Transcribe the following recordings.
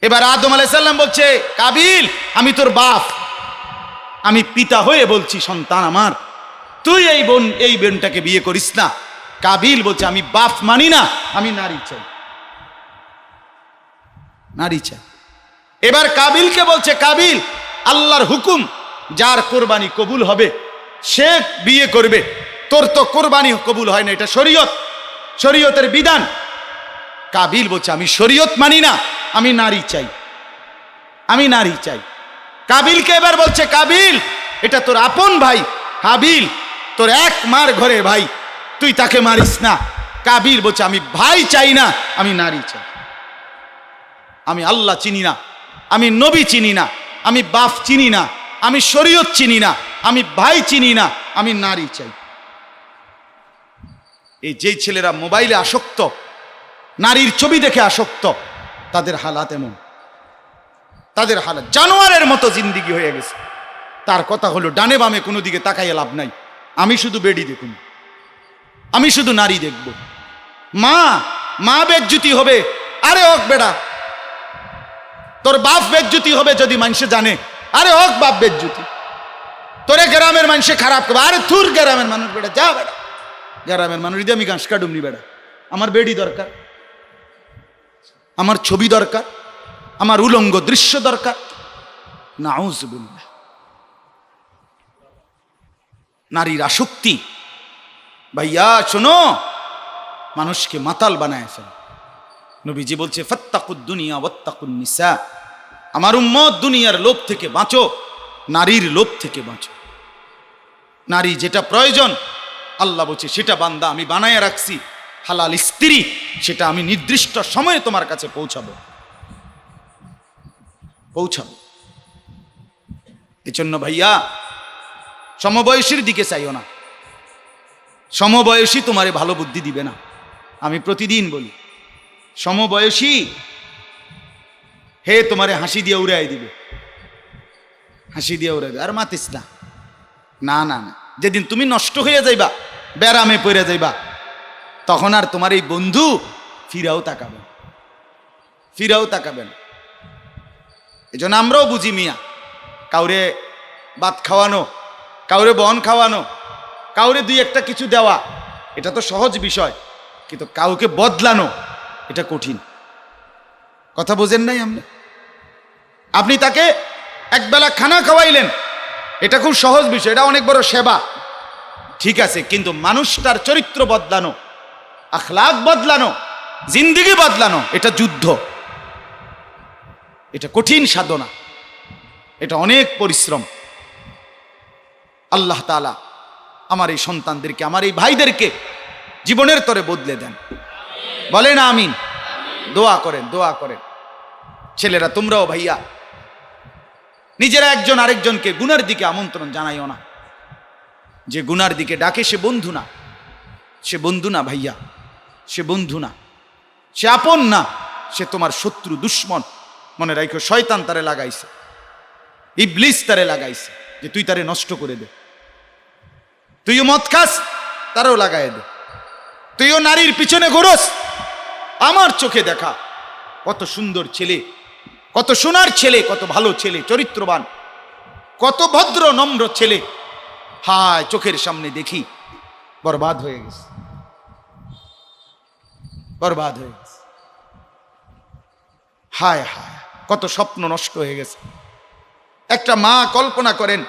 এবার আদম আলাইহিস সালাম বলছে, কাবিল আমি তোর বাপ, আমি পিতা হয়ে বলছি সন্তান আমার, তুই এই বোনটাকে বিয়ে করিস না। কাবিল বলছে, আমি বাপ মানি না, আমি নারী চাই, নারী চাই। এবার কাবিলকে বলছে, কাবিল আল্লাহর হুকুম, যার কোরবানি কবুল হবে সে বিয়ে করবে, তোর তো কোরবানি কবুল হয় না, এটা শরীয়ত, শরীয়তের বিধান। কাবিল বলছে, আমি শরীয়ত মানি না, আমি নারী চাই, আমি নারী চাই। কাবিলকে এবার বলছে, কাবিল এটা তোর আপন ভাই হাবিল, তোর এক মার ঘরে ভাই, তুই তাকে মারিস না। কাবিল বলছে, আমি ভাই চাই না, আমি নারী চাই। আমি আল্লাহ চিনি না, আমি নবী চিনি না, আমি বাপ চিনি না, আমি শরীয়ত চিনি না, আমি ভাই চিনি না, আমি নারী চাই। এই যেই ছেলেরা মোবাইলে আসক্ত, নারীর ছবি দেখে আসক্ত, তাদের হালাত এমন, তাদের হালাত জানোয়ারের মতো জিন্দিগি হয়ে গেছে। তার কথা হলো ডানে বামে কোনো দিকে তাকাইয়া লাভ নাই, আমি শুধু বেডি দেখুন, আমি শুধু নারী দেখব। মা বেজ্জুতি হবে, আরে হোক বেড়া, তোর বাপ বেজ্জুতি হবে যদি মানুষে জানে, আরে হোক বাপ বেজ্জুতি, তোরে গ্রামের মানুষে খারাপ করবে, আরে থুর গ্রামের মানুষ বেড়া, যা বেড়া, গ্রামের মানুষ দিয়ে আমি ঘাস কাটুমনি বেড়া, আমার বেডি দরকার, আমার ছবি দরকার, আমার উলঙ্গ দৃশ্য দরকার। নাউযুবিল্লাহ। নারীর আসক্তি ভাইয়া শোনো, মানুষকে মাতাল বানায় ফেলে। নবীজি বলছে, ফাত্তাকুদ দুনিয়া ওয়াত্তাকুন নিসা, আমার উম্মত দুনিয়ার লোভ থেকে বাঁচো, নারীর লোভ থেকে বাঁচো। নারী যেটা প্রয়োজন আল্লাহ বলছে সেটা বান্দা আমি বানায় রাখছি, হালাল স্ত্রী, সেটা আমি নির্দিষ্ট সময়ে তোমার কাছে পৌঁছাবো। এজন্য ভাইয়া সমবয়সীর দিকে চাইও না, সমবয়সী তোমারে ভালো বুদ্ধি দিবে না। আমি প্রতিদিন বলি, সমবয়সী হে তোমারে হাসি দিয়ে উড়াই দিবে, হাসি দিয়ে উড়াই দিবে, আর মাতিস না, না না না। যেদিন তুমি নষ্ট হয়ে যাইবা, ব্যারামে পড়ে যাইবা, তখন আর তোমার এই বন্ধু ফিরাও তাকাবে, ফিরাও তাকাবেন। এই জন্য আমরাও বুঝি মিয়া, কাউরে ভাত খাওয়ানো, কাউরে বন খাওয়ানো, কাউরে দুই একটা কিছু দেওয়া, এটা তো সহজ বিষয়, কিন্তু কাউকে বদলানো এটা কঠিন। কথা বোঝেন নাই আপনি তাকে একবেলা খানা খাওয়াইলেন, এটা খুব সহজ বিষয়, এটা অনেক বড় সেবা, ঠিক আছে, কিন্তু মানুষটার চরিত্র বদলানো, আখলাক বদলানো, জিন্দেগি বদলানো, এটা যুদ্ধ, এটা কঠিন সাধনা, এটা অনেক পরিশ্রম। আল্লাহ তাআলা আমার এই সন্তানদেরকে, আমার এই ভাইদেরকে জীবনের তরে বদলে দেন, বলেন আমিন। দোয়া করেন, দোয়া করেন। ছেলেরা তোমরাও ভাইয়া নিজেরা একজন আরেকজনকে গুনার দিকে আমন্ত্রণ জানাইও না। যে গুনার দিকে ডাকে সে বন্ধু না, সে বন্ধু না ভাইয়া, সে বন্ধু না, সে আপন না, সে তোমার শত্রু, দুশ্মন। মনে রাখো, শয়তান তারে লাগাইছে, ইবলিস তারে লাগাইছে যে তুই তারে নষ্ট করে দে, তুইও মদ খাস, তারও লাগাই দে, তুইও নারীর পিছনে ঘোরস। আমার চোখে দেখা কত সুন্দর ছেলে, কত সোনার ছেলে, কত ভালো ছেলে, চরিত্রবান, কত ভদ্র নম্র ছেলে, হায় চোখের সামনে দেখি বরবাদ হয়ে গেছে, বরবাদ হয়ে গেছে। হায় হায়, কত স্বপ্ন নষ্ট হয়ে গেছে। একটা মা কল্পনা করেন,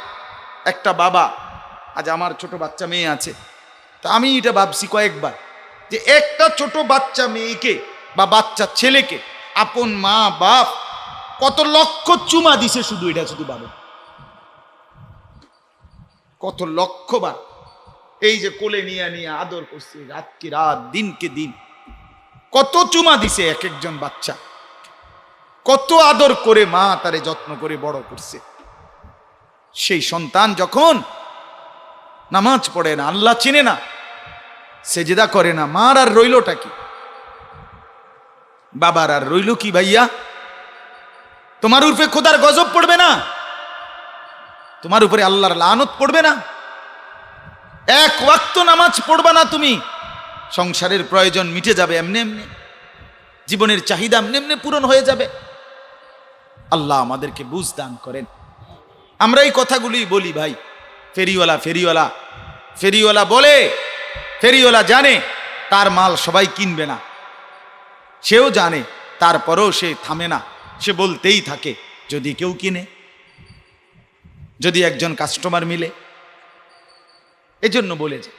একটা বাবা, আজ আমার ছোট বাচ্চা মেয়ে আছে, তা আমি এটা ভাবছি কয়েকবার যে একটা ছোট বাচ্চা মেয়েকে বা বাচ্চা ছেলেকে আপন মা বাপ কত লক্ষ চুমা দিছে, শুধু এটা শুধু ভাবেন, কত লক্ষবার এই যে কোলে নিয়ে নিয়ে আদর করছে, রাতকে রাত, দিনকে দিন, কত চুমা দিছে এক একজন বাচ্চা, কত আদর করে মা তারে যত্ন করে বড় করছে। সেই সন্তান যখন নামাজ পড়ে না, আল্লাহ চিনে না, সেজদা করে না, মার আর রইলটা কি, বাবার আর রইল কি ভাইয়া? তোমার উপরে খোদার গজব পড়বে না? তোমার উপরে আল্লাহর লানত পড়বে না? এক ওয়াক্ত নামাজ পড়বা না তুমি, সংসারের প্রয়োজন মিটে যাবে এমনি এমনি, জীবনের চাহিদা এমনি এমনি পূরণ হয়ে যাবে। আল্লাহ আমাদেরকে বুঝ দান করেন। আমরা এই কথাগুলি বলি ভাই, ফেরিওয়ালা ফেরিওয়ালা ফেরিওয়ালা বলে, ফেরিওয়ালা জানে তার মাল সবাই কিনবে না, সেও জানে, তারপরেও সে থামে না, সে বলতেই থাকে যদি কেউ কিনে, যদি একজন কাস্টমার মিলে, এজন্য বলে যায়।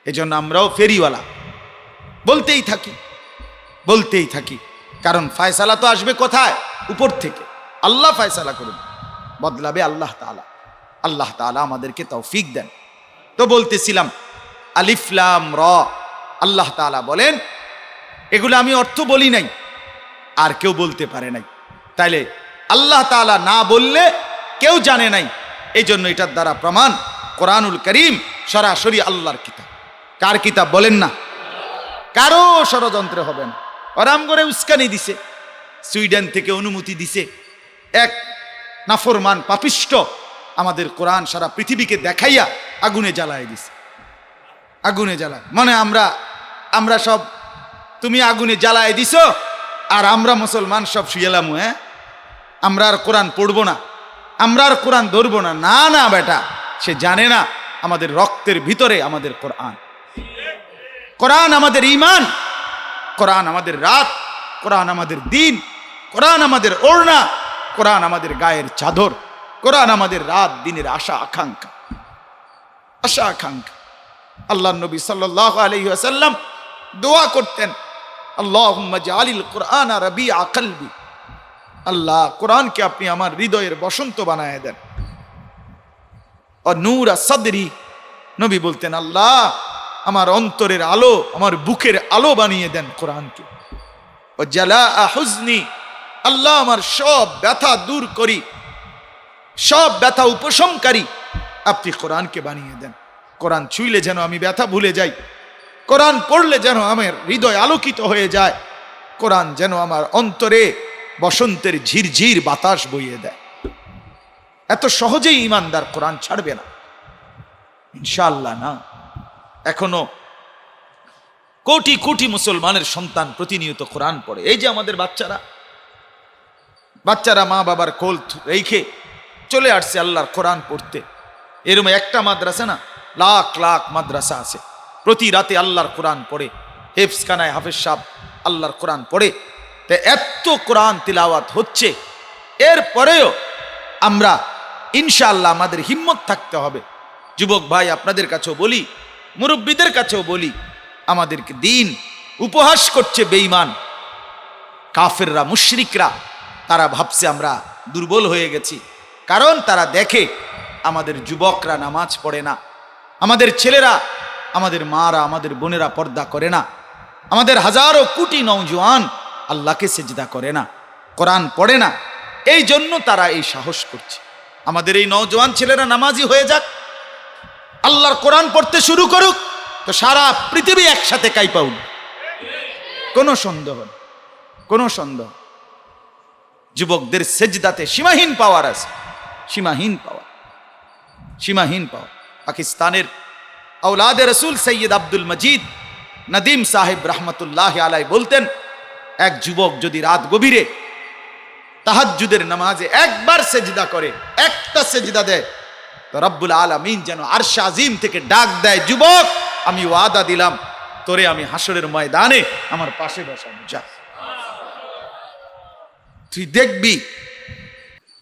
এজন্য আমরাও ফেরিওয়ালা বলতেই থাকি, বলতেই থাকি, কারণ ফয়সালা তো আসবে কোথায়? উপর থেকে। আল্লাহ ফয়সালা করুন, বদলাবে আল্লাহ তাআলা। আল্লাহ তাআলা আমাদেরকে তৌফিক দেন। তো বলতেছিলাম আলিফ লাম র, আল্লাহ তাআলা বলেন এগুলো আমি অর্থ বলি নাই, আর কেউ বলতে পারে নাই। তাইলে আল্লাহ তাআলা না বললে কেউ জানে নাই, এই জন্য এটার দ্বারা প্রমাণ কোরআনুল করিম সরাসরি আল্লাহর কিতাব। কার কিতাব বলেন না? কারো ষড়যন্ত্রে হবে না। আরাম করে উস্কানি দিছে, সুইডেন থেকে অনুমতি দিছে, এক নাফরমান পাপিষ্ট আমাদের কোরআন সারা পৃথিবীকে দেখাইয়া আগুনে জ্বালায় দিছে। আগুনে জ্বালায় মানে আমরা সব, তুমি আগুনে জ্বালায় দিছো আর আমরা মুসলমান সব শুয়েলাম, হ্যাঁ আমরা আর কোরআন পড়বো না, আমরা আর কোরআন ধরবো না। না না বেটা, সে জানে না আমাদের রক্তের ভিতরে আমাদের কোরআন। কোরআন আমাদের ঈমান, কোরআন আমাদের রাত, কোরআন আমাদের দিন, কোরআন আমাদের ওড়না, কোরআন আমাদের গায়ের চাদর, কোরআন আমাদের রাত দিনের আশা আকাঙ্ক্ষা, আশা আকাঙ্ক্ষা। আল্লাহ নবী সাল্লাল্লাহু আলাইহি ওয়াসাল্লাম দোয়া করতেন, আল্লাহুম্মা জাআলিল কুরআনা রাবিআ কলবি, আল্লাহ কোরআনকে আপনি আমার হৃদয়ের বসন্ত বানায় দেন। ও নূর সাদরি, নবী বলতেন আল্লাহ আমার অন্তরের আলো, আমার বুকের আলো বানিয়ে দেন কোরআনকে। ও জালা হুজনি, আল্লাহ আমার সব ব্যথা দূর করি, সব ব্যথা উপশমকারী আপনি কোরআনকে বানিয়ে দেন। কোরআন ছুঁইলে যেন আমি ব্যথা ভুলে যাই, কোরআন পড়লে যেন আমার হৃদয় আলোকিত হয়ে যায়, কোরআন যেন আমার অন্তরে বসন্তের ঝিরঝির বাতাস বইয়ে দেয়। এত সহজেই ইমানদার কোরআন ছাড়বে না ইনশাআল্লাহ। না, এখনো কোটি কোটি মুসলমানের সন্তান প্রতিনিয়ত কোরআন পড়ে। এই যে আমাদের বাচ্চারা মা বাবার কোল রেখে চলে আসছে আল্লাহর কোরআন পড়তে। এরকম একটা মাদ্রাসা না, লাখ লাখ মাদ্রাসা আছে, প্রতি রাতে আল্লাহর কোরআন পড়ে, হেফজখানায় হাফেজ সাহেব আল্লাহর কোরআন পড়ে। তো এত কোরআন তিলাওয়াত হচ্ছে, এরপরেও আমরা ইনশাআল্লাহ আমাদের হিম্মত থাকতে হবে। যুবক ভাই আপনাদের কাছেও বলি, মুরব্বীদের কাছেও বলি, আমাদেরকে দিন উপহাস করছে বেঈমান কাফেররা, মুশরিকরা। তারা ভাবছে আমরা দুর্বল হয়ে গেছি, কারণ তারা দেখে আমাদের যুবকরা নামাজ পড়ে না, আমাদের ছেলেরা, আমাদের মারা, আমাদের বোনেরা পর্দা করে না, আমাদের হাজারো কোটি নওজোয়ান আল্লাহকে সেজদা করে না, কোরআন পড়ে না। এই জন্য তারা এই সাহস করছে। আমাদের এই নওজোয়ান ছেলেরা নামাজি হয়ে যাক, আল্লাহর কোরআন পড়তে শুরু করুক, তো সারা পৃথিবী একসাথে কাইপা উঠবে, কোনো সন্দেহ নেই, কোনো সন্দেহ। যুবকদের সেজদাতে সীমাহীন পাওয়ার আছে, সীমাহীন পাওয়ার, সীমাহীন পাওয়ার। পাকিস্তানের আওলাদে রসুল সৈয়দ আব্দুল মজিদ নদীম সাহেব রহমতুল্লাহ আলাই বলতেন, এক যুবক যদি রাত গভীরে তাহাজ্জুদের নামাজে একবার সেজদা করে, একটা সেজদা দেয়, তো রব্বুল আলামিন যেন আরশ আজিম থেকে ডাক দেয়, যুবক আমি ওয়াদা দিলাম তোরে আমি হাসরের ময়দানে আমার পাশে বসাবো, যা তুই দেখবি।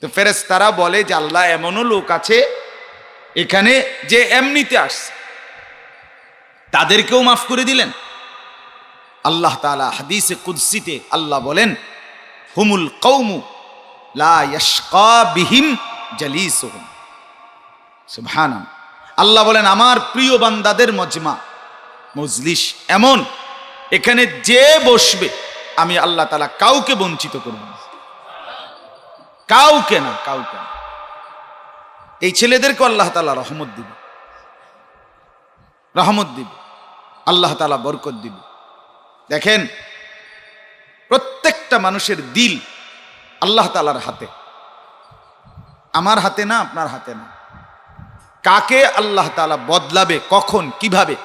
তো ফেরেশতারা বলে যে আল্লাহ এমনও লোক আছে এখানে যে এমনিতে আসছে, তাদেরকেও মাফ করে দিলেন। আল্লাহ তাআলা হাদিসে কুদসিতে আল্লাহ বলেন, হুমুল কওমু লা ইয়াশকা বিহিম জালিসুহুম। সুবহানাল্লাহ। আল্লাহ বলেন আমার প্রিয় বান্দাদের মজমা, মজলিস এমন, এখানে যে বসবে আমি আল্লাহ তাআলা কাউকে বঞ্চিত করব না, কাউকে না, কাউকে না। এই ছেলেদেরকে আল্লাহ তাআলা রহমত দিবে, রহমত দিবে, আল্লাহ তাআলা বরকত দিবে। দেখেন প্রত্যেকটা মানুষের দিল আল্লাহ তাআলার হাতে, আমার হাতে না, আপনার হাতে না। কাকে আল্লাহ তাআলা বদলাবে, কখন, কিভাবে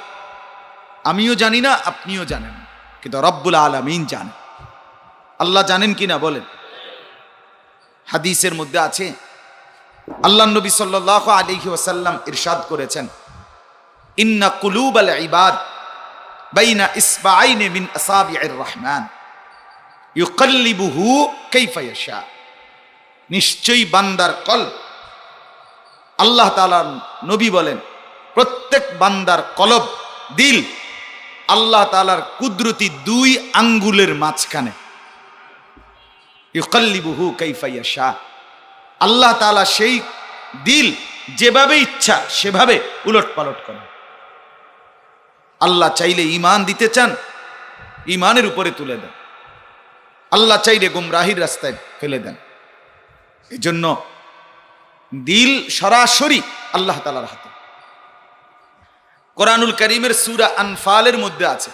আমিও জানি না, আপনিও জানেন না, কিন্তু রব্বুল আলামিন জানেন। আল্লাহ জানেন কিনা বলেন? হাদিসের মধ্যে আছে, আল্লাহ নবী সাল্লাল্লাহু আলাইহি ওয়াসাল্লাম ইরশাদ করেছেন, ইন্না কুলুবাল ইবাদ বাইনা ইসবাআইনি মিন আসাবি'ir রহমান ইউকাল্লিবুহু কাইফা ইয়াশা। নিশ্চয়ই বান্দার কলব, আল্লাহ তাআলা নবী বলেন, প্রত্যেক বান্দার কলব, দিল আল্লাহ তাআলার কুদরতি 2 আঙ্গুলের মাঝখানে। ইউকাল্লিবুহু কাইফা ইয়াশা, আল্লাহ তাআলা সেই দিল যেভাবে ইচ্ছা সেভাবে উলট পালট করেন। আল্লাহ চাইলে ঈমান দিতে চান, ঈমানের উপরে তুলে দেন। আল্লাহ চাইলে গুমরাহির রাস্তায় ফেলে দেন। এই জন্য দিল সরাসরি আল্লাহ তাআলার হাতে। কোরআনুল কারীমের সূরা আনফালের মধ্যে আছে,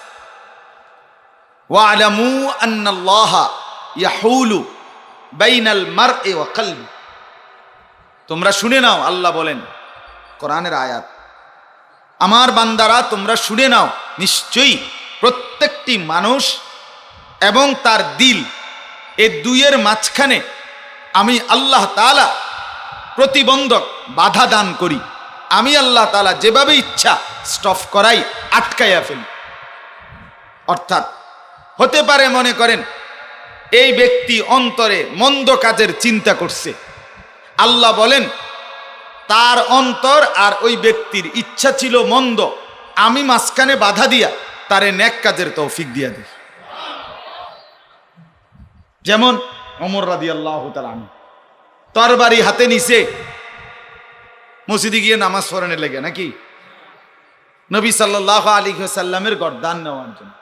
ওয়া'লামু আন্নাল্লাহা ইয়াহুলু বাইনাল মারই ওয়া কলবি। তোমরা শুনে নাও, আল্লাহ বলেন, কোরআনের আয়াত, আমার বান্দারা তোমরা শুনে নাও, নিশ্চয়ই প্রত্যেকটি মানুষ এবং তার দিল, এই দুইয়ের মাঝখানে আমি আল্লাহ তাআলা প্রতিবন্ধক, বাধা দান করি। আমি আল্লাহ তাআলা যেভাবে ইচ্ছা স্টপ করাই, আটকাইয়া ফেলি। অর্থাৎ হতে পারে, মনে করেন এই ব্যক্তি অন্তরে মন্দ কাজের চিন্তা করছে, আল্লাহ বলেন তার অন্তর আর ওই ব্যক্তির ইচ্ছা ছিল মন্দ, আমি মাঝখানে বাধা দিয়া তারে নেক কাজের তৌফিক দিয়া দিই। যেমন ওমর রাদিয়াল্লাহু তাআলা আনহু তরবারি হাতে নিছে মসজিদে গিয়ে নামাজ পড়ানোর লেগে, নাকি নবী সাল্লাল্লাহু আলাইহি ওয়াসাল্লামের গর্দান নেওয়ার জন্য।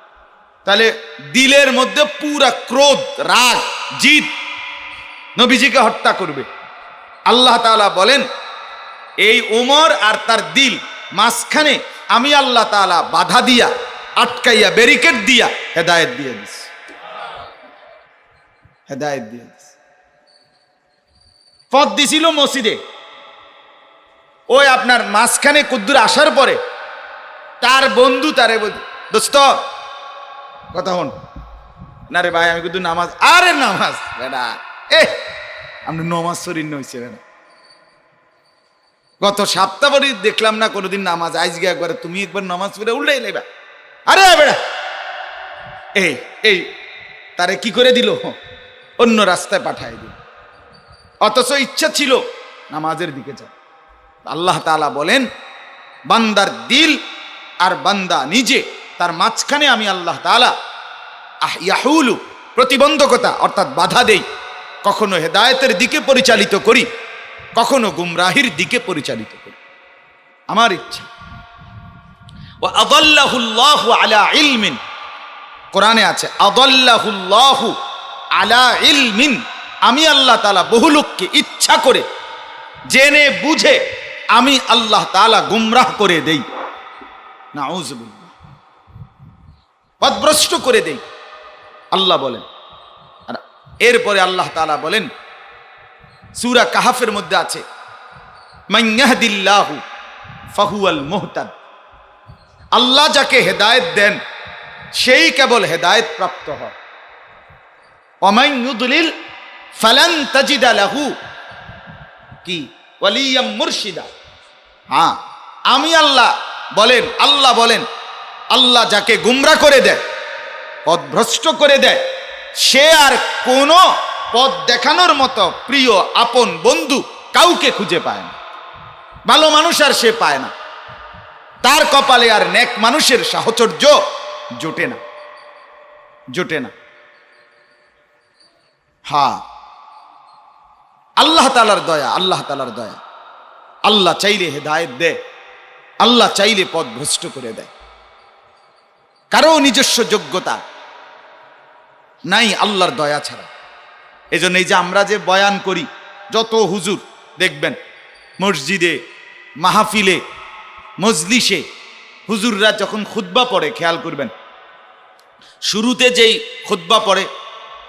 তাহলে দিলের মধ্যে পুরা ক্রোধ, রাগ, জিদ, নবীজিকে হত্যা করবে। আল্লাহ তাআলা বলেন এই ওমর আর তার দিল মাঝখানে আমি আল্লাহ তাআলা বাধা দিয়া, আটকাইয়া, ব্যারিকেড দিয়া হেদায়েত দিয়ে দিস, হেদায়েত দিয়ে দিস। পথ দিছিল মসজিদে, ওই আপনার মাঝখানে কুদ্দুর আসার পরে তার বন্ধু তারে বল, দোস্ত কথা হন না রে ভাই, আমি কিন্তু নামাজ, আরে নামাজ বেটা, আপনি নমাজ শরীর নইছে বেটা, গত সপ্তাহ পরে দেখলাম না কোনোদিন নামাজ, আজকে একবার তুমি একবার নামাজ পড়ে উল্টাই লেবা, আরে বেটা, এই তারে কি করে দিল, অন্য রাস্তায় পাঠাই দিল, অথচ ইচ্ছা ছিল নামাজের দিকে যা। আল্লাহ তাআলা বলেন বান্দার দিল আর বান্দা নিজে, তার মাঝখানে আমি আল্লাহ তাআলা ইয়াহুলু, প্রতিবন্ধকতা অর্থাৎ বাধা দেই, কখনো হেদায়েতের দিকে পরিচালিত করি, কখনো গুমরাহির দিকে পরিচালিত করি, আমার ইচ্ছা। ওয়া আদাল্লাহুল্লাহু আলা ইলমিন, কোরআনে আছে আদাল্লাহুল্লাহু আলা ইলমিন, আমি আল্লাহ তাআলা বহু লোককে ইচ্ছা করে জেনে বুঝে আমি আল্লাহ তাআলা গুমরাহ করে দেই, নাউযুবিল্লাহ, পথভ্রষ্ট করে দেই, আল্লাহ বলেন। আর এরপরে আল্লাহ তাআলা বলেন সূরা কাহফের মধ্যে আছে, মান ইয়াহদিল্লাহু ফাহুয়াল মুহতাদ, আল্লাহ যাকে হেদায়েত দেন সেই কেবল হেদায়েত প্রাপ্ত হয়। ওয়া মান ইউদলিল ফালান তাজিদা লাহু কি ওয়ালিয়াম মুরশিদা। হ্যাঁ, আমি আল্লাহ বলেন, আল্লাহ বলেন, আল্লাহ যাকে গুমরা করে দেয়, পথভ্রষ্ট করে দেয়, সে আর কোনো পথ দেখানোর মতো প্রিয় আপন বন্ধু কাউকে খুঁজে পায় না, ভালো মানুষ আর সে পায় না, তার কপালে আর নেক মানুষের সাহচর্য জোটে না, জোটে না। হ্যাঁ, আল্লাহ তাআলার দয়া, আল্লাহ তাআলার দয়া, আল্লাহ চাইলে হেদায়েত দেয়, আল্লাহ চাইলে পথ ভ্রষ্ট করে দেয়। কারো নিজস্ব যোগ্যতা নাই আল্লাহর দয়া ছাড়া। এই জন্য এই যে আমরা যে বয়ান করি, যত হুজুর দেখবেন মসজিদে, মাহফিলে, মজলিসে হুজুররা যখন খুতবা পড়ে, খেয়াল করবেন শুরুতে যেই খুতবা পড়ে,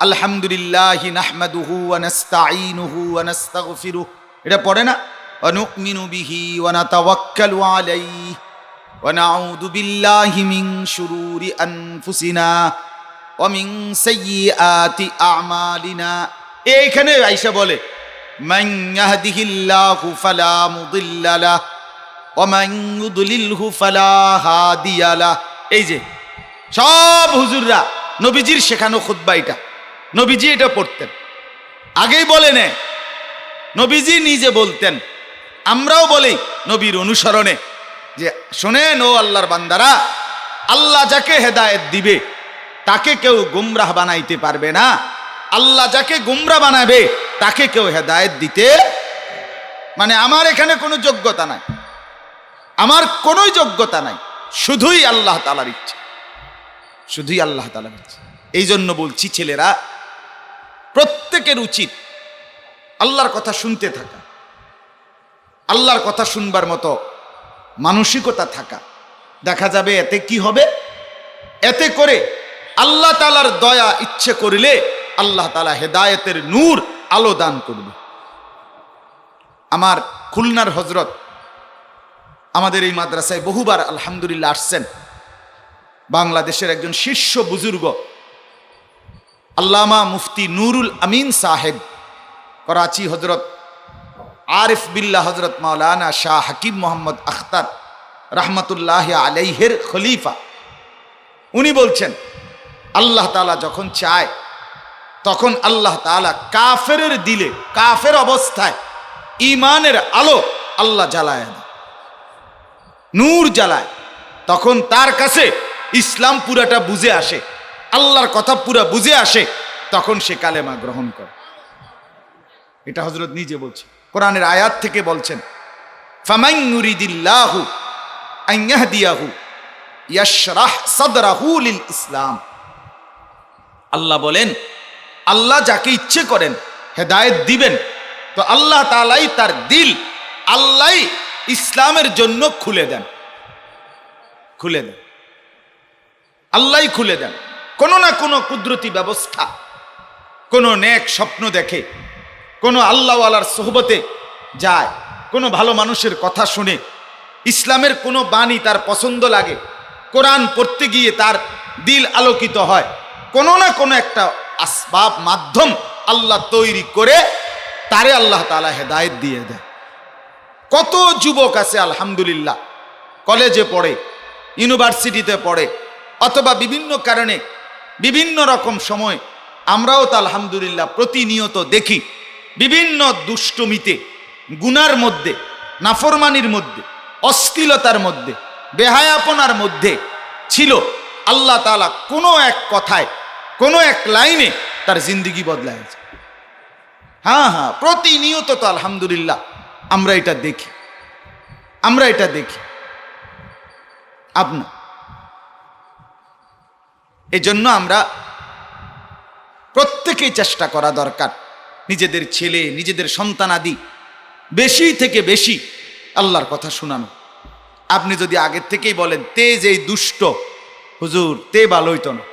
আলহামদুলিল্লাহি নাহমাদুহু ওয়া নাস্তাঈনুহু ওয়া নাস্তাগফিরুহু, এটা পড়ে না, ওয়া নুমিনু বিহি ওয়া নাতাওয়াক্কালু আলাইহি ওয়া নাউযু বিল্লাহি মিন শুরুরি আনফুসিনা ওয়া মিন সাইয়্যিআতি আমালিনা। এইখানে আয়েশা বলে মান ইয়াহদিহিল্লাহু ফালা মুদিল্লা লাহু ওয়া মান ইউদ্লিলহু ফালা হাদিয়া লাহু। এই যে সব হুজুররা নবীজির শেখানো খুতবা, এটা নবীজি এটা পড়তেন, আগেই বলে নে, নবীজি নিজে বলতেন, আমরাও বলি নবীর অনুসরণে যে শোনেন ও আল্লাহর বান্দারা, আল্লাহ যাকে হেদায়েত দিবে তাকে কেউ গুমরাহ বানাইতে পারবে না, আল্লাহ যাকে গুমরাহ বানাবে তাকে কেউ হেদায়েত দিতে, মানে আমার এখানে কোনো যোগ্যতা নাই, আমার কোনো যোগ্যতা নাই, শুধুই আল্লাহ তাআলার ইচ্ছা, শুধুই আল্লাহ তাআলার ইচ্ছা। এই জন্য বলছি ছেলেরা, প্রত্যেকের উচিত আল্লাহর কথা শুনতে থাকা, আল্লাহর কথা শুনবার মতো মানসিকতা থাকা। দেখা যাবে এতে কি হবে, এতে করে আল্লাহ তাআলার দয়া ইচ্ছে করলে আল্লাহ তাআলা হেদায়েতের নূর আলো দান করবে। আমার খুলনার হযরত আমাদের এই মাদ্রাসায় বহুবার আলহামদুলিল্লাহ আসছেন, বাংলাদেশের একজন শীর্ষ বুজুর্গ আল্লামা মুফতি নুরুল আমিন সাহেব, করাচি হযরত আরিফ বিল্লাহ হযরত মাওলানা শাহ হাকিম মোহাম্মদ আখতার রহমতুল্লাহ আলাইহের খলিফা, উনি বলছেন আল্লাহ তাআলা যখন চায় তখন আল্লাহ তাআলা কাফেরের দিলে, কাফের অবস্থায় ঈমানের আলো আল্লাহ জ্বালায় দেয়, নূর জ্বালায়, তখন তার কাছে ইসলাম পুরাটা বুঝে আসে, আল্লাহর কথা পুরা বুঝে আসে, তখন সে কালেমা গ্রহণ করে। এটা হযরত নিজে বলছে, কোরআনের আয়াত থেকে বলছেন, ফামান ইউরিদিল্লাহু আন ইয়াহদিয়াহু ইয়াশরাহ সাদরাহু লিল ইসলাম। আল্লাহ বলেন, আল্লাহ যাকে ইচ্ছে করেন হেদায়েত দিবেন, তো আল্লাহ তাআলাই তার দিল, আল্লাহই ইসলামের জন্য খুলে দেন, খুলে দেন, আল্লাহই খুলে দেন। কোনো না কোনো কুদরতি ব্যবস্থা, কোনো নেক স্বপ্ন দেখে, কোনো আল্লাহওয়ালার সোহবতে যায়, কোনো ভালো মানুষের কথা শুনে, ইসলামের কোনো বাণী তার পছন্দ লাগে, কোরআন পড়তে গিয়ে তার দিল আলোকিত হয়, কোনো না কোনো একটা আসবাব মাধ্যম আল্লাহ তৈরি করে তারে আল্লাহ তাআলা হেদায়েত দিয়ে দেয়। কত যুবক আছে আলহামদুলিল্লাহ, কলেজে পড়ে, ইউনিভার্সিটিতে পড়ে, অথবা বিভিন্ন কারণে বিভিন্ন রকম সময় আমরাও তো আলহামদুলিল্লাহ প্রতিনিয়ত দেখি বিভিন্ন দুষ্টমিতে, গুনার মধ্যে, নাফরমানির মধ্যে, অশ্লীলতার মধ্যে, বেহায়াপনার মধ্যে ছিল। আল্লাহ তাআলা কোনো এক কথায়, কোনো এক লাইনে তার জিন্দেগি বদলায়। হ্যাঁ হ্যাঁ, প্রতিনিয়ত তো আলহামদুলিল্লাহ আমরা এটা দেখি, আমরা এটা দেখি। আপনার এই জন্য আমরা প্রত্যেকেই চেষ্টা করা দরকার, নিজেদের ছেলে, নিজেদের সন্তানাদি বেশি থেকে বেশি আল্লাহর কথা শোনানো। আপনি যদি আগের থেকেই বলেন তে যে দুষ্ট হুজুর, তে ভালো হইতো না,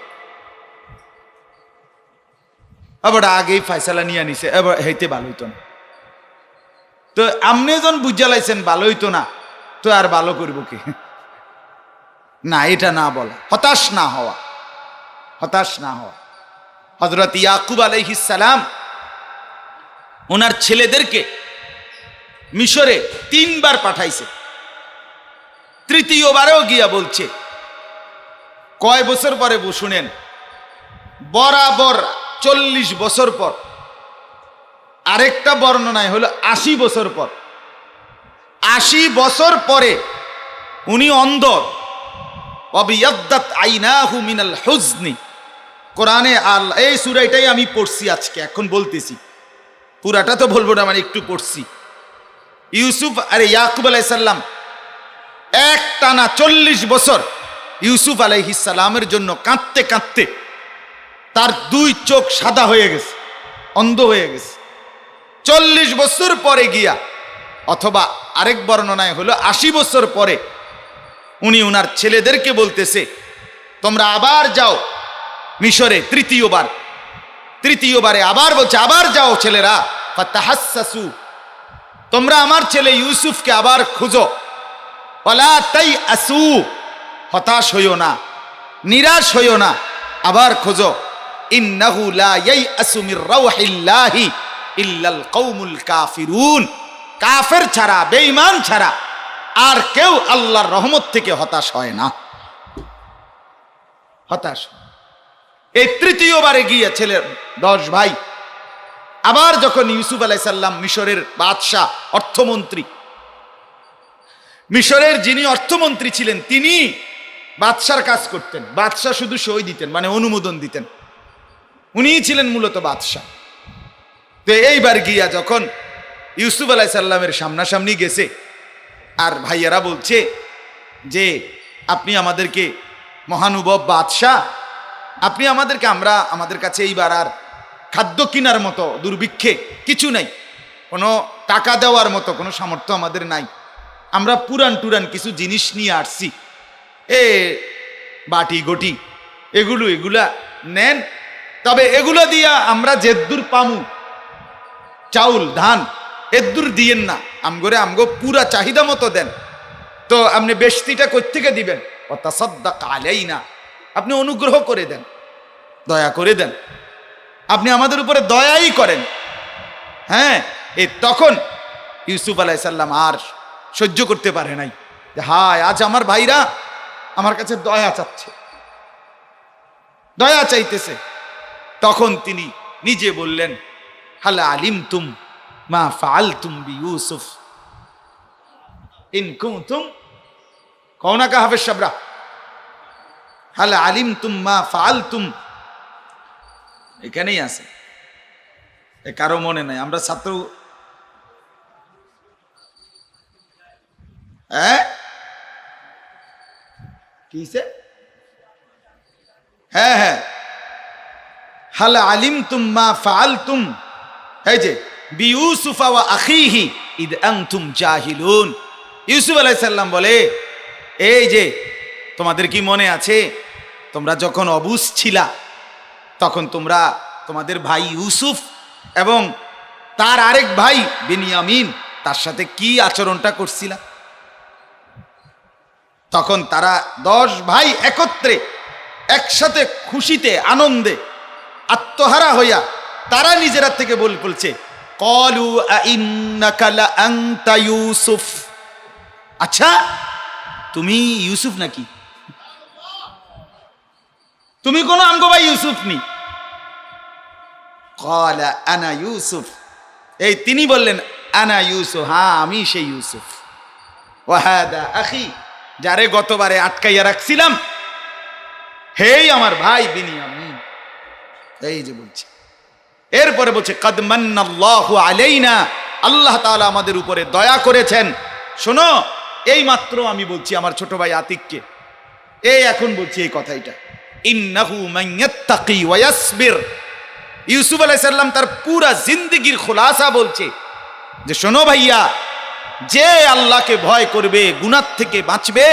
আবার আগেই ফয়সালা নিয়ে নিছে, এবার হইতে ভালো হইতো না, তো আপনি যখন বুঝালাইছেন ভালো হইতো না, তো আর ভালো করব কি? না, এটা না বলা, হতাশ না হওয়া, হতাশ না হওয়া। হযরত ইয়াকুব আলাইহিস সালাম ওনার ছেলেদেরকে মিশরে 3 বার পাঠাইছে, তৃতীয়বারেও গিয়া বলছে, কয় বছর পরে শুনেন, বরাবর 40 বছর পর, আরেকটা বর্ণনায় হলো 80 বছর পর, 80 বছর পরে উনি অন্ধ, অবিয়াদ্দাত আইনাহু মিনাল হুজনি। কোরআনে আল্লাহ, এই সূরাটাই আমি পড়ছি আজকে, এখন বলতেছি, পুরাটা তো বলবো না, মানে একটু পড়ছি। ইউসুফ আরে ইয়াকুব আলাইহিস সালাম একটানা 40 বছর ইউসুফ আলাইহিস সালামের জন্য কাঁদতে কাঁদতে তার 2 চোখ সাদা হয়ে গেছে, অন্ধ হয়ে গেছে। 40 বছর পরে গিয়া, অথবা আরেক বর্ণনায় হলো 80 বছর পরে উনি ওনার ছেলেদেরকে বলতেছে, তোমরা আবার যাও মিশরে, তৃতীয়বারে আবার বলছে, আবার যাও ছেলেরা, ফাতাহাসসু, তোমরা আমার ছেলে ইউসুফকে আবার খুঁজো, ওয়ালা তাইআসু, হতাশ হইও না, নিরাশ হইও না, আবার খোঁজো। ইন্নাহু লা ইয়াইআসু মির রাউহিল্লাহি ইল্লাল কওমুল কাফিরুন, কাফের ছাড়া, বেঈমান ছাড়া আর কেউ আল্লাহর রহমত থেকে হতাশ হয় না। হতাশ। এই তৃতীয়বারে গিয়ে ছেলে 10 ভাই আবার যখন ইউসুফ আলাইহিস সালাম মিশরের বাদশাহ, অর্থমন্ত্রী, মিশরের যিনি অর্থমন্ত্রী ছিলেন তিনি বাদশার কাজ করতেন, বাদশাহ শুধু সই দিতেন, মানে অনুমোদন দিতেন, উনিই ছিলেন মূলত বাদশাহ। তো এইবার গিয়া যখন ইউসুফ আলাইহিস সালামের সামনাসামনি গেছে আর ভাইয়ারা বলছে যে আপনি আমাদেরকে মহানুভব বাদশাহ, আপনি আমাদেরকে, আমাদের কাছে এইবার আর খাদ্য কেনার মতো দুর্ভিক্ষে কিছু নাই, কোনো টাকা দেওয়ার মতো কোনো সামর্থ্য আমাদের নাই, আমরা পুরান টুরান কিছু জিনিস নিয়ে আসছি, এ বাটি গটি এগুলা নেন, তবে এগুলো দিয়া আমরা যেদূর পামু চাউল ধান এদূর দিয়েন না, আমগো পুরা চাহিদা মতো দেন। তো আপনি বেশতিটা কোত্থেকে দিবেন? ও তাসাদ্দাক আলাইনা, আপনি অনুগ্রহ করে দেন, দয়া করে দেন, আপনি আমাদের উপরে দয়াই করেন। হ্যাঁ, তখন ইউসুফ আলাইহিস সালাম আর সহ্য করতে পারে নাই যে হায়, আজ আমার ভাইরা আমার কাছে দয়া চাচ্ছে, দয়া চাইতেছে। তখন তিনি নিজে বললেন, হাল আলিমতুম মা ফাআলতুম বিইউসুফ ইন কুনতুম, কওনা কা হাফেজ সাবরা, হাল আলিমতুম মা ফাআলতুম, এখানেই আছে, কারো মনে নাই, আমরা ছাত্র। হ্যাঁ কিসে? হ্যাঁ হ্যাঁ, হাল আলিমতুম মা ফাআলতুম, এই যে বিইউসুফা ওয়া আখিহি ইদ আনতুম জাহিলুন। ইউসুফ আলাইহিস সালাম বলে, এই যে তোমাদের কি মনে আছে তোমরা যখন অবুঝ ছিলা তখন তোমরা তোমাদের ভাই ইউসুফ এবং তার আরেক ভাই বিনিয়ামিন তার সাথে কি আচরণটা করছিলা? তখন তারা 10 ভাই একত্রে একসাথে খুশিতে আনন্দে আত্মহারা হইয়া তারা নিজেরা থেকে বলছে, ক্বালু আইন্নাকা লা আনতা ইউসুফ, আচ্ছা তুমি ইউসুফ নাকি? তুমি কোন আমগো ভাই ইউসুফ নি? ক্বালা আনা ইউসুফ, এই তিনি বললেন আনা ইউসুফ, হ্যাঁ আমি সেই ইউসুফ, ওয়া হাদা আখি, যারে গতবারে আটকাইয়া রাখছিলাম, হেই আমার ভাই বিনিয়ামিন। এই যে বলছে, এরপরে বলছে কাদ মান্নাল্লাহু আলাইনা, আল্লাহ তাআলা আমাদের উপরে দয়া করেছেন। শোনো, এই মাত্র আমি বলছি আমার ছোট ভাই আতিককে, এই এখন বলছি এই কথাটা, ইন্নাহু মান ইয়াত্তাকি ওয়া ইয়াসবির। ইউসুফ আলাইহিস সালাম তার পুরা জিন্দেগীর খুলাসা বলছে যে শোনো ভাইয়া, যে আল্লাহকে ভয় করবে, গুনাহ থেকে বাঁচবে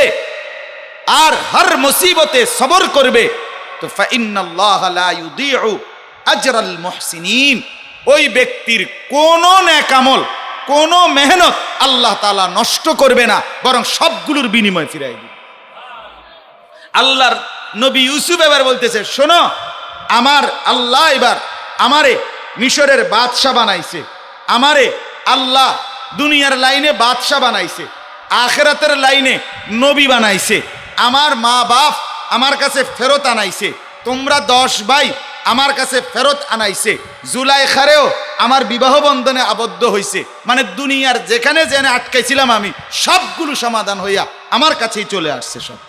আর হর মুসিবতে সবর করবে, তো ফাইন্নাল্লাহ লা ইউদিউ আজরাল মুহসিনিন, ওই ব্যক্তির কোন নেক আমল, কোন মেহনত আল্লাহ তাআলা নষ্ট করবে না, বরং সবগুলোর বিনিময় ফিরাই দিবে। আল্লাহর নবী ইউসুফ এবার বলতেছে, শোনো, আমার আল্লাহ এবার আমারে মিশরের বাদশা বানাইছে, আমারে আল্লাহ দুনিয়ার লাইনে বাদশা বানাইছে, আখিরাতের লাইনে নবী বানাইছে, আমার মা বাপ আমার কাছে ফেরত আনাইছে, তোমরা 10 ভাই আমার কাছে ফেরত আনাইছে, জুলাইখারেও আমার বিবাহ বন্ধনে আবদ্ধ হইছে, মানে দুনিয়ার যেখানে যেখানে আটকাইছিলাম আমি সবগুলো সমাধান হইয়া আমার কাছেই চলে আসছে সব।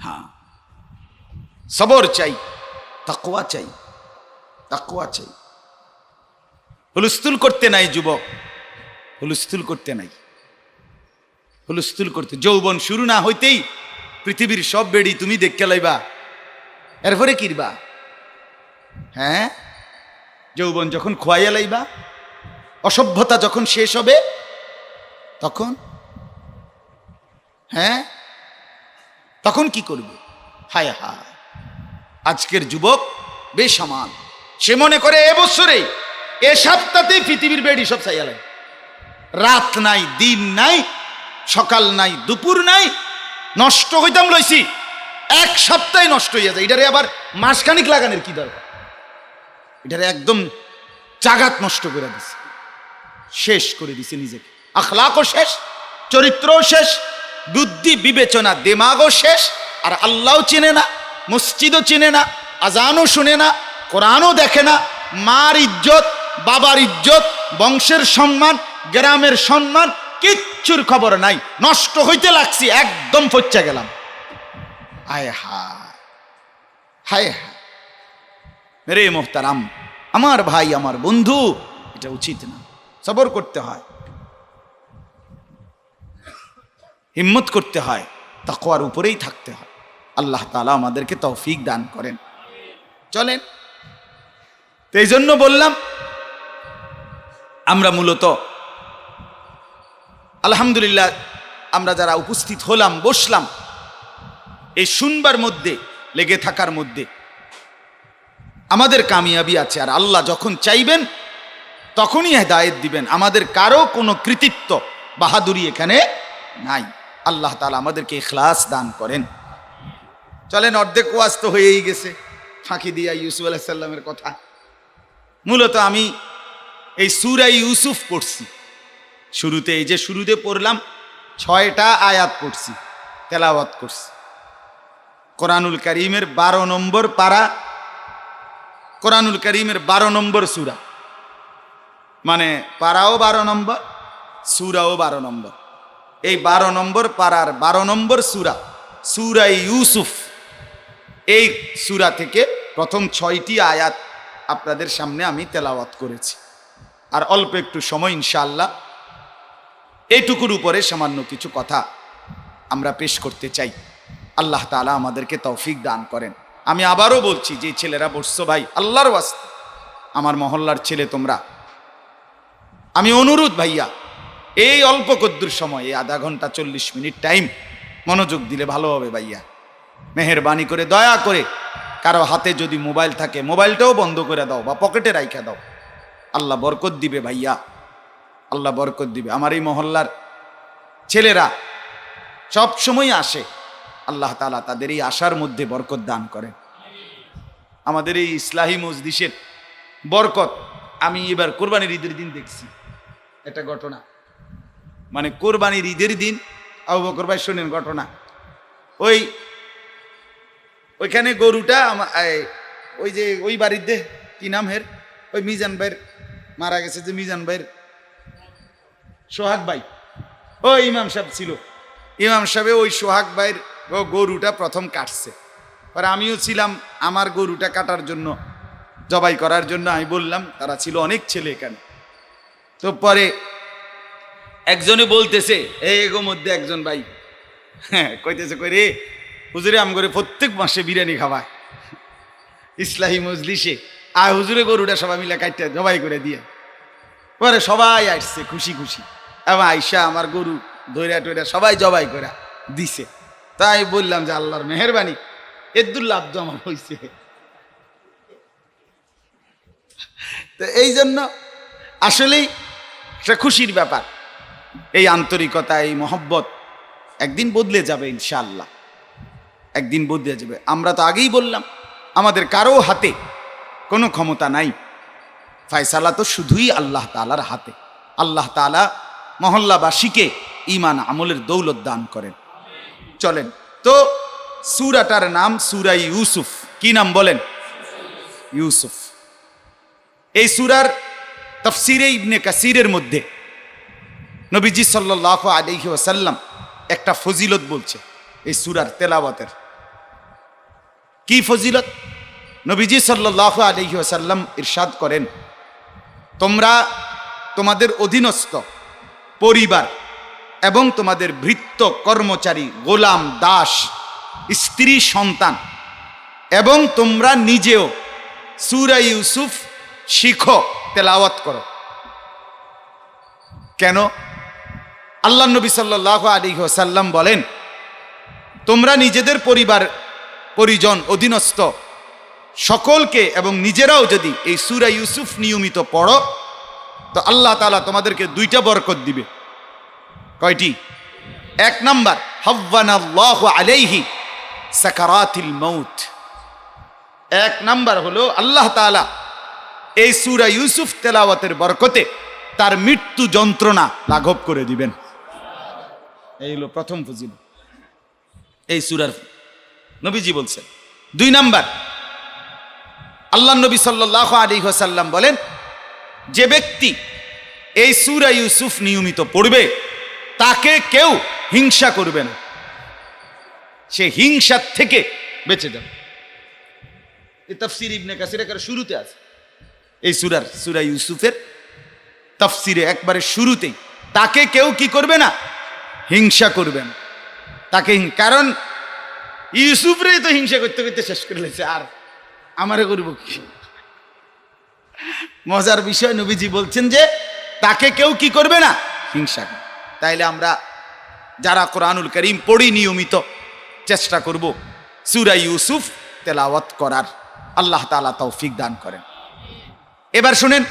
হ্যাঁ, সবর চাই, তাকওয়া চাই, তাকওয়া চাই। হুলস্থুল করতে নাই যুবক, হুলস্থুল করতে নাই, হুলস্থুল করতে, যৌবন শুরু না হইতেই পৃথিবীর সব বেড়ি তুমি দেখতে লাইবা, এরপরে কিরবা? হ্যাঁ, যৌবন যখন খোয়াইয়া লাইবা, অসভ্যতা যখন শেষ হবে তখন, হ্যাঁ তখন কি করবে? হায় হায়, আজকের যুবক বেসামাল, সে মনে করে এবছরে এ সপ্তাহতেই পৃথিবীর বেড়ি সব চাইয়া লাগে, রাত নাই দিন নাই, সকাল নাই দুপুর নাই, নষ্ট হইতাম লইছি, 1 সপ্তাহে নষ্ট হইয়া যায়, এটারে আবার মাসখানিক লাগানোর কি দরকার? এটারে একদম জাগাত নষ্ট করে দিছে, শেষ করে দিছে নিজেকে। আখলাকও শেষ, চরিত্রও শেষ, বুদ্ধি বিবেচনা দিমাগও শেষ। আর আল্লাহও চিনে না, মসজিদও চিনে না, আজানও শুনে না, কোরআনও দেখে না। মার ইজ্জত, বাবার ইজ্জত, বংশের সম্মান, গ্রামের সম্মান কিচ্ছুর খবর নাই। নষ্ট হইতে লাগছি, একদম ফচ্চা গেলাম। হায় হায় হায় হায় মেরে মোহতারাম, আমার ভাই, আমার বন্ধু, এটা উচিত না। সবর করতে হয়, হিম্মত করতে হয়, তাকওয়ার উপরেই থাকতে হয়। আল্লাহ তাআলা আমাদেরকে তৌফিক দান করেন। চলেন, তো এই জন্য বললাম, আমরা মূলত আলহামদুলিল্লাহ আমরা যারা উপস্থিত হলাম, বসলাম, এই শুনবার মধ্যে, লেগে থাকার মধ্যে আমাদের কামিয়াবি আছে। আর আল্লাহ যখন চাইবেন তখনই হেদায়েত দিবেন। আমাদের কারো কোনো কৃতিত্ব, বাহাদুরি এখানে নাই। আল্লাহ তাআলা আমাদেরকে ইখলাস দান করেন। চলেন, অর্ধেক ওয়াজ তো হয়েই গেছে, ফাঁকি দিয়া ইউসুফ আলাইহিস সালামের কথা। মূলত আমি এই সূরা ইউসুফ পড়ছি শুরুতে, এই যে শুরুতে পড়লাম 6টা আয়াত পড়ছি, তেলাওয়াত করছি। কোরআনুল কারীমের 12 নম্বর পারা, কোরআনুল কারীমের 12 নম্বর সূরা, মানে পারাও 12 নম্বর, সূরাও 12 নম্বর। এই 12 নম্বর পারার 12 নম্বর সূরা, সূরা ইউসুফ। এই সূরা থেকে প্রথম 6টি আয়াত আপনাদের সামনে আমি তেলাওয়াত করেছি। আর অল্প একটু সময় ইনশাআল্লাহ এইটুকুর উপরে সামান্য কিছু কথা আমরা পেশ করতে চাই। আল্লাহ তাআলা আমাদেরকে তৌফিক দান করেন। আমি আবারও বলছি, যে ছেলেরা বসছো ভাই, আল্লাহর ওয়াস্তে, আমার মহল্লার ছেলে তোমরা, আমি অনুরোধ ভাইয়া, এই অল্প কদ্দুর সময়, এই আধা ঘন্টা 40 মিনিট টাইম মনোযোগ দিলে ভালো হবে ভাইয়া। মেহেরবানি করে, দয়া করে, কারো হাতে যদি মোবাইল থাকে মোবাইলটাও বন্ধ করে দাও বা পকেটে রাইখা দাও। আল্লাহ বরকত দিবে ভাইয়া, আল্লাহ বরকত দিবে। আমার এই মহল্লার ছেলেরা সব সময় আসে, আল্লাহ তাআলা তাদের এই আশার মধ্যে বরকত দান করেন। আমাদের এই ইসলাহি মজলিসের বরকত আমি এবার কোরবানির ঈদের দিন দেখছি একটা ঘটনা। মানে কোরবানির ঈদের দিন, আবু বকর ভাই শোনেন ঘটনা, ওইখানে গরুটা ওই যে ওই বাড়িতে কি নাম হের, ওই মিজান ভাইয়ের মারা গেছে, যে মিজান ভাইয়ের সোহাগ ভাই, ওই ইমাম সাহেব ছিল, ইমাম সাহেব ওই সোহাগ ভাইয়ের গরুটা প্রথম কাটছে। পরে আমিও ছিলাম, আমার গরুটা কাটার জন্য, জবাই করার জন্য আমি বললাম, তারা ছিল অনেক ছেলে এখানে। তো পরে একজনে বলতেছে, এগো মধ্যে একজন ভাই কইতেছে, কই রে হুজুরে আম করে প্রত্যেক মাসে বিরিয়ানি খাওয়ায় ইসলাহি মজলিসে, আর হুজুরে গরুটা সবাই মিলে কাটতে জবাই করে দিয়ে। পরে সবাই আসছে খুশি খুশি, এবং আইসা আমার গরু দইরা টইরা সবাই জবাই করে দিছে। তাই বললাম যে আল্লাহর মেহেরবানি, এদ্দুর লাভ তো আমার হয়েছে। তো এই জন্য আসলেই একটা খুশির ব্যাপার। এই আন্তরিকতা, এই মহব্বত একদিন বদলে যাবে ইনশাআল্লাহ, একদিন বদলে যাবে। আমরা তো আগেই বললাম, আমাদের কারো হাতে কোনো ক্ষমতা নাই, ফায়সালা তো শুধুই আল্লাহ তাআলার হাতে। আল্লাহ তাআলা মহল্লাবাসীকে ঈমান আমলের দৌলত দান করেন। চলেন, তো সূরাটার নাম সূরা ইউসুফ। কি নাম বলেন? ইউসুফ। এই সূরার তাফসীরে ইবনে কাসিরের মধ্যে নবীজি সাল্লাল্লাহু আলাইহি ওয়াসাল্লাম একটা ফজিলত বলছে এই সূরার তেলাওয়াতের। কি ফজিলত? নবীজি সাল্লাল্লাহু আলাইহি ওয়াসাল্লাম ইরশাদ করেন, তোমরা তোমাদের অধীনস্থ পরিবার এবং তোমাদের ভৃত্য কর্মচারী, গোলাম, দাস, স্ত্রী, সন্তান এবং তোমরা নিজেও সূরা ইউসুফ শিখো, তেলাওয়াত করো। কেন? আল্লাহ নবী সাল্লাল্লাহু আলাইহি ওয়াসাল্লাম বলেন, তোমরা নিজেদের পরিবার পরিজন অধীনস্থ সকলকে এবং নিজেরাও যদি এই সূরা ইউসুফ নিয়মিত পড়ো, তো আল্লাহ তাআলা তোমাদেরকে 2টা বরকত দিবে। কয়টি? 1 নাম্বার, হাওয়ানাল্লাহু আলাইহি সাকারাতিল মাউত। 1 নাম্বার হলো আল্লাহ তাআলা এই সূরা ইউসুফ তেলাওয়াতের বরকতে তার মৃত্যু যন্ত্রণা লাঘব করে দিবেন। এই হলো প্রথম ফজিলত, এই সূরার নবীজি বলছেন। 2 নাম্বার, আল্লাহ নবী সাল্লাল্লাহু আলাইহি ওয়াসাল্লাম বলেন, যে ব্যক্তি এই সূরা ইউসুফ নিয়মিত পড়বে তাকে কেউ হিংসা করবে না, সে হিংসার থেকে বেঁচে যাবে। এই তাফসীর ইবনে কাসির এর শুরুতে আছে, এই সূরা ইউসুফের তাফসীরে একবারে শুরুতেই তাকে কেউ কি করবে না, হিংসা করবে না তাকে। কারণ ইউসুফরে তো হিংসা করতে করতে শেষ করে লেছে, আর আমারে করব কি? মজার বিষয়, নবীজি বলছেন যে তাকে কেউ কি করবে না, হিংসা করবে। তাইলে আমরা যারা কোরআনুল কারীম পড়ি নিয়মিত চেষ্টা করব সূরা ইউসুফ তেলাওয়াত করার। আল্লাহ তাআলা তৌফিক দান করেন। এবার শুনেন,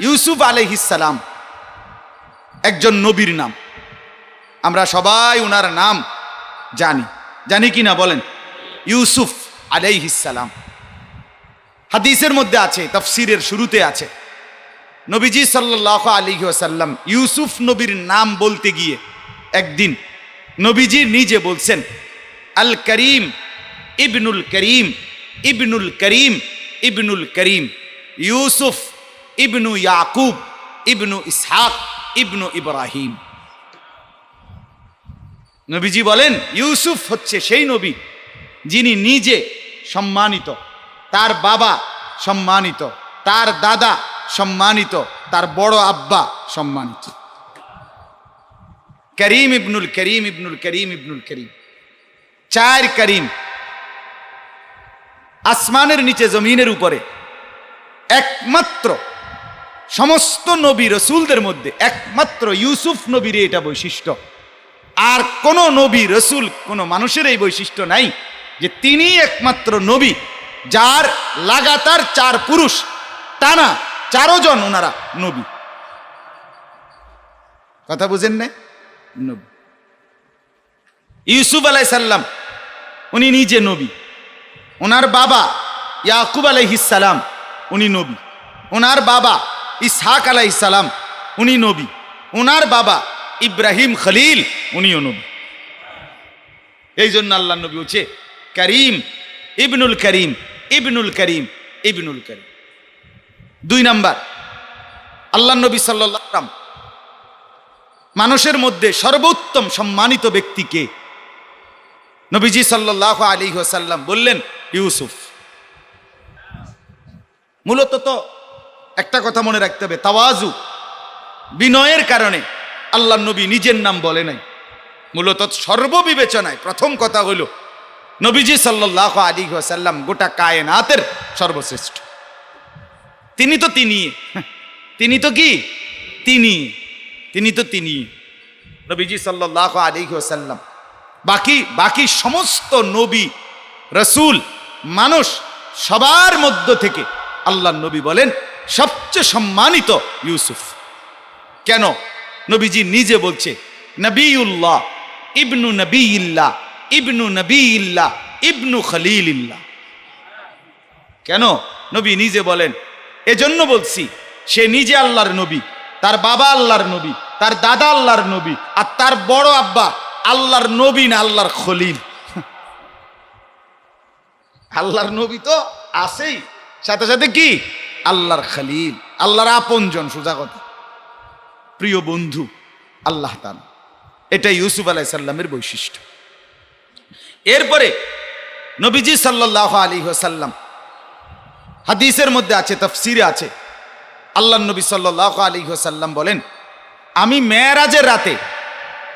ইউসুফ আলাইহিস সালাম একজন নবীর নাম। আমরা সবাই ওনার নাম জানি কি না বলেন? ইউসুফ আলাইহিস সালাম। হাদিসের মধ্যে আছে, তাফসীরের শুরুতে আছে, নবীজি সাল্লাল্লাহু আলাইহি ওয়াসাল্লাম ইউসুফ নবীর নাম বলতে গিয়ে একদিন নবীজি নিজে বলছেন, আল করিম ইবনুল করিম ইবনুল করিম ইবনুল করিম ইউসুফ ইবনু ইয়াকুব ইবনু ইসহাক ইবনু ইব্রাহিম। নবীজি বলেন, ইউসুফ হচ্ছে সেই নবী যিনি নিজে সম্মানিত, তার বাবা সম্মানিত, তার দাদা সম্মানিত, তার বড় আব্বা সম্মানিত। করিম ইবনুল করিম ইবনুল করিম ইবনুল করিম, 4 করিম। আসমানের নিচে জমিনের উপরে একমাত্র সমস্ত নবী রসুলদের মধ্যে একমাত্র ইউসুফ নবীর এটা বৈশিষ্ট্য। আর কোন নবী রসুল কোন মানুষের এই বৈশিষ্ট্য নাই যে তিনি একমাত্র নবী যার লাগাতার 4 পুরুষ টানা 4 জন ওনারা নবী। কথা বুঝেন না? নবী ইউসুফ আলাইহিস সালাম উনি নিজে নবী, ওনার বাবা ইয়াকুব আলাইহিস সালাম উনি নবী, ওনার বাবা ইসহাক আলাইহিস সালাম উনি নবী, ওনার বাবা ইব্রাহিম খলিল উনিও নবী। এই জন্য আল্লাহ নবী হচ্ছে করিম ইবনুল করিম ইবনুল করিম ইবনুল করিম। 2 নাম্বার, আল্লাহ নবী সাল্লাল্লাহু আলাইহি ওয়াসাল্লাম মানুষের মধ্যে সর্বোত্তম সম্মানিত ব্যক্তিকে নবীজি সাল্লাল্লাহু আলাইহি ওয়াসাল্লাম বললেন ইউসুফ। মূলত তো একটা কথা মনে রাখতে হবে, তাওয়াজু বিনয়ের কারণে আল্লাহ নবী নিজের নাম বলে নাই। মূলত সর্ববিবেচনায় প্রথম কথা হলো নবীজি সাল্লাল্লাহু আলাইহি ওয়াসাল্লাম গোটা কায়নাতের সর্বশ্রেষ্ঠ। তিনি তো তিনি নবীজি সাল্লাল্লাহু আলাইহি ওয়াসাল্লাম। বাকি সমস্ত নবী রসুল মানুষ সবার মধ্য থেকে আল্লাহ নবী বলেন সবচেয়ে সম্মানিত ইউসুফ। কেন? নবীজি নিজে বলছে, নবিউল্লাহ ইবনু নবিইল্লাহ ইবনু নবিইল্লাহ ইবনু খলিলিল্লাহ। কেন? নবী নিজে বলেন, এজন্য বলছি সে নিজে আল্লাহর নবী, তার বাবা আল্লাহর নবী, তার দাদা আল্লাহর নবী, আর তার বড় আব্বা আল্লাহর নবী না আল্লাহর খলিল। আল্লাহর নবী তো আছেই, সাথে সাথে কি আল্লাহর খলিল, আল্লাহর আপনজন, সোজা কথা প্রিয় বন্ধু আল্লাহ তাআলা। এটা ইউসুফ আলাইহিস সালামের বৈশিষ্ট্য। এরপরে নবীজি সাল্লাল্লাহু আলাইহি ওয়াসাল্লাম হাদিসের মধ্যে আছে, তাফসীরে আছে, আল্লাহ নবী সাল্লাল্লাহু আলাইহি ওয়াসাল্লাম বলেন, আমি মেরাজের রাতে,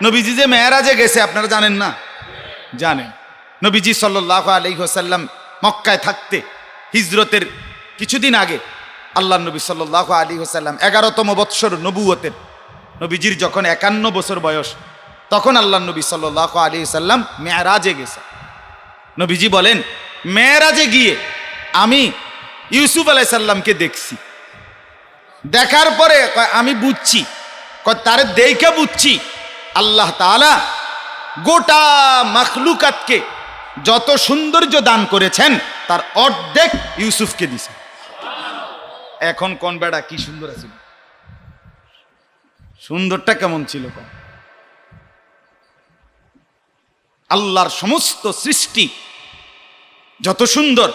নবীজি যে মেরাজে গেছে আপনারা জানেন না? জানেন। নবীজি সাল্লাল্লাহু আলাইহি ওয়াসাল্লাম মক্কায় থাকতে হিজরতের কিছুদিন আগে আল্লাহ নবী সাল্লাল্লাহু আলাইহি ওয়াসাল্লাম 11তম বৎসর নবুয়তের, নবীজির যখন 51 বছর বয়স, তখন আল্লাহ নবী সাল্লাল্লাহু আলাইহি ওয়াসাল্লাম মেরাজে গেছে। নবীজি বলেন, মেরাজে গিয়ে আমি ইউসুফ আলাইহিস সালামকে দেখছি। দেখার পরে আমি বুঝছি, তারে দেখে বুঝছি আল্লাহ তাআলা গোটা মাখলুকাতকে যত সৌন্দর্য দান করেছেন তার অর্ধেক ইউসুফকে দিয়েছেন। এখন কোন বেড়া কি সুন্দর আছিল, সুন্দরটা কেমন ছিল কন? আল্লাহর সমস্ত সৃষ্টি যত সুন্দর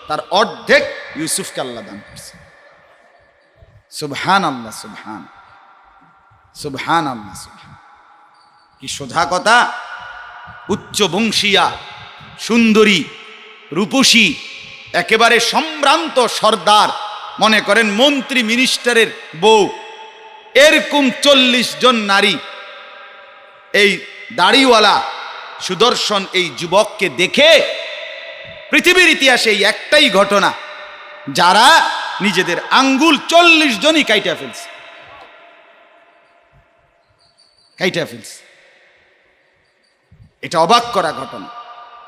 তার অর্ধেক ইউসুফকে আল্লাহ দান করছে। সুবহান আল্লাহ, সুবহান সুবহান আল্লাহ, সুবহান। কি সোজা কথা! উচ্চ বংশীয়া, সুন্দরী, রূপসী, একেবারে সম্ভ্রান্ত সর্দার, মনে করেন মন্ত্রী মিনিস্টারের বউ, এরকম 40 জন নারী এই দাড়িওয়ালা সুদর্শন এই যুবককে দেখে পৃথিবীর ইতিহাসে এই একটাই ঘটনা, যারা নিজেদের আঙ্গুল 40 জনই কাইটা ফেলছে, কাইটা ফেলছে। এটা অবাক করা ঘটনা।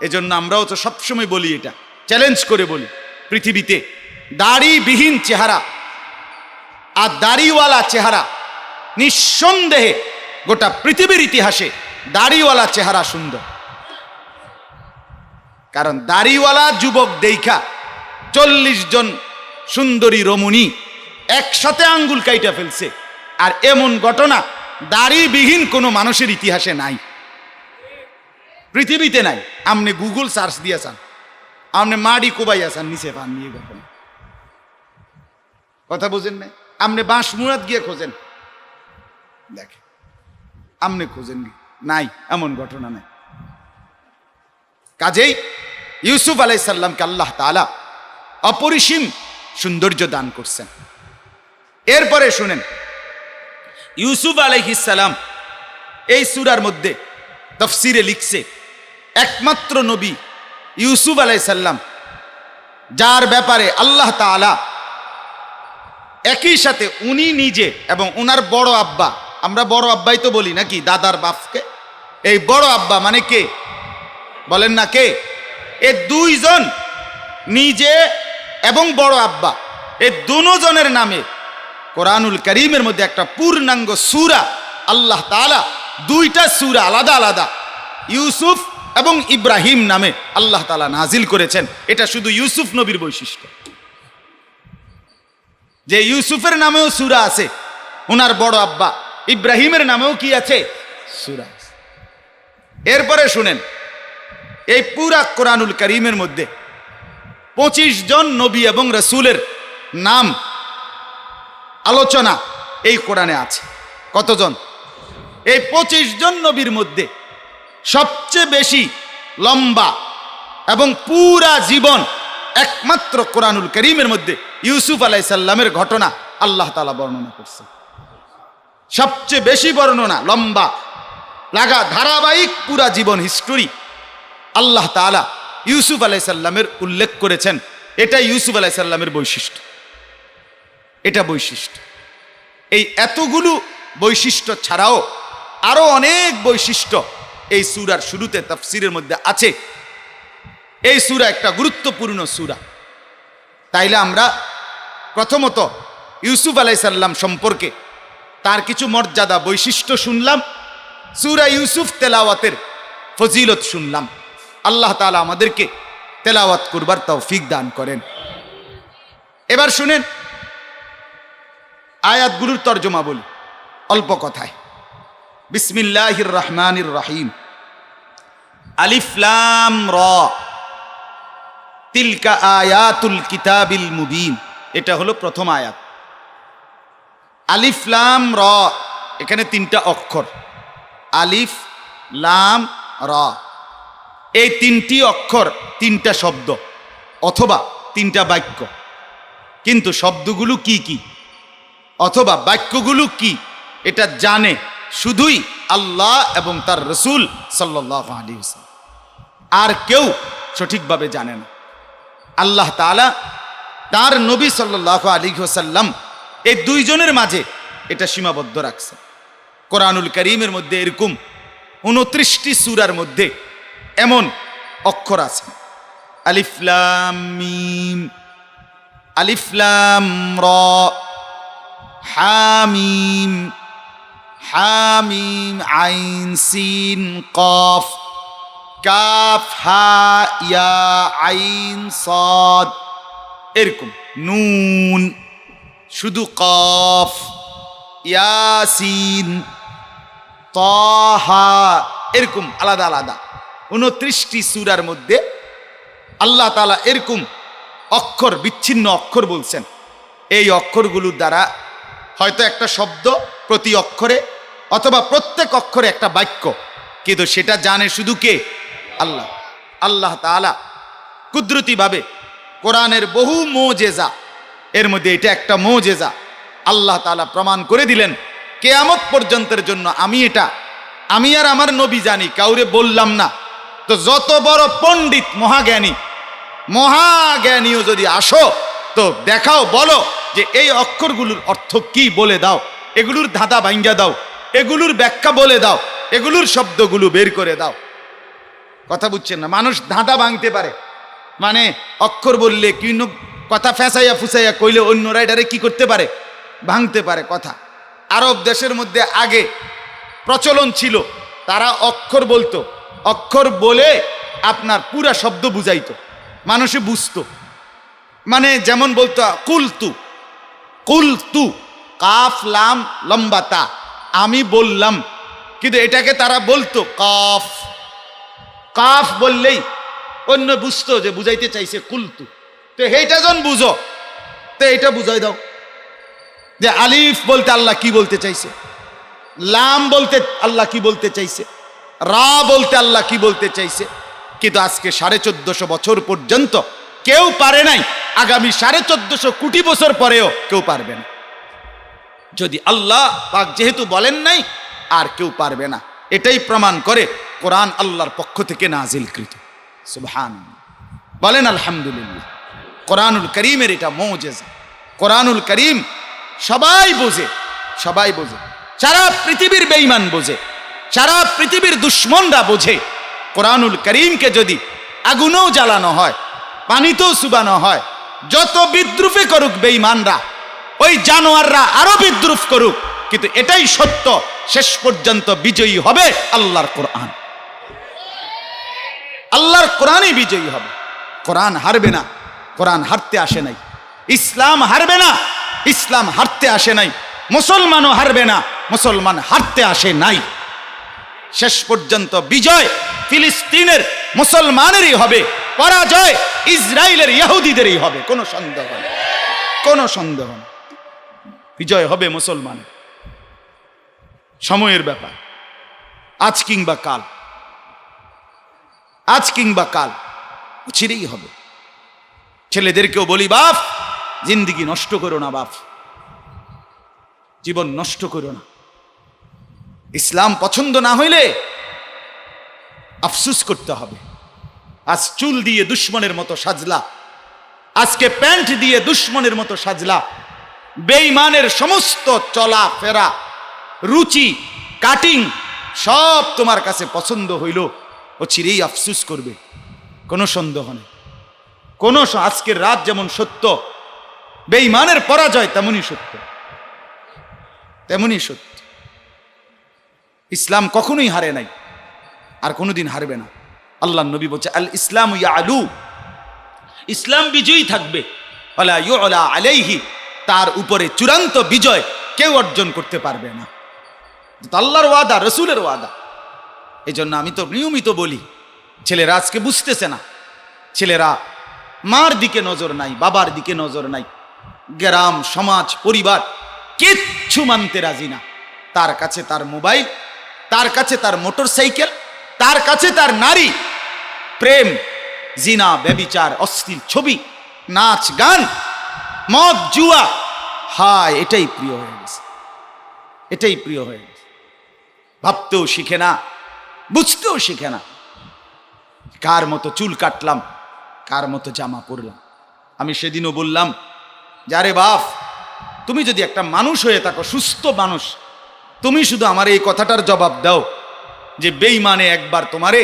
এজন্য আমরাও তো সবসময় বলি, এটা চ্যালেঞ্জ করে বলি, পৃথিবীতে দাড়িবিহীন চেহারা আর দাড়িওয়ালা চেহারা, নিঃসন্দেহে গোটা পৃথিবীর ইতিহাসে দাড়িওয়ালা চেহারা সুন্দর। কারণ দাড়িওয়ালা যুবক দেখা 40 জন সুন্দরী রমণী একসাথে আঙ্গুল কাইটা ফেলছে, আর এমন ঘটনা দাড়িবিহীন কোনো মানুষের ইতিহাসে নাই, পৃথিবীতে নাই। আপনি গুগল সার্চ দিয়েছেন, আপনি মাড়ি কোবাই আছেন নিচে পান নিয়ে ঘটনা, কথা বুঝেন না? আপনি বাঁশমুড়াত গিয়ে খোঁজেন, দেখেন, আপনি খোঁজেন নাই, এমন ঘটনা নাই। কাজেই ইউসুফ আলাইহিস সালামকে আল্লাহ তাআলা অপরিসীম সৌন্দর্য দান করছেন। এরপরে শুনেন, ইউসুফ আলাইহিস সালাম এই সূরার মধ্যে তাফসীরে লিখছে, একমাত্র নবী ইউসুফ আলাইহিস সালাম, যার ব্যাপারে আল্লাহ তাআলা একই সাথে উনি নিজে এবং উনার বড় আব্বা, আমরা বড় আব্বাই তো বলি নাকি দাদার বাপকে, এই বড় আব্বা মানে কে বলেন না কে? এই দুইজন নিজে এবং বড় আব্বা, এই দুজনের নামে কোরআনুল কারীমের মধ্যে একটা পূর্ণাঙ্গ সূরা আল্লাহ তাআলা, দুইটা সূরা আলাদা আলাদা ইউসুফ এবং ইব্রাহিম নামে আল্লাহ তাআলা নাজিল করেছেন। এটা শুধু ইউসুফ নবীর বৈশিষ্ট্য, যে ইউসুফের নামেও সূরা আছে, ওনার বড় আব্বা ইব্রাহিমের নামেও কি আছে? সূরা। এরপরে শুনেন, এই পুরা কোরআনুল কারীমের মধ্যে 25 জন নবী এবং রাসূলের নাম আলোচনা এই কোরআনে আছে। কতজন? এই 25 জন নবীর মধ্যে সবচেয়ে বেশি লম্বা এবং পুরা জীবন একমাত্র কোরআনুল কারীমের মধ্যে ইউসুফ আলাইহিস সালামের ঘটনা আল্লাহ তাআলা বর্ণনা করছেন। সবচেয়ে বেশি বর্ণনা, লম্বা লাগা ধারাবাহিক পুরা জীবন হিস্টোরি আল্লাহ তাআলা ইউসুফ আলাইহিস সালামের উল্লেখ করেছেন। এটা ইউসুফ আলাইহিস সালামের বৈশিষ্ট্য, এটা বৈশিষ্ট্য। এই এতগুলো বৈশিষ্ট্য ছাড়াও আরো অনেক বৈশিষ্ট্য এই সূরার শুরুতে তাফসীরের মধ্যে আছে। এই সূরা একটা গুরুত্বপূর্ণ সূরা। তাইলে আমরা প্রথমত ইউসুফ আলাইহিস সালাম সম্পর্কে তার কিছু মর্যাদা বৈশিষ্ট্য শুনলাম, সূরা ইউসুফ তেলাওয়াতের ফজিলত শুনলাম। আল্লাহ তাআলা আমাদেরকে তেলাওয়াত করবার তৌফিক দান করেন। এবার শুনেন আয়াতগুলোর তর্জমা বলি অল্প কথায়। বিসমিল্লাহির রহমানির রহিম। আলিফ লাম রা তিলকা আয়াতুল কিতাবিল মুবিন। এটা হলো প্রথম আয়াত। আলিফ লাম রা, এখানে 3টা অক্ষর, আলিফ লাম রা। এই 3টি অক্ষর 3টা শব্দ অথবা 3টা বাক্য, কিন্তু শব্দগুলো কি কি অথবা বাক্যগুলো কি এটা জানে শুধুই আল্লাহ এবং তার রাসূল সাল্লাল্লাহু আলাইহি ওয়াসাল্লাম, আর কেউ সঠিকভাবে জানে না। আল্লাহ তাআলা তার নবী সাল্লাল্লাহু আলাইহি ওয়াসাল্লাম এই দুইজনের মাঝে এটা সীমাবদ্ধ রাখছে। কোরআনুল কারীমের মধ্যে এরকম 29টি সূরার মধ্যে এমন অক্ষর আছে, আলিফ লাম মিম, আলিফ লাম রা, হামিম, হামিম আইন সিন কফ, কাফ হা ইয়া আইন সাদ, এরকম নুন, শুধু কফ, ইয়াসিন, তাহা, এরকম আলাদা আলাদা 29টি সূরার মধ্যে আল্লাহ তাআলা এরকম অক্ষর, বিচ্ছিন্ন অক্ষর বলছেন। এই অক্ষরগুলোর দ্বারা হয়তো একটা শব্দ প্রতি অক্ষরে, অথবা প্রত্যেক অক্ষরে একটা বাক্য, কিন্তু সেটা জানে শুধু কে? আল্লাহ। আল্লাহ তাআলা কুদরতিভাবে কোরআনের বহু মুজিজা, এর মধ্যে এটা একটা মুজিজা। আল্লাহ তাআলা প্রমাণ করে দিলেন কিয়ামত পর্যন্তের জন্য আমি আর আমার নবী জানি, কাউরে বললাম না। তো যত বড় পণ্ডিত মহাজ্ঞানীও যদি আসো, তো দেখাও, বলো যে এই অক্ষরগুলোর অর্থ কি, বলে দাও, এগুলোর ধাঁধা ভাঙ্গা দাও, এগুলোর ব্যাখ্যা বলে দাও, এগুলোর শব্দগুলো বের করে দাও। কথা বুঝছেন না? মানুষ ধাঁধা ভাঙতে পারে, মানে অক্ষর বললে কি কথা ফেসাইয়া ফুসাইয়া কইলে অন্য রাইডারে কি করতে পারে? ভাঙতে পারে কথা। আরব দেশের মধ্যে আগে প্রচলন ছিল, তারা অক্ষর বলতো, অক্ষর বলে আপনার পুরা শব্দ বুঝাইতো, মানুষে বুঝতো। মানে যেমন বলতো কুলতু, কুলতু, কাফ লাম লম্বা তা, আমি বললাম, কিন্তু এটাকে তারা বলতো কাফ। কাফ বললেই অন্য বুঝতো যে বুঝাইতে চাইছে কুলতু। তো এইটা যখন বুঝো, তো এইটা বুঝাই দাও যে আলিফ বলতে আল্লাহ কি বলতে চাইছে, লাম বলতে আল্লাহ কি বলতে চাইছে, রা বলতে আল্লাহ কি বলতে চাইছে। কিন্তু আজকে 1450 বছর পর্যন্ত কেউ পারে নাই, আগামী 1450 কোটি বছর পরেও কেউ পারবে না। যদি আল্লাহ পাক যেহেতু বলেন নাই, আর কেউ পারবে না। এটাই প্রমাণ করে কোরআন আল্লাহর পক্ষ থেকে নাজিলকৃত। সুবহানাল্লাহ, বলেন আলহামদুলিল্লাহ। কোরআনুল করিমের এটা মুজিজা। কোরআনুল করিম সবাই বোঝে, সবাই বোঝে। সারা পৃথিবীর বেঈমান বোঝে, সারা পৃথিবীর দুশ্মনরা বোঝে। কোরআনুল করিমকে যদি আগুনেও জ্বালানো হয়, পানিতেও চুবানো হয়, যত বিদ্রুপে করুক বেঈমানরা, ওই জানোয়াররা আরো বিদ্রুপ করুক, কিন্তু এটাই সত্য, শেষ পর্যন্ত বিজয়ী হবে আল্লাহর কোরআন। আল্লাহর কোরআনই বিজয়ী হবে। কোরআন হারবে না, কোরআন হারতে আসে নাই। ইসলাম হারবে না, ইসলাম হারতে আসে নাই। মুসলমানও হারবে না, মুসলমান হারতে আসে নাই। শেষ পর্যন্ত বিজয় ফিলিস্তিনের মুসলমানেরই হবে, পরাজয় ইসরায়েলের ইহুদিদেরই হবে, কোনো সন্দেহ নেই, কোনো সন্দেহ নেই। বিজয় হবে মুসলমানের। সময়ের ব্যাপার, আজ কিংবা কাল, আজ কিংবা কাল চিরেই হবে। ছেলেদেরকেও বলি, বাপ জিন্দিগি নষ্ট করো না, বাপ জীবন নষ্ট করো না। ইসলাম পছন্দ না হইলে আফসুস করতে হবে। আজ চুল দিয়ে দুশ্মনের মতো সাজলা, আজকে প্যান্ট দিয়ে দুশ্মনের মতো সাজলা, বেঈমানের সমস্ত চলা ফেরা, রুচি, কাটিং সব তোমার কাছে পছন্দ হইল, ও চিরেই আফসুস করবে, কোনো সন্দেহ নেই। আজকের রাত যেমন সত্য, বেঈমানের পরাজয় তেমনই সত্য, তেমনই সত্য। ইসলাম কখনোই হারে নাই, আর কোনোদিন হারবে না। আল্লাহ নবী বলছে, আল ইসলাম ইয়ালু, ইসলাম বিজয়ী থাকবে, ওয়ালা ইউলা আলাইহি, তার উপরে চূড়ান্ত বিজয় কেউ অর্জন করতে পারবে না। আল্লাহর ওয়াদা, রসুলের ওয়াদা। এই জন্য আমি তো নিয়মিত বলি, ছেলেরা আজকে বুঝতেছে না, ছেলেরা মার দিকে নজর নাই, বাবার দিকে নজর নাই, গ্রাম সমাজ পরিবার কিচ্ছু মানতে রাজি না। তার কাছে তার মোবাইল, তার কাছে তার মোটর সাইকেল, তার কাছে তার নারী, প্রেম, জিনা, ব্যভিচার, অশ্লীল ছবি, নাচ গান, মদ, জুয়া, হায় এটাই প্রিয় হয়ে গেছে, এটাই প্রিয় হয়ে গেছে। ভাবতেও শিখে না, বুঝতেও শিখে না। কার মতো চুল কাটলাম, কার মতো জামা পরলাম। আমি সেদিনও বললাম, যারে বাপ, তুমি যদি একটা মানুষ হয়ে থাকো, সুস্থ মানুষ, তুমি শুধু আমার এই কথাটার জবাব দাও যে বেঈমানে একবার তোমারে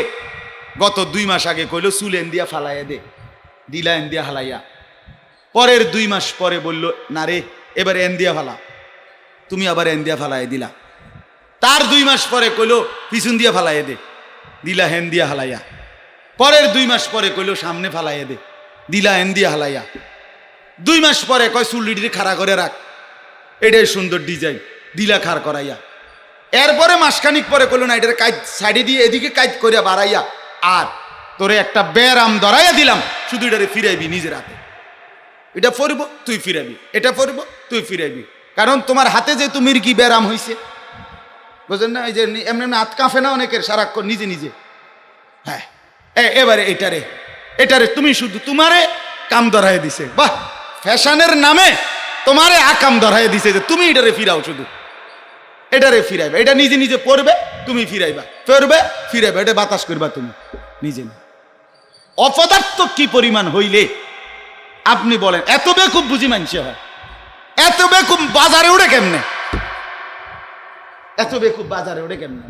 গত 2 মাস আগে কইল চুল এন্দিয়া ফালাইয়া দে, দিলা এন্দিয়া হালাইয়া, পরের 2 মাস পরে বলল না রে এবার এন্দিয়া ফালা, তুমি আবার এন্দিয়া ফালাইয়া দিলা। তার 2 মাস পরে কইল পিছন দিয়া ফালাইয়া দে, দিলা হেন দিয়া হালাইয়া। পরের 2 মাস পরে কইল সামনে ফালাইয়া দে, দিলা হেন দিয়া হালাইয়া। 2 মাস পরে কয় চুল খাড়া করে রাখ, এটাই সুন্দর ডিজাইন দিলা খার করাইয়া, এরপরে মাসখানিক পরে করলো না এটার কাজ সাইডে দিয়ে এদিকে কাজ করিয়া বাড়াইয়া, আর তোরে একটা ব্যারাম ধরাইয়া দিলাম, শুধু এটারে ফিরাইবি নিজের হাতে, এটা পড়ব তুই ফিরাবি, এটা পড়ব তুই ফিরাইবি, কারণ তোমার হাতে যে তুমি কি ব্যারাম হয়েছে, বুঝলেন না? এই যে এমনি এমনি হাত কাঁপে না অনেকের সারাক্ষণ নিজে নিজে। হ্যাঁ, এবারে এটারে এটারে তুমি শুধু তোমারে কাম ধরাই দিছে, বাহ, ফ্যাশনের নামে তোমারে আকাম ধরাই দিছে যে তুমি এটারে ফিরাও, শুধু এটারে ফিরাইবা, এটা নিজে নিজে পড়বে তুমি ফিরাইবা, পড়বে ফিরাইবা, এটা বাতাস করবা তুমি নিজে। অপদার্থ কি পরিমাণ হইলে আপনি বলেন, এত বেকুব বুঝি মানছে হয়, এত বেকুব বাজারে উঠে কেমনে, এত বেকুব বাজারে উঠে কেমনে?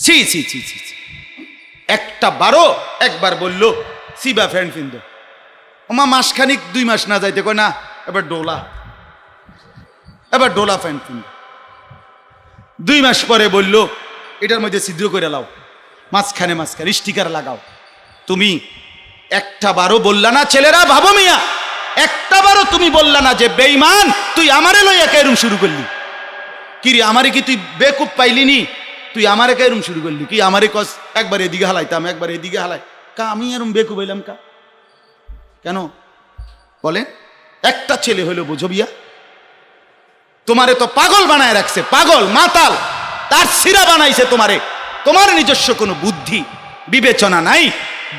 ছি ছি ছি ছি ছি। একটা বারো একবার বললো সিবা ফ্যান কিনতো, ওমা মাসখানিক 2 মাস না যাইতে কয় না এবার ডোলা, এবার ডোলা ফ্যান কিনতো। 2 মাস পরে বললো এটার মধ্যে ছিদ্র করে লাও, মাঝখানে মাঝখানে স্টিকার লাগাও। তুমি একটা বারও বললা না, ছেলেরা ভাবো মিয়া, একটা বারও তুমি বললা না যে বেঈমান তুই আমারে লইয়া কেরম শুরু করলি, কি রে আমারে কি তুই বেকুব পাইলিনি, তুই আমারে কেরম শুরু করলি, কি আমারে কস একবার এদিকে হালাইতাম একবার এদিকে হালাই, কা আমি এরম বেকুব হইলাম কা কেন বলেন? একটা ছেলে হইলো বুঝো বিয়া, তোমারে তো পাগল বানায় রাখছে, পাগল মাতাল, তার সিরা বানাইছে তোমারে, তোমার নিজস্ব কোনো বুদ্ধি বিবেচনা নাই।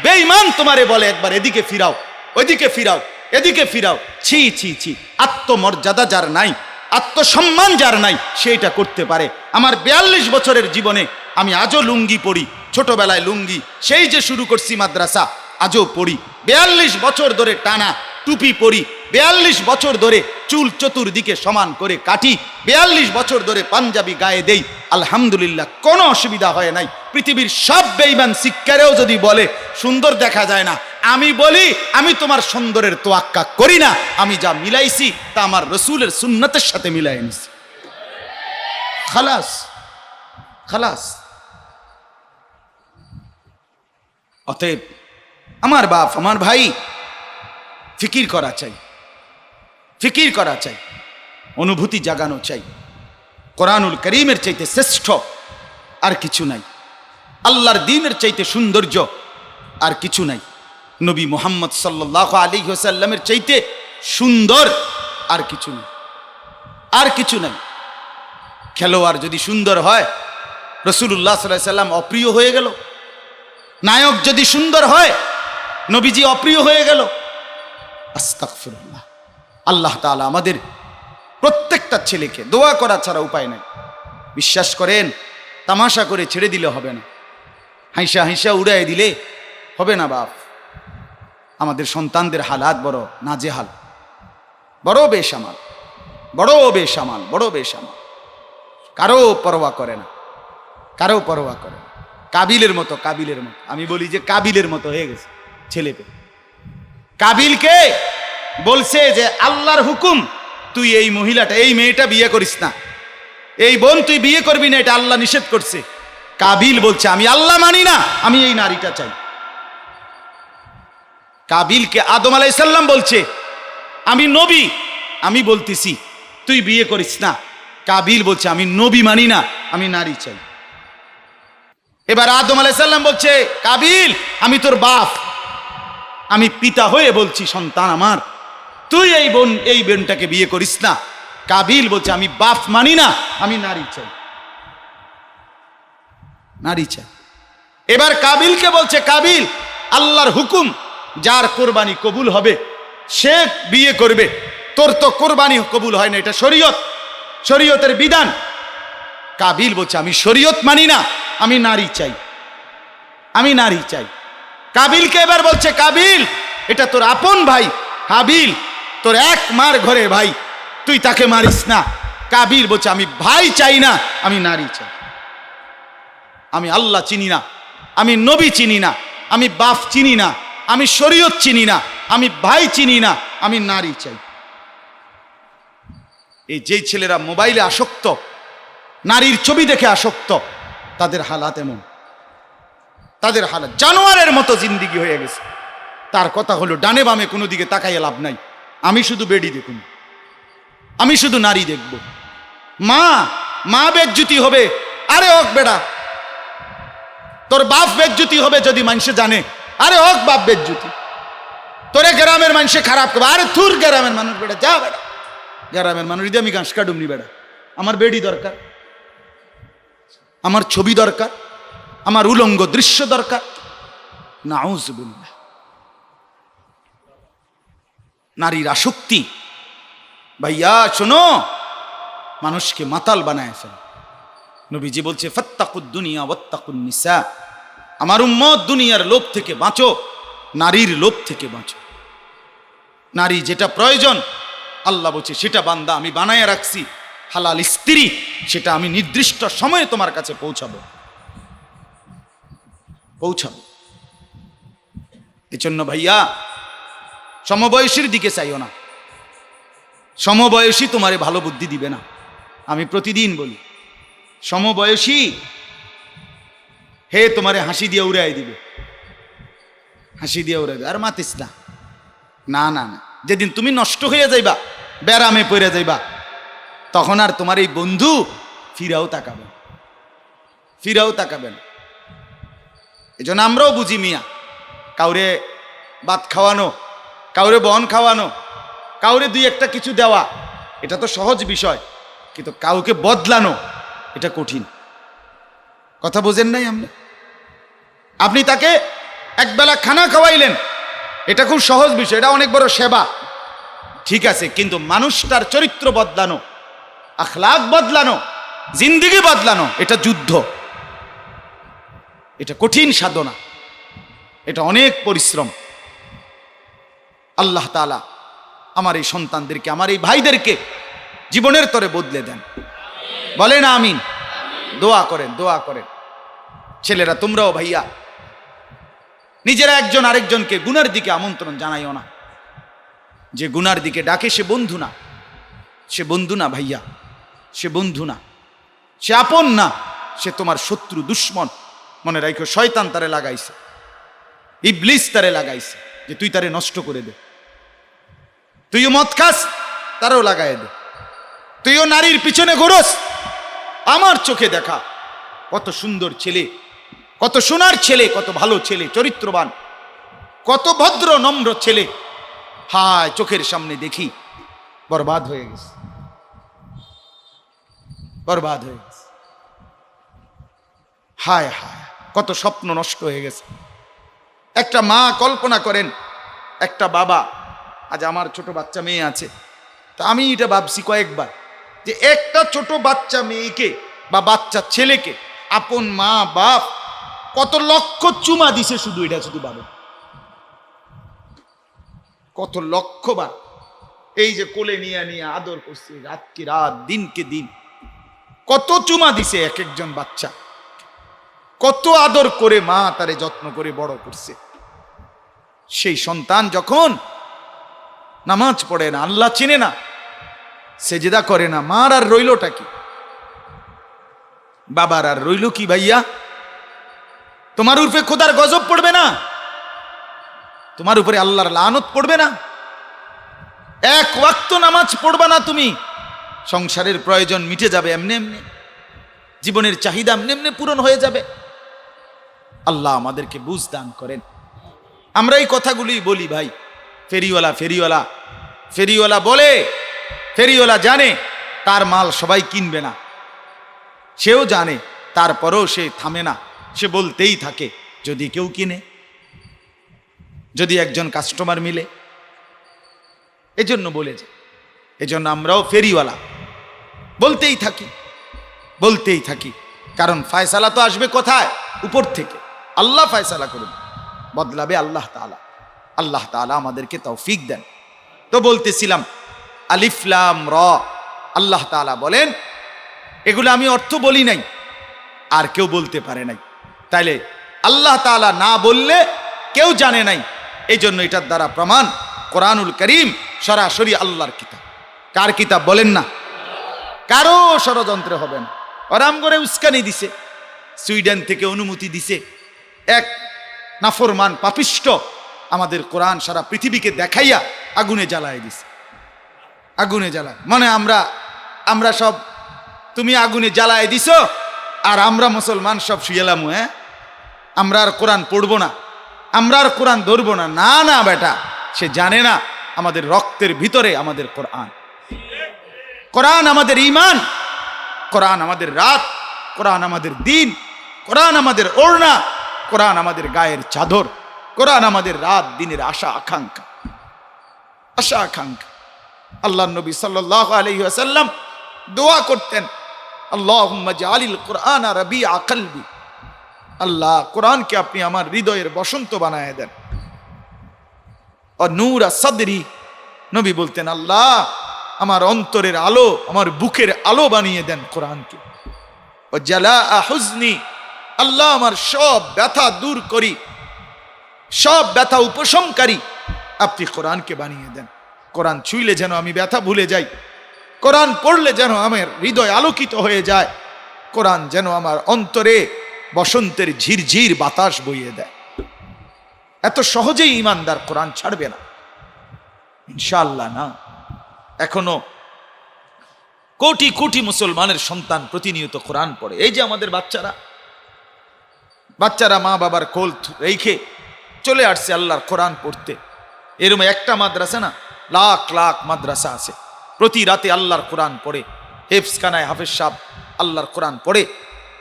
বেঈমান তোমারে বলে একবার এদিকে ফিরাও ওইদিকে ফিরাও এদিকে ফিরাও, ছি ছি ছি। আত্মমর্যাদা যার নাই, আত্মসম্মান যার নাই, সেইটা করতে পারে। আমার 42 বছরের জীবনে আমি আজও লুঙ্গি পরি, ছোটবেলায় লুঙ্গি, সেই যে শুরু করছি মাদ্রাসা আজও পড়ি, 42 বছর ধরে টানা টুপি পরি, 42 বছর ধরে চুল চতুর্দিকে সমান করে কাটি, 42 বছর ধরে পাঞ্জাবি গায়ে দেই, আলহামদুলিল্লাহ কোনো অসুবিধা হয় নাই। পৃথিবীর সব বেঈমান শিক্ষারেও যদি বলে সুন্দর দেখা যায় না, আমি বলি আমি তোমার সুন্দরের তোয়াক্কা করি না, আমি যা মিলাইছি তা আমার রসুলের সুন্নতের সাথে মিলাই নিছি, খালাস খালাস। অতএব আমার বাপ আমার ভাই, ফিকির করা চাই, ফিকির করা চাই, অনুভূতি জাগানো চাই। কোরআনুল করিমের চাইতে শ্রেষ্ঠ আর কিছু নাই, আল্লাহর দ্বীনের চাইতে সৌন্দর্য আর কিছু নাই, নবী মুহাম্মদ সাল্লাল্লাহু আলাইহি ওয়াসাল্লামের চাইতে সুন্দর আর কিছু নেই, আর কিছু নাই। খেলোয়াড় যদি সুন্দর হয়, রাসূলুল্লাহ সাল্লাল্লাহু আলাইহি ওয়াসাল্লাম অপ্রিয় হয়ে গেল, নায়ক যদি সুন্দর হয়, নবীজি অপ্রিয় হয়ে গেল। আস্তাগফিরুল্লাহ। আল্লাহ তাআলা আমাদের প্রত্যেকটা ছেলেকে দোয়া করা ছাড়া উপায় নাই। বিশ্বাস করেন, তামাশা করে ছেড়ে দিলে হবে না, হাইসা হাইসা উড়াই দিলে হবে না বাপ। আমাদের সন্তানদের হালাত বড় নাজেহাল, বড় বেসামাল, বড় বেসামাল, বড় বেসামাল, কারো পরোয়া করে না, কারো পরোয়া করে না। কাবিলের মতো, কাবিলের মতো, আমি বলি যে কাবিলের মতো হয়ে গেছে ছেলেপে। কাবিলকে বলছে যে আল্লাহর হুকুম, তুই এই মহিলাটা এই মেয়েটা বিয়ে করিস না, এই বোন তুই বিয়ে করবি না, এটা আল্লাহ নিষেধ করছে। কাবিল বলছে আমি আল্লাহ মানি না, আমি এই নারীটা চাই। কাবিলকে আদম আলাইহিস সালাম বলছে আমি নবী, আমি বলতেছি তুই বিয়ে করিস না। কাবিল বলছে আমি নবী মানি না, আমি নারী চাই। এবার আদম আলাইহিস সালাম বলছে কাবিল আমি তোর বাপ, আমি পিতা হয়ে বলছি সন্তান আমার, তুই এই বোনটাকে বিয়ে করিস না। কাবিল বলছে আমি বাপ মানি না, আমি নারী চাই, নারী চাই। এবার কাবিলকে বলছে কাবিল আল্লাহর হুকুম, যার কোরবানি কবুল হবে সে বিয়ে করবে, তোর তো কোরবানি কবুল হয় না, এটা শরীয়ত, শরীয়তের বিধান। কাবিল বলছে আমি শরীয়ত মানি না, আমি নারী চাই, আমি নারী চাই। কাবিলকে এবার বলছে কাবিল এটা তোর আপন ভাই হাবিল, তোর এক মার ঘরে ভাই, তুই তাকে মারিস না। কাবিল বলছে আমি ভাই চাই না, আমি নারী চাই। আমি আল্লাহ চিনি না, আমি নবী চিনি না, আমি বাপ চিনি না, আমি শরীয়ত চিনি না, আমি ভাই চিনি না, আমি নারী চাই। এই যে ছেলেরা মোবাইলে আসক্ত, নারীর ছবি দেখে আসক্ত, তাদের হালাত এমন, তাদের হালাত জানোয়ারের মতো জিন্দিগি হয়ে গেছে। তার কথা হলো ডানে বামে কোনো দিকে তাকাইয়া লাভ নাই, আমি শুধু বেডি দেখুন, আমি শুধু নারী দেখব। মা মা বেজ্জুতি হবে, আরে হোক বেড়া। তোর বাপ বেজ্জুতি হবে যদি মানুষে জানে, আরে হোক বাপ বেজ্জুতি। তোরে গ্রামের মানুষে খারাপ করবে, আরে থুর গ্রামের মানুষ বেড়া, যা বেড়া। গ্রামের মানুষ দিয়ে আমি ঘাস কাটুমনি বেড়া। আমার বেডি দরকার, আমার ছবি দরকার, আমার উলঙ্গ দৃশ্য দরকার। নাউযুবিল্লাহ। নারীর আসক্তি ভাইয়া শোনো, মানুষকে মাতাল বানায় ফেলে। নবীজি বলছে ফাত্তাকুদ দুনিয়া ওয়াত্তাকুন নিসা। আমার উম্মত দুনিয়ার লোভ থেকে বাঁচো, নারীর লোভ থেকে বাঁচো। নারী যেটা প্রয়োজন আল্লাহ বলছে সেটা বান্দা আমি বানায় রাখছি। হালাল স্ত্রী সেটা আমি নির্দিষ্ট সময়ে তোমার কাছে পৌঁছাবো। এজন্য ভাইয়া সমবয়সীর দিকে চাইও না। সমবয়সী তোমারে ভালো বুদ্ধি দিবে না। আমি প্রতিদিন বলি সমবয়সী হে তোমারে হাসি দিয়ে উড়াই দিবে, হাসি দিয়ে উড়াই দিবে। আর মাতিস না, না না না। যেদিন তুমি নষ্ট হয়ে যাইবা, ব্যারামে পড়ে যাইবা, তখন আর তোমার এই বন্ধু ফিরাও তাকাবেন, ফিরাও তাকাবেন। এই জন্য আমরাও বুঝি মিয়া, কাউরে ভাত খাওয়ানো, কাউরে বন খাওয়ানো, কাউরে দুই একটা কিছু দেওয়া এটা তো সহজ বিষয়, কিন্তু কাউকে বদলানো এটা কঠিন। কথা বোঝেন নাই আপনি? আপনি তাকে একবেলা খানা খাওয়াইলেন, এটা খুব সহজ বিষয়, এটা অনেক বড় সেবা, ঠিক আছে। কিন্তু মানুষটার চরিত্র বদলানো, আখলাক বদলানো, জিন্দেগি বদলানো এটা যুদ্ধ, এটা কঠিন সাধনা, এটা অনেক পরিশ্রম। আল্লাহ তাআলা আমার এই সন্তানদেরকে, আমার এই ভাইদেরকে জীবনের তরে বদলে দেন। বলেন আমিন। দোয়া করেন, দোয়া করেন। ছেলেরা তোমরাও ভাইয়া নিজেরা একজন আরেকজনকে গুনার দিকে আমন্ত্রণ জানাইও না। যে গুনার দিকে ডাকে সে বন্ধু না, সে বন্ধু না ভাইয়া, সে বন্ধু না, সে আপন না, সে তোমার শত্রু, দুশ্মন। মনে রাখো শয়তান তারে লাগাইছে, ইবলিস তারে লাগাইছে যে তুই তারে নষ্ট করে দে। তুইও মদ খাস, তারও লাগাই দে। তুইও নারীর পিছনে ঘোরস। আমার চোখে দেখা কত সুন্দর ছেলে, কত সোনার ছেলে, কত ভালো ছেলে, চরিত্রবান, কত ভদ্র নম্র ছেলে, হায় চোখের সামনে দেখি বরবাদ হয়ে গেছে, বরবাদ হয়ে গেছে। হায় হায় কত স্বপ্ন নষ্ট হয়ে গেছে। একটা মা কল্পনা করেন, একটা বাবা, আজ আমার ছোট বাচ্চা মেয়ে আছে, তা আমি এটা ভাবছি কয়েকবার যে একটা ছোট বাচ্চা মেয়েকে বা বাচ্চা ছেলেকে আপন মা বাপ কত লক্ষ চুমা দিছে, শুধু এটা শুধু ভাবেন কত লক্ষবার এই যে কোলে নিয়ে নিয়ে আদর করছে, রাতকে রাত দিনকে দিন, কত চুমা দিছে এক একজন বাচ্চা, কত আদর করে মা তারে যত্ন করে বড় করছে। সেই সন্তান যখন নামাজ পড়ে না, আল্লাহ চিনে না, সেজদা করে না, মার আর রইলটা কি? বাবার আর রইল কি ভাইয়া? তোমার উপরে খোদার গজব পড়বে না? তোমার উপরে আল্লাহর লানত পড়বে না? এক ওয়াক্ত নামাজ পড়বা না তুমি, সংসারের প্রয়োজন মিটে যাবে এমনি এমনি, জীবনের চাহিদা এমনি এমনি পূরণ হয়ে যাবে। আল্লাহ আমাদেরকে বুঝ দান করেন। আমরা এই কথাগুলি বলি ভাই, ফেরিওয়ালা ফেরিওয়ালা ফেরিওয়ালা বলে, ফেরিওয়ালা জানে তার মাল সবাই কিনবে না, সেও জানে, তারপরেও সে থামে না, সে বলতেই থাকে যদি কেউ কিনে, যদি একজন কাস্টমার মিলে, এজন্য বলে যে, এজন্য আমরাও ফেরিওয়ালা বলতেই থাকি, বলতেই থাকি। কারণ ফয়সালা তো আসবে কোথায়? উপর থেকে। আল্লাহ ফয়সালা করবে, বদলাবে আল্লাহ তাআলা। আল্লাহ তাআলা আমাদেরকে তৌফিক দেন। তো বলতেছিলাম আলিফ লাম র, আল্লাহ তাআলা বলেন এগুলো আমি অর্থ বলি নাই, আর কেউ বলতে পারে নাই, তাইলে আল্লাহ তাআলা না বললে কেউ জানে নাই। এই জন্য এটার দ্বারা প্রমাণ কোরআনুল করিম সরাসরি আল্লাহর কিতাব। কার কিতাব বলেন না? কারো ষড়যন্ত্রে হবে না। আরাম করে উস্কানি দিছে, সুইডেন থেকে অনুমতি দিছে, এক নাফরমান পাপিষ্ট আমাদের কোরআন সারা পৃথিবীকে দেখাইয়া আগুনে জ্বালায় দিছে। আগুনে জ্বালায়, মানে আমরা সব, তুমি আগুনে জ্বালায় দিছো আর আমরা মুসলমান সব শুয়েলাম, হ্যাঁ আমরা আর কোরআন পড়বো না, আমরা আর কোরআন ধরবো না। না না বেটা, সে জানে না আমাদের রক্তের ভিতরে আমাদের কোরআন। কোরআন আমাদের ঈমান, কোরআন আমাদের রাত, কোরআন আমাদের দিন, কোরআন আমাদের ওড়না, কোরআন আমাদের গায়ের চাদর, কোরআন আমাদের রাত দিনের আশা আকাঙ্ক্ষা, আশা আকাঙ্ক্ষা। আল্লাহ নবী সাল্লাল্লাহু আলাইহি ওয়াসাল্লাম দোয়া করতেন, আল্লাহুম্মা জাআলিল কুরআন রাবিআ কলবি, আল্লাহ কোরআনকে আপনি আমার হৃদয়ের বসন্ত বানায় দেন। আর নূর সাদরি, নবী বলতেন আল্লাহ আমার অন্তরের আলো, আমার বুকের আলো বানিয়ে দেন কোরআনকে। ও জালা হুজনি, আল্লাহ আমার সব ব্যথা দূর করি, সব ব্যথা উপশমকারী আপনি কোরআনকে বানিয়ে দেন। কোরআন ছুঁইলে যেন আমি ব্যথা ভুলে যাই, কোরআন পড়লে যেন আমার হৃদয় আলোকিত হয়ে যায়, কোরআন যেন আমার অন্তরে বসন্তের ঝিরঝির বাতাস বইয়ে দেয়। এত সহজেই ইমানদার কোরআন ছাড়বে না ইনশাআল্লাহ না। এখনো কোটি কোটি মুসলমানের সন্তান প্রতিনিয়ত কোরআন পড়ে। এই যে আমাদের বাচ্চারা মা বাবার কোল রেখে চলে আসছে আল্লাহর কোরআন পড়তে। এরকম একটা মাদ্রাসা না, লাখ লাখ মাদ্রাসা আছে, প্রতি রাতে আল্লাহর কোরআন পড়ে, হেফজখানায় হাফেজ সাহেব আল্লাহর কোরআন পড়ে।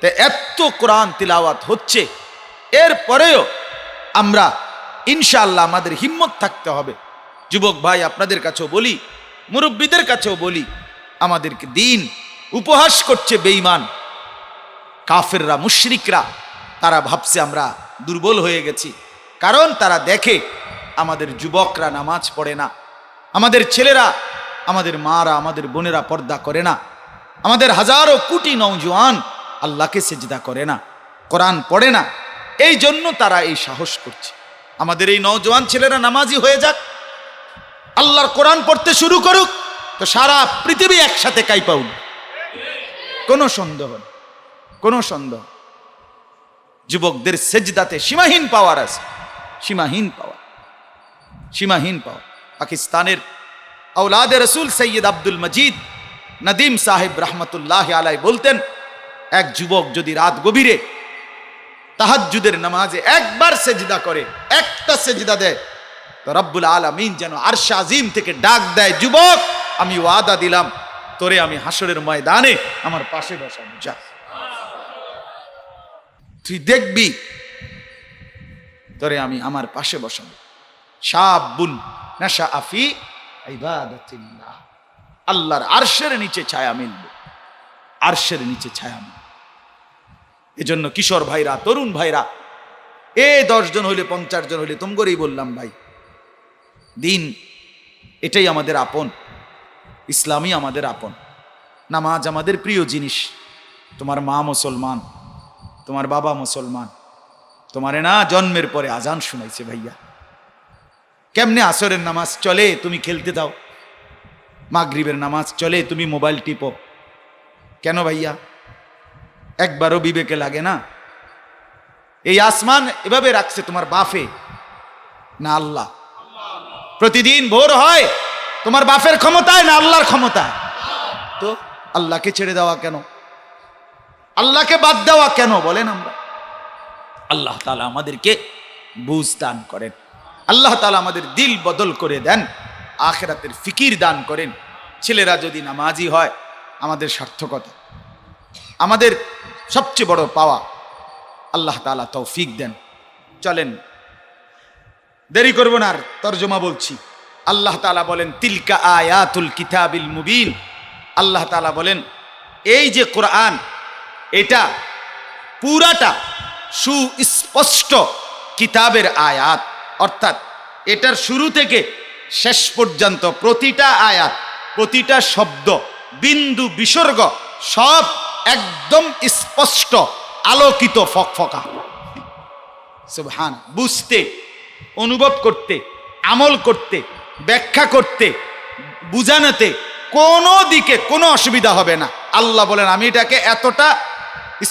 তো এত কোরআন তিলাওয়াত হচ্ছে, এরপরেও আমরা ইনশাআল্লাহ আমাদের হিম্মত থাকতে হবে। যুবক ভাই আপনাদের কাছেও বলি, মুরব্বীদের কাছেও বলি, আমাদেরকে দিন উপহাস করছে বেঈমান কাফেররা, মুশরিকরা। তারা ভাবছে আমরা দুর্বল হয়ে গেছি, কারণ তারা দেখে আমাদের যুবকরা নামাজ পড়ে না, আমাদের ছেলেরা, আমাদের মারা, আমাদের বোনেরা পর্দা করে না, আমাদের হাজারো কোটি নওজোয়ান আল্লাহকে সেজদা করে না, কোরআন পড়ে না। এই জন্য তারা এই সাহস করছে। আমাদের এই নওজোয়ান ছেলেরা নামাজি হয়ে যাক, আল্লাহর কোরআন পড়তে শুরু করুক, তো সারা পৃথিবী একসাথে কাইপা উঠবে, কোনো সন্দেহ নেই, কোনো সন্দেহ। যুবকদের সেজদাতে সীমাহীন পাওয়ার আছে, সীমাহীন পাওয়ার, সীমাহীন পাওয়ার। পাকিস্তানের আওলাদে রসুল সৈয়দ আব্দুল মজিদ নদীম সাহেব রহমতুল্লাহ আলাই বলতেন, এক যুবক যদি রাত গভীরে তাহাজ্জুদের নামাজে একবার সেজদা করে, একটা সেজদা দেয়, তো রব্বুল আলামিন যেন আরশ আজিম থেকে ডাক দেয়, যুবক আমি ওয়াদা দিলাম তোরে আমি হাসরের ময়দানে আমার পাশে বসাবো, যা তুই দেখবি তোরে আমি আমার পাশে বসাবো। শাবুন নাশা ফি ইবাদাতিল্লাহ, আল্লাহর আরশের নিচে ছায়া মিলবে, আরশের নিচে ছায়া মিলবে। এজন্য কিশোর ভাইরা, তরুণ ভাইরা, 10 জন হইলে 50 জন হইলে তুম করেই বললাম ভাই, দিন এটাই আমাদের আপন, ইসলামই আমাদের আপন। নামাজ আমাদের প্রিয় জিনিস। তোমার মা মুসলমান, তোমার বাবা মুসলমান, তোমারে না জন্মের পরে আজান শুনাইছে ভাইয়া। কেমনে আসরের নামাজ চলে তুমি খেলতে দাও, মাগরিবের নামাজ চলে তুমি মোবাইল টিপো, কেন ভাইয়া? একবারও বিবেকে লাগে না? এই আসমান এভাবে রাখছে তোমার বাফে না আল্লাহ? প্রতিদিন ভোর হয় তোমার বাপের ক্ষমতায় না আল্লাহর ক্ষমতায়? তো আল্লাহকে ছেড়ে দেওয়া কেন? আল্লাহকে বাদ দেওয়া কেন বলেন? আমরা আল্লাহ তাআলা আমাদেরকে বুঝ দান করেন, আল্লাহ তাআলা আমাদের দিল বদল করে দেন, আখিরাতের ফিকির দান করেন। ছেলেরা যদি নামাজি হয় আমাদের সার্থকতা, আমাদের সবচেয়ে বড় পাওয়া। আল্লাহ তাআলা তৌফিক দেন। চলেন দেরি করব না, আর তরজমা বলছি। আল্লাহ তাআলা বলেন, তিলকা আয়াতুল কিতাবিল মুবিন। আল্লাহ তাআলা বলেন, এই যে কোরআন, এটা পুরাটা সুস্পষ্ট কিতাবের আয়াত, অর্থাৎ এটার শুরু থেকে শেষ পর্যন্ত প্রতিটা আয়াত, প্রতিটা শব্দ, বিন্দু বিসর্গ সব একদম স্পষ্ট, আলোকিত, ফকফকা। সুবহান। বুঝতে, অনুভব করতে, আমল করতে, ব্যাখ্যা করতে, বুঝানোতে কোনো দিকে কোনো অসুবিধা হবে না। আল্লাহ বলেন, আমি এটাকে এতটা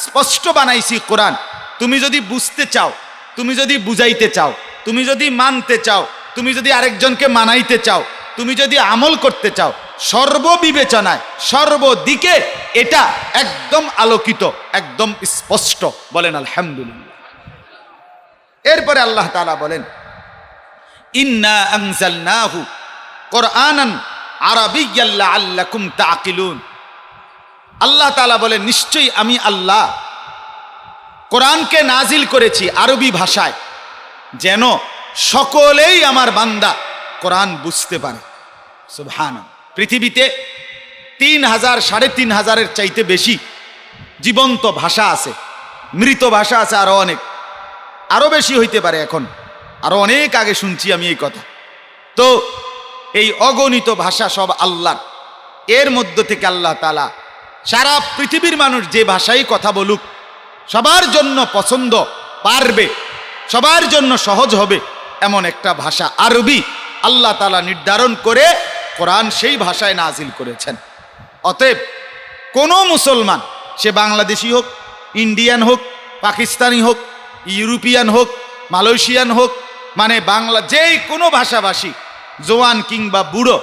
স্পষ্ট বানাইছি কোরআন, তুমি যদি বুঝতে চাও, তুমি যদি বুঝাইতে চাও, তুমি যদি মানতে চাও, তুমি যদি আরেকজনকে মানাইতে চাও, তুমি যদি আমল করতে চাও সর্ববিবেচনায় সর্বদিকে এটা একদম আলোকিত, একদম স্পষ্ট। বলেন আলহামদুলিল্লাহ। এরপরে আল্লাহ তাআলা বলেন ইন্না আনজালনাহু কুরআনান আরাবিয়্যান লাআল্লাকুম তাআকিলুন। আল্লাহ তাআলা বলেন নিশ্চয়ই আমি আল্লাহ কোরআনকে নাজিল করেছি আরবি ভাষায়, যেন সকলেই আমার বান্দা কোরআন বুঝতে পারে। সুবহানাল্লাহ। পৃথিবীতে ৩,০০০ ৩,৫০০-এর চাইতে বেশি জীবন্ত ভাষা আছে, মৃত ভাষা আছে আরো অনেক, আরো বেশি হইতে পারে। এখন আরো অনেক আগে শুনছি আমি এই কথা। তো এই অগণিত ভাষা সব আল্লাহর। এর মধ্য থেকে আল্লাহ তাআলা সারা পৃথিবীর মানুষ যে ভাষায় কথা বলুক সবার জন্য পছন্দ, পারবে, সবার জন্য সহজ হবে এমন একটা ভাষা আরবি আল্লাহ তাআলা নির্ধারণ করে কোরআন সেই ভাষায় নাজিল করেছেন। অতএব কোনো মুসলমান, সে বাংলাদেশি হোক, ইন্ডিয়ান হোক, পাকিস্তানি হোক, ইউরোপিয়ান হোক, মালয়েশিয়ান হোক, মানে বাংলা যেই কোনো ভাষাভাষী, জোয়ান কিংবা বুড়ো,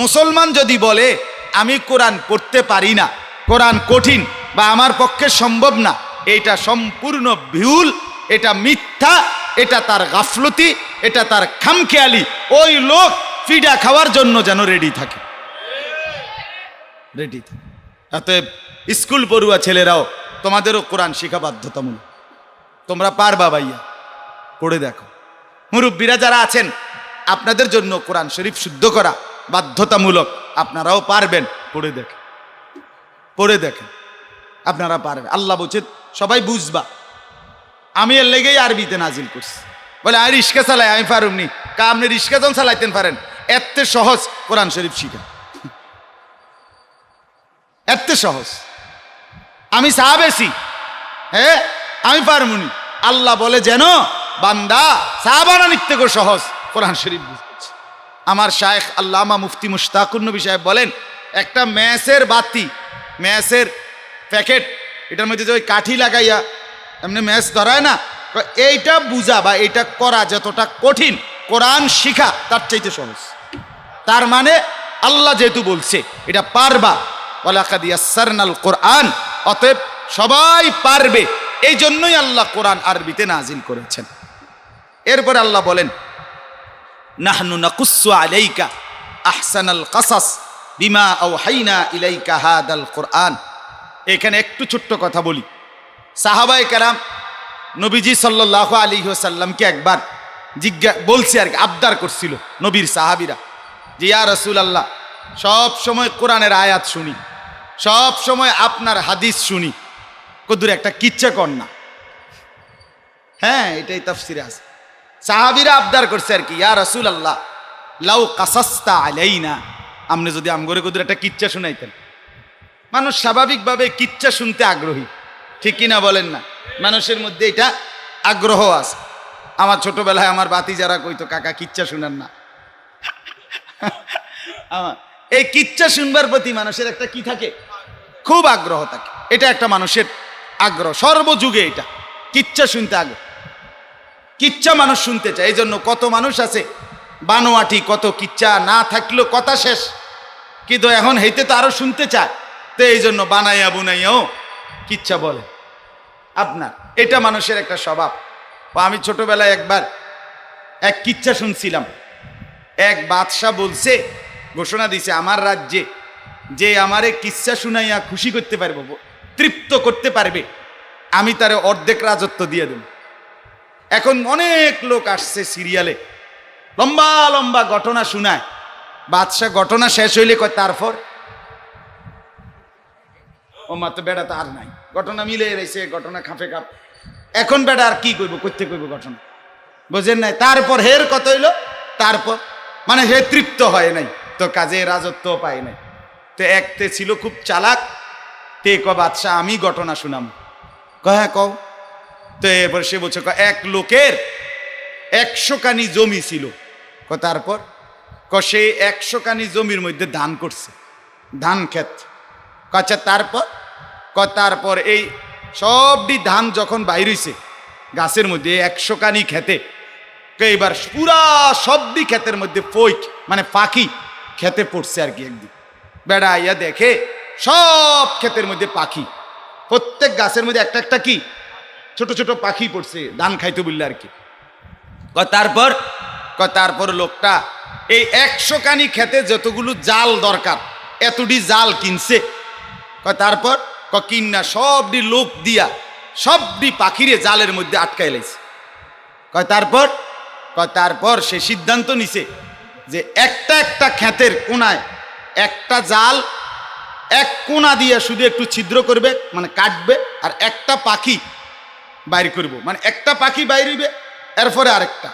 মুসলমান যদি বলে আমি কোরআন পড়তে পারি না, কোরআন কঠিন বা আমার পক্ষে সম্ভব না, এটা সম্পূর্ণ ভুল, এটা মিথ্যা, এটা তার গাফলতি, এটা তার খামখেয়ালি। ওই লোক ফিডা খাওয়ার জন্য যেন রেডি থাকে, রেডি থাকে। অতএব স্কুল পড়ুয়া ছেলেরাও তোমাদেরও কোরআন শিখা বাধ্যতামূলক। তোমরা পারবা ভাইয়া, পড়ে দেখো। মুরব্বীরা যারা আছেন আপনাদের জন্য কোরআন শরীফ শুদ্ধ করা বাধ্যতামূলক, আপনারাও পারবেন, পড়ে দেখেন, পড়ে দেখেন, আপনারা পারবেন। আল্লাহ বলছেন সবাই বুঝবা, আমি এর লেগেই আরবিতে নাজিল করছি। বলে আর রিস্কা চালাই আমি পারুমনি, কা আপনি রিস্কা যখন চালাইতেন পারেন, এত সহজ কোরআন শরীফ শিখা, এত সহজ। আমি সাহাবেছি, হ্যাঁ আমি পারমুনি। আল্লাহ বলে যেন বান্দা সাহাবানা নিত্যে সহজ কোরআন শরীফ বুঝতেছে। আমার শায়েখ আল্লামা মুফতি মুশতাকুর নবী সাহেব বলেন, একটা ম্যাচের বাতি, ম্যাচের প্যাকেট, এটার মধ্যে যে ওই কাঠি লাগাইয়া এমনি ম্যাচ ধরায় না, এইটা বুঝা বা এইটা করা যতটা কঠিন, কোরআন শিখা তার চাইতে সহজ। তার মানে আল্লাহ যেহেতু বলছে এটা পারবা, ওয়ালাকাদ ইয়াসসারনাল কোরআন, অতএব সবাই পারবে। এই জন্যই আল্লাহ কোরআন আরবিতে নাজিল করেছেন। এরপরে আল্লাহ বলেন নাহনু নাকুসসু আলাইকা আহসানাল কাসাস বিমা আওহাইনা ইলাইকা হাদাল কোরআন। এখানে একটু ছোট্ট কথা বলি। সাহাবায়ে কেরাম নবীজি সাল্লাল্লাহু আলাইহি ওয়াসাল্লামকে একবার বলছে আর কি, আবদার করছিল নবীর সাহাবীরা যে ইয়া রাসূলুল্লাহ, সব সময় কোরআনের আয়াত শুনি, সব সময় আপনার হাদিস শুনি, কদুর একটা কিচ্ছা কর না। হ্যাঁ, এটাই তাফসিরে আছে। সাহাবীরা আবদার করছে আর কি, ইয়া রাসূলুল্লাহ লাউ কাসাসতা আলাইনা, আপনি যদি আমগরে কদুর একটা কিচ্ছা শুনাইতেন। মানুষ স্বাভাবিকভাবে কিচ্ছা শুনতে আগ্রহী, ঠিক কিনা বলেন না? মানুষের মধ্যে এটা আগ্রহ আছে। আমার ছোটবেলায় আমার বাতি যারা কইতো কাকা কিচ্ছা শুনেন না, আমার এই কিচ্ছা শুনবার প্রতি মানুষের একটা কি থাকে, খুব আগ্রহ থাকে। এটা একটা মানুষের আগ্রহ সর্বযুগে, এটা কিচ্ছা শুনতে আগ্রহ, কিচ্ছা মানুষ শুনতে চায়। এই জন্য কত মানুষ আছে বানোয়াটি, কত কিচ্ছা না থাকলেও কথা শেষ, কিন্তু এখন হইতে তো আরো শুনতে চায়, তো এই জন্য বানাইয়া বুনাইয়াও কিচ্ছা বলে আপনার। এটা মানুষের একটা স্বভাব। আমি ছোটবেলায় একবার এক কিচ্ছা শুনছিলাম। এক বাদশাহ বলছে, ঘোষণা দিছে আমার রাজ্যে যে আমারে কিচ্ছা শুনাইয়া খুশি করতে পারবো, তৃপ্ত করতে পারবে, আমি তারে অর্ধেক রাজত্ব দিয়ে দেব। এখন অনেক লোক আসছে সিরিয়ালে, লম্বা লম্বা ঘটনা শোনায়। বাদশাহ ঘটনা শেষ হইলে কয় তারপর ও মাত্র বেড়া তো আর নাই, ঘটনা মিলে রয়েছে, ঘটনা খাপে খাপ। এখন বেড়া আর কি করবো, করতে করবো ঘটনা, বুঝেন নাই? তারপর হের কত হইলো, তারপর মানে হে তৃপ্ত হয় নাই, তো কাজে রাজত্ব পায় নাই। তো একতে ছিল খুব চালাক, তে ক বাদশাহ আমি ঘটনা শুনাম। হ্যাঁ কও। তো এবার সে বলছে এক লোকের 100 কানি জমি ছিল। তারপর সে 100 কানি জমির মধ্যে ধান করছে, ধান ক্ষেত। আচ্ছা তারপর তারপর এই সবটি ধান যখন বাইর হইছে গাছের মধ্যে 100 কানি খেতে, এইবার পুরা সবটি ক্ষেতের মধ্যে ফইক মানে পাখি খেতে পড়ছে আর কি একদিন। বেড়া আইয়া দেখে সব ক্ষেতের মধ্যে পাখি, প্রত্যেক গাছের মধ্যে একটা একটা কি ছোট ছোট পাখি পড়ছে, ধান খাইতে বললে আর কি। তারপর লোকটা এই 100 কানি খেতে যতগুলো জাল দরকার এতটি জাল কিনছে। তারপর কিন্না সবটি লোক দিয়া সবটি পাখিরে জালের মধ্যে আটকাই লাইছে। তারপর সে সিদ্ধান্ত নিছে যে একটা একটা ক্ষেতের কোনায় একটা জাল এক কোনা দিয়ে শুধু একটু ছিদ্র করবে, মানে কাটবে, আর একটা পাখি বাইর করব, মানে একটা পাখি বাইর হইবে, এরপরে আরেকটা,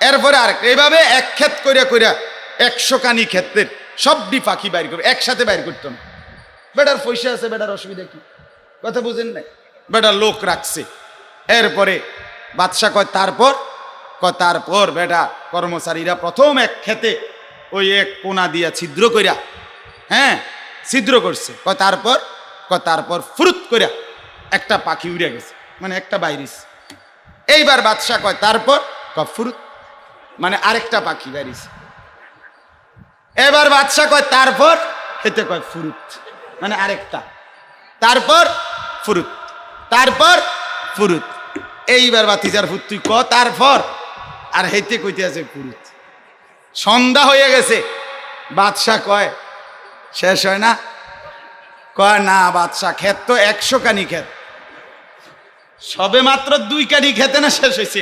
এরপরে আরেকটা, এইভাবে এক ক্ষেত করিয়া করিয়া 100 কানি ক্ষেতের সবটি পাখি বাইর করবে, একসাথে বাইর করতো না। বেটার পয়সা আছে, বেটার অসুবিধা কি, কথা বুঝেন নাই? বেটার লোক রাখছে। এরপরে বাদশা কয় তারপর বেটা কর্মচারীরা প্রথম এক ক্ষেতে ওই এক কোনা দিয়া ছিদ্র কইরা, হ্যাঁ ছিদ্র করছে। তারপর ফুরুত কইরা একটা পাখি উড়ে গেছে, মানে একটা বাইরিস। এইবার বাদশা কয় তারপর ফুরুত, মানে আরেকটা পাখি বাইরিস। এবার বাদশা কয় তারপর, এতে কয় ফুরুত, মানে আরেকটা, তারপর ফুরুত, তারপর ফুরুত। এইবার বাতিজার ফুট তুই তারপর, আর হেতে কইতে আছে ফুরুত। সন্ধ্যা হয়ে গেছে। বাদশা কয় শেষ হয় না? কয় না বাদশা, ক্ষেত তো 100 কানি ক্ষেত, সবে মাত্র 2 কানি খেতে না শেষ হয়েছে,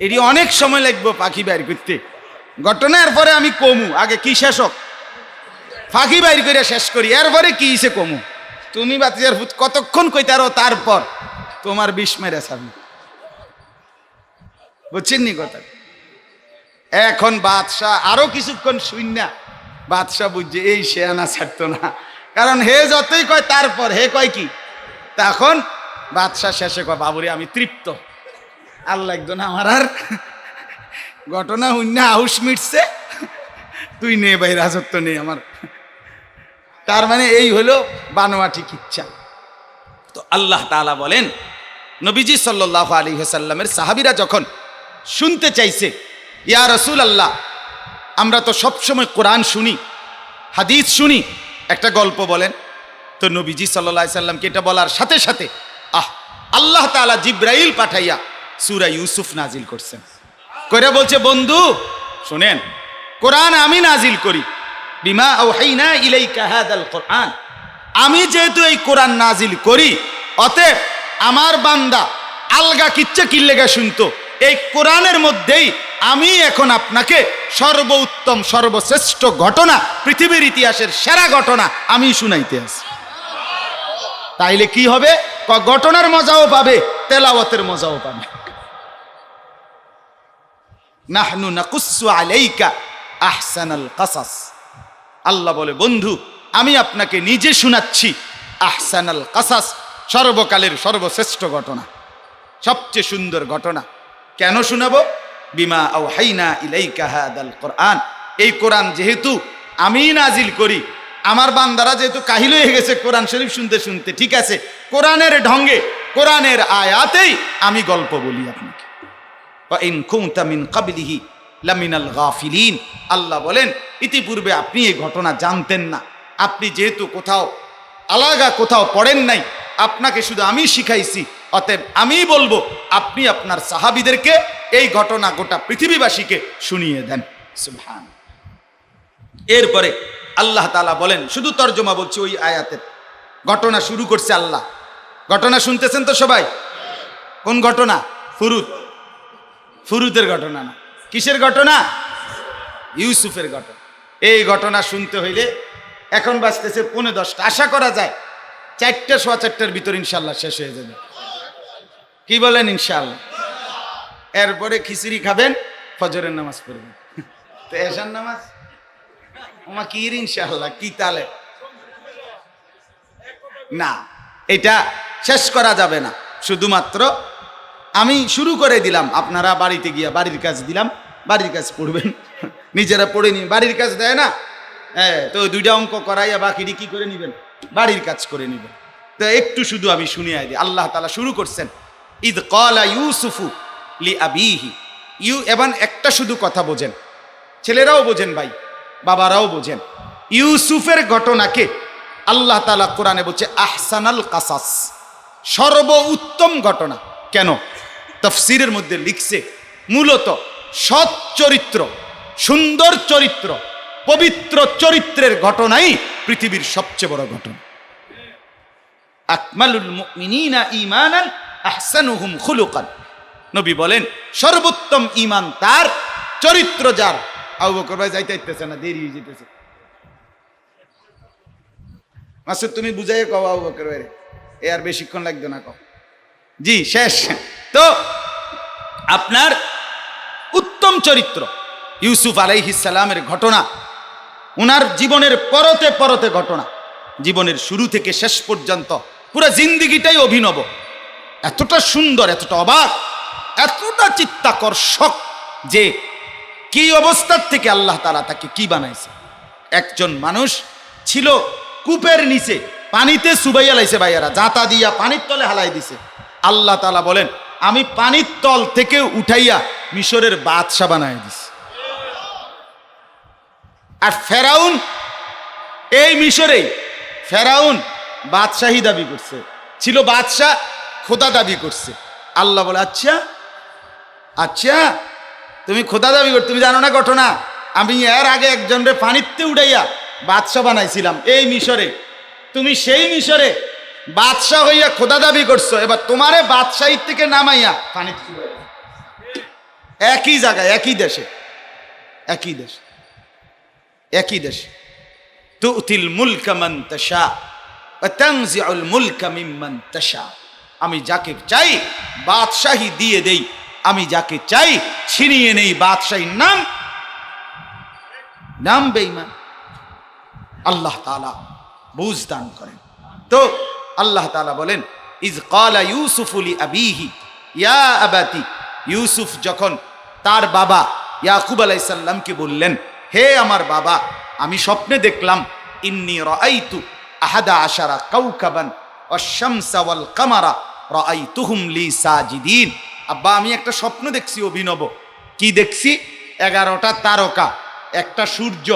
এটি অনেক সময় লাগবে পাখি বাইর করতে। ঘটনার পরে আমি কমু, আগে কি শেষ হোক, পাখি বাইর করে শেষ করি, এরপরে কি হিসে কমু। তুমি বাতিজার ফুট কতক্ষণ কইতারো, তারপর তোমার বিষ মেরে ছাড়ি, বুঝছেন নি কথা? এখন বাদশাহ আরো কিছুক্ষণ শুননা, বাদশাহ বুঝছে এই সে আনা ছাড়তো না, কারণ হে যতই কয় তারপর, হে কয় কি, তখন বাদশাহ শেষে কয় বাবুরে আমি তৃপ্ত, আর লাগতো না আমার আর। ঘটনা হুন্না আউস মিটছে, তুই নে ভাই, রাজত্ব নেই আমার। তার মানে এই হলো বানোয়াটি ইচ্ছা। তো আল্লাহ তাআলা বলেন, নবীজি সাল্লাল্লাহু আলাইহি ওয়াসাল্লামের সাহাবীরা যখন শুনতে চাইছে, ইয়া রাসূলুল্লাহ আমরা তো সবসময় কোরআন শুনি, হাদিস শুনি, একটা গল্প বলেন। তো নবীজি সাল্লাল্লাহু আলাইহি সাল্লামকে এটা বলার সাথে সাথে আল্লাহ তাআলা জিব্রাইল পাঠাইয়া সূরা ইউসুফ নাজিল করছেন। কইরা বলছে বন্ধু শুনেন, কোরআন আমি নাজিল করি, বিমা আওহাইনা ইলাইকা হাদাল কোরআন, আমি যেহেতু এই কোরআন নাজিল করি, অতএব আমার বান্দা আলগা কিচ্ছা কিল্লেগা শুনতো, এই কোরআনের মধ্যেই আমি এখন আপনাকে সর্বোত্তম সর্বশ্রেষ্ঠ ঘটনা, পৃথিবীর ইতিহাসের সেরা ঘটনা আমি শুনাইতে আছি। তাইলে কি হবে, ঘটনার মজাও পাবে, তেলাওয়াতের মজাও পাবে। নাহনু নাকুসু আলাইকা আহসানাল কাসাস, আল্লাহ বলে বন্ধু আমি আপনাকে নিজে শোনাচ্ছি আহসানাল কাসাস, সর্বকালের সর্বশ্রেষ্ঠ ঘটনা, সবচেয়ে সুন্দর ঘটনা। কেন শোনাবো? বিমা আওহাইনা ইলাইকা হাদাল কোরআন, এই কোরআন যেহেতু আমি নাজিল করি, আমার বান্দারা যেহেতু কাহিল হয়ে গেছে কোরআন শরীফ শুনতে শুনতে, ঠিক আছে কোরআনের ঢঙ্গে কোরআনের আয়াতেই আমি গল্প বলি আপনাকে। ওয়া ইন কুনতা মিন ক্বাবলিহি লামিনাল গাফিলিন, আল্লাহ বলেন ইতিপূর্বে আপনি এই ঘটনা জানতেন না, আপনি যেহেতু কোথাও আলাদা কোথাও পড়েন নাই, আপনাকে শুধু আমি শিখাইছি, অতএব আমি বলবো আপনি আপনার সাহাবীদেরকে এই ঘটনা গোটা পৃথিবীবাসীকে শুনিয়ে দেন। সুবহান। এরপরে আল্লাহ তাআলা বলেন, শুধু তর্জমা বলছি ওই আয়াতের, ঘটনা শুরু করছে আল্লাহ। ঘটনা শুনতেছেন তো সবাই? কোন ঘটনা? ফুরুতের ঘটনা না, কিসের ঘটনা? ইউসুফের ঘটনা। এই ঘটনা শুনতে হইলে এখন বাজতেছে 10:45, আশা করা যায় 4টা সোয়া 4টার ভিতর ইনশাল্লাহ শেষ হয়ে যাবে। কি বলেন ইনশাল্লাহ? এরপরে খিচুড়ি খাবেন, ফজরের নামাজ পড়বেন, তো এশার নামাজ ওমা কি ইনশাল্লাহ কি তালে না, এটা শেষ করা যাবে না। শুধুমাত্র আমি শুরু করে দিলাম, আপনারা বাড়িতে গিয়া বাড়ির কাজ দিলাম, বাড়ির কাজ পড়বেন, নিজেরা পড়ে নিন, বাড়ির কাজ দেয় না, হ্যাঁ, তো 2টা অঙ্ক করাইয়া বাকিটি কি করে নিবেন, বাড়ির কাজ করে নিবেন। তো একটু শুধু আমি শুনিয়ে দিই। আল্লাহ তাআলা শুরু করছেন, ইদ ক্বালা ইউসুফু লি আবিহি, এবং একটা শুধু কথা বোঝেন, ছেলেরাও বোঝেন ভাই, বাবারাও বোঝেন। ইউসুফের ঘটনাকে আল্লাহ তাআলা কোরআনে বলছে আহসানাল কাসাস, সর্বোত্তম ঘটনা। কেন? তাফসীরের মধ্যে লিখছে মূলত সৎ চরিত্র, সুন্দর চরিত্র, পবিত্র চরিত্রের ঘটনাই পৃথিবীর সবচেয়ে বড় ঘটনা। আকমালুল মুমিনিনা ঈমানান আহসানুহুম খুলুকান। নবী বলেন সর্বোত্তম ঈমান তার, চরিত্র যার। আবু বকর ভাই যাইতে ইচ্ছেছে না, দেরি হয়ে যেতেছে। মাসুদ তুমি বুঝাইয়ে কও আবু বকর ভাই, এ আর বেশিক্ষণ লাগবে না, কও। জি শেষ। তো আপনার উত্তম চরিত্র ইউসুফ আলাইহিস সালামের ঘটনা, উনার জীবনের পরতে পরতে ঘটনা, জীবনের শুরু থেকে শেষ পর্যন্ত পুরো জিন্দিগিটাই অভিনব। এতটা সুন্দর, এতটা অবাক, এতটা চিত্তাকর্ষক যে কি অবস্থার থেকে আল্লাহ তাআলা তাকে কি বানাইছে। একজন মানুষ ছিল কূপের নিচে, পানিতে চুবাইয়া লাইছে, ভাইয়ারা জাতা দিয়া পানির তলে হালাই দিছে। আল্লাহ তাআলা বলেন আমি পানির তল থেকে উঠাইয়া মিশরের বাদশা বানাই দিছি। আর ফেরাউন, এই মিশরে ফেরাউন বাদশাহী দাবি করছে, ছিল বাদশাহ, খোদা দাবি করছে। আল্লাহ বলে আচ্ছা আচ্ছা তুমি খোদা দাবি কর, তুমি জানো না ঘটনা, আমি এর আগে একজনরে পানিতে উড়াইয়া বাদশাহ বানাইছিলাম এই মিশরে, তুমি সেই মিশরে বাদশাহ হইয়া খোদা দাবি করছো, এবার তোমারে বাদশাহী থেকে নামাইয়া পানিতে উড়াইয়া। একই জায়গায়, একই দেশে, একই দেশ, একই দেশ। তুতিল মুলকা মান তাশা ওয়া তানজিউল মুলকা মিম্মান তাশা। আমি যাকে চাই বাদশাহী দিয়ে দেই, আমি যাকে চাই ছিনিয়ে নেই বাদশাহীর নাম। নাম বেঈমান। আল্লাহ তাআলা বুঝ দান করেন। তো আল্লাহ তাআলা বলেন ইজ ক্বালা ইউসুফু লি আবিহি ইয়া আবাতি। ইউসুফ যখন তার বাবা ইয়াকুব আলাইহিস সালামকে বললেন, হে আমার বাবা, আমি স্বপ্নে দেখলাম ইন্নী রাআইতু আহাদা আশারা কাওকাবান ওয়াশ-শামসা ওয়াল কামারা রাআইতুহুম লি সাজিদিন। আব্বা আমি একটা স্বপ্ন দেখছি অভিনব। কি দেখছি? 11টা তারকা, একটা সূর্য,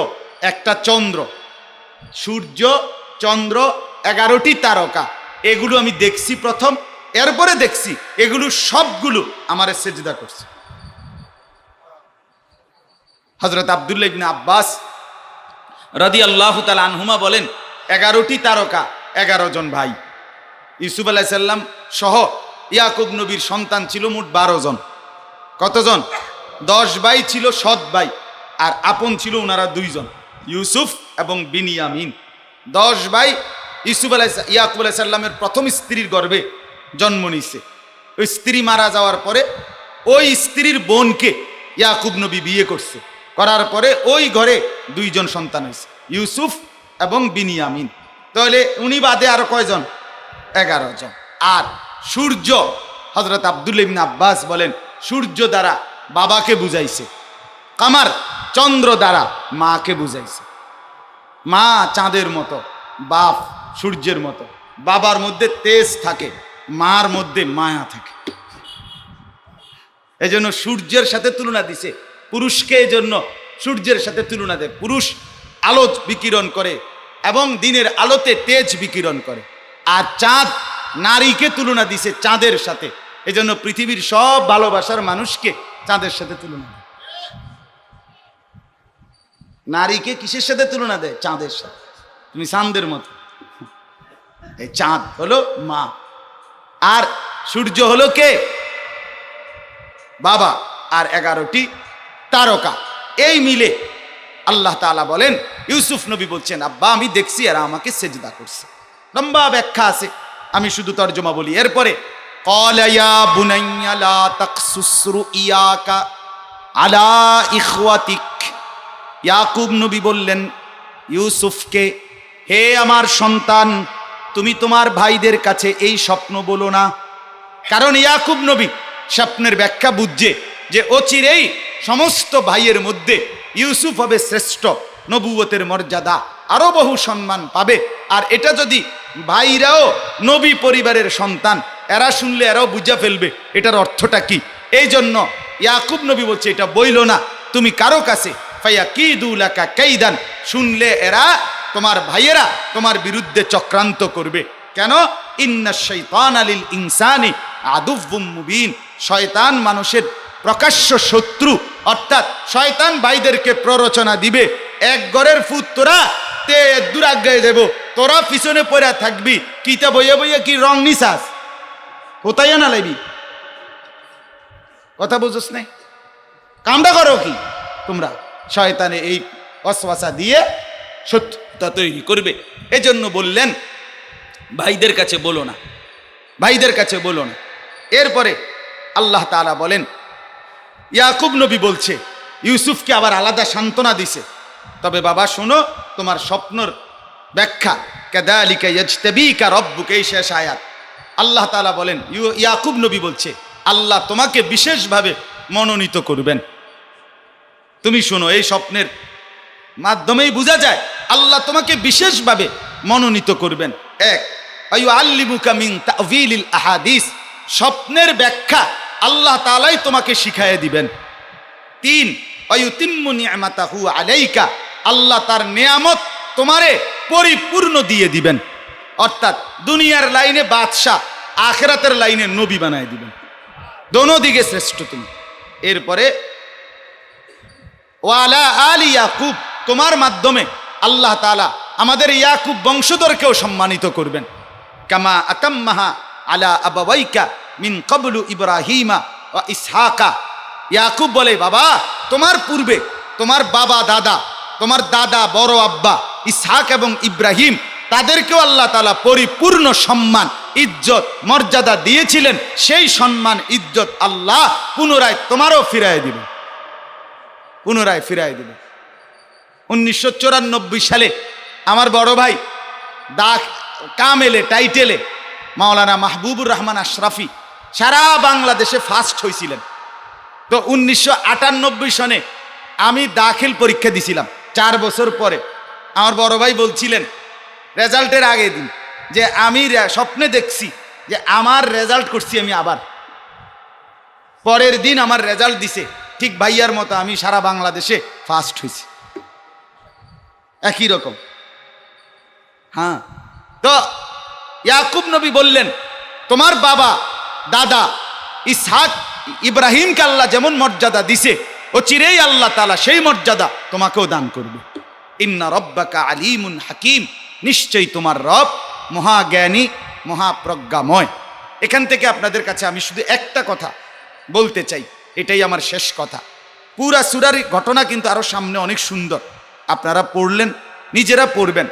একটা চন্দ্র। সূর্য, চন্দ্র, 11টি তারকা, এগুলো আমি দেখছি প্রথম। এরপরে দেখছি এগুলো সবগুলো আমারে সেজদা করছে। হযরত আব্দুল্লাহ ইবনে আব্বাস রাদিয়াল্লাহু তাআলা আনহুমা বলেন 11টি তারকা, 11 জন ভাই। ইউসুফ আলাইহিস সালাম সহ ইয়াকুব নবীর সন্তান ছিল মোট 12 জন। কতজন? 10 ভাই ছিল সৎ ভাই, আর আপন ছিল ওনারা 2 জন, ইউসুফ এবং বিনিয়ামিন। 10 ভাই ইয়াকুব আলাইহিস সালামের প্রথম স্ত্রীর গর্ভে জন্ম নিছে। ওই স্ত্রী মারা যাওয়ার পরে ওই স্ত্রীর বোনকে ইয়াকুব নবী বিয়ে করছে, করার পরে ওই ঘরে 2 জন সন্তান হয়েছে, ইউসুফ এবং বিনিয়ামিন। তাহলে উনি বাদে আরো কয়জন? 11 জন। আর সূর্য, হযরত আব্দুল্লাহ ইবনে আব্বাস বলেন সূর্য দ্বারা বাবাকে বুঝাইছে, কামার চন্দ্র দ্বারা মাকে বুঝাইছে। মা চাঁদের মতো, বাপ সূর্যের মতো। বাবার মধ্যে তেজ থাকে, মার মধ্যে মায়া থাকে। এজন্য সূর্যের সাথে তুলনা দিছে পুরুষকে, এজন্য সূর্যের সাথে তুলনা দেয়। পুরুষ আলো বিকিরণ করে এবং দিনের আলোতে তেজ বিকিরণ করে। আর চাঁদ, নারীকে তুলনা দিছে চাঁদের সাথে। এজন্য পৃথিবীর সব ভালোবাসার মানুষকে চাঁদের সাথে তুলনা দেয়। নারীকে কিসের সাথে তুলনা দেয়? চাঁদের সাথে। তুমি চাঁদের মতো। এই চাঁদ হলো মা, আর সূর্য হলো কে? বাবা। আর 11টি তারকা, এই মিলে আল্লাহ তাআলা বলেন, ইউসুফ নবী বলছেন আব্বা আমি দেখছি এরা আমাকে সেজদা করছে। লম্বা ব্যাখ্যা আছে, আমি শুধু তর্জমা বলি। এরপরে ক্বালা ইয়া বুনাইয়া লা তাকসুস রুইয়াকা আলা ইখওয়াতিক। ইয়াকুব নবী বললেন ইউসুফকে, হে আমার সন্তান, তুমি তোমার ভাইদের কাছে এই স্বপ্ন বলো না। কারণ ইয়াকুব নবী স্বপ্নের ব্যাখ্যা বুঝছে যে অচিরেই সমস্ত ভাইয়ের মধ্যে ইউসুফ হবে শ্রেষ্ঠ, নবুয়তের মর্যাদা আরো বহু সম্মান পাবে। আর এটা যদি ভাইরাও নবী পরিবারের সন্তান, এরা শুনলে এরাও বুঝা ফেলবে এটার অর্থটা কি। এই জন্য ইয়াকুব নবী বলছে এটা বইল না, তুমি কারো কাছে ফায়াকিদু লাকা কাইদান, শুনলে এরা তোমার ভাইয়েরা তোমার বিরুদ্ধে চক্রান্ত করবে। কেন? ইন্নাশ শাইতানা লিল ইনসানি আদুউম মুবিন, শয়তান মানুষের প্রকাশ্য শত্রু। অর্থাৎ শয়তান ভাইদেরকে প্ররোচনা দিবে, এক ঘরের ফুট তোরা তে দুরাগ্গায় দেব, তোরা পিছনে পড়ে থাকবি, কিতা বইয়ে বইয়ে কি রং নিছাস, কোথায় না লাইবি। কথা বুঝোস নাই? কামটা করো কি তোমরা? শয়তানে এই ওয়াসওয়াসা দিয়ে সত্যতা তৈরি করবে। এজন্য বললেন ভাইদের কাছে বলো না, ভাইদের কাছে বলো না। এরপরে আল্লাহ তাআলা বলেন, ইয়াকুব নবী বলছে, ইউসুফকে আবার আলাদা সান্ত্বনা দিছে, তবে বাবা শোনো তোমার স্বপ্নর ব্যাখ্যা, কাযালিকা ইয়াজতাবিকা রাব্বুকা, এই শেষ আয়াত। আল্লাহ তাআলা বলেন, ইয়াকুব নবী বলছে আল্লাহ তোমাকে বিশেষভাবে মনোনীত করবেন। তুমি শোনো, এই স্বপ্নের মাধ্যমেই বোঝা যায় আল্লাহ তোমাকে বিশেষভাবে মনোনীত করবেন। এক, আইয়ুআল্লিমুকা মিন তা'ওয়িলিল আহাদিস, স্বপ্নের ব্যাখ্যা আল্লাহ তাআলাই তোমাকে শিখাইয়ে দিবেন। তিন, আইয়ুতিম্মু নি'মাতাহু আলাইকা, আল্লাহ তার নিয়ামত তোমারে পরিপূর্ণ দিয়ে দিবেন। অর্থাৎ দুনিয়ার লাইনে বাদশা, আখিরাতের লাইনে নবী বানায় দিবেন, দোনো দিকে শ্রেষ্ঠ তুমি। এরপরে ওয়ালা আলি ইয়াকুব, তোমার মাধ্যমে আল্লাহ তাআলা আমাদের ইয়াকুব বংশধরকেও সম্মানিত করবেন। কামা আতাম্মাহা আলা আবাওয়াইকা মিন ক্বাবলু ইব্রাহিমা ওয়া ইসহাকা। ইয়াকুব বলে, বাবা তোমার পূর্বে তোমার বাবা দাদা, তোমার দাদা বড় আব্বা ইসহাক এবং ইব্রাহিম, তাদেরকেও আল্লাহ তাআলা পরিপূর্ণ সম্মান ইজ্জত মর্যাদা দিয়েছিলেন। সেই সম্মান ইজ্জত আল্লাহ পুনরায় তোমারও ফিরায় দিবেন, পুনরায় ফিরায় দিবেন। 1994 সালে আমার বড় ভাই কামেলে টাইটেলে মাওলানা মাহবুবুর রহমান আশরাফি সারা বাংলাদেশে ফার্স্ট হয়েছিলেন। তো 1998 সনে আমি দাখিল পরীক্ষা দিছিলাম, 4 বছর পরে। আমার বড় ভাই বলছিলেন রেজাল্টের আগের দিন যে আমি স্বপ্নে দেখছি যে আমার রেজাল্ট করছি আমি আবার। পরের দিন আমার রেজাল্ট দিছে, ঠিক ভাইয়ার মতো আমি সারা বাংলাদেশে ফার্স্ট হয়েছি, একই রকম। হ্যাঁ, তো ইয়াকুব নবী বললেন, তোমার বাবা দাদা ইসহাক ইব্রাহিমকে আল্লাহ যেমন মর্যাদা দিছে, ও চিরেই আল্লাহ তাআলা সেই মর্যাদা তোমাকেও দান করবে। ইন্না রব্বাকা আলিমুন হাকিম, নিশ্চয়ই তোমার রব মহাজ্ঞানী মহাপ্রজ্ঞাময়। এখান থেকে আপনাদের কাছে আমি শুধু একটা কথা বলতে চাই, এটাই আমার শেষ কথা। পুরা সূরার ঘটনা কিন্তু আরো সামনে অনেক সুন্দর, আপনারা পড়লেন, নিজেরা পড়বেন,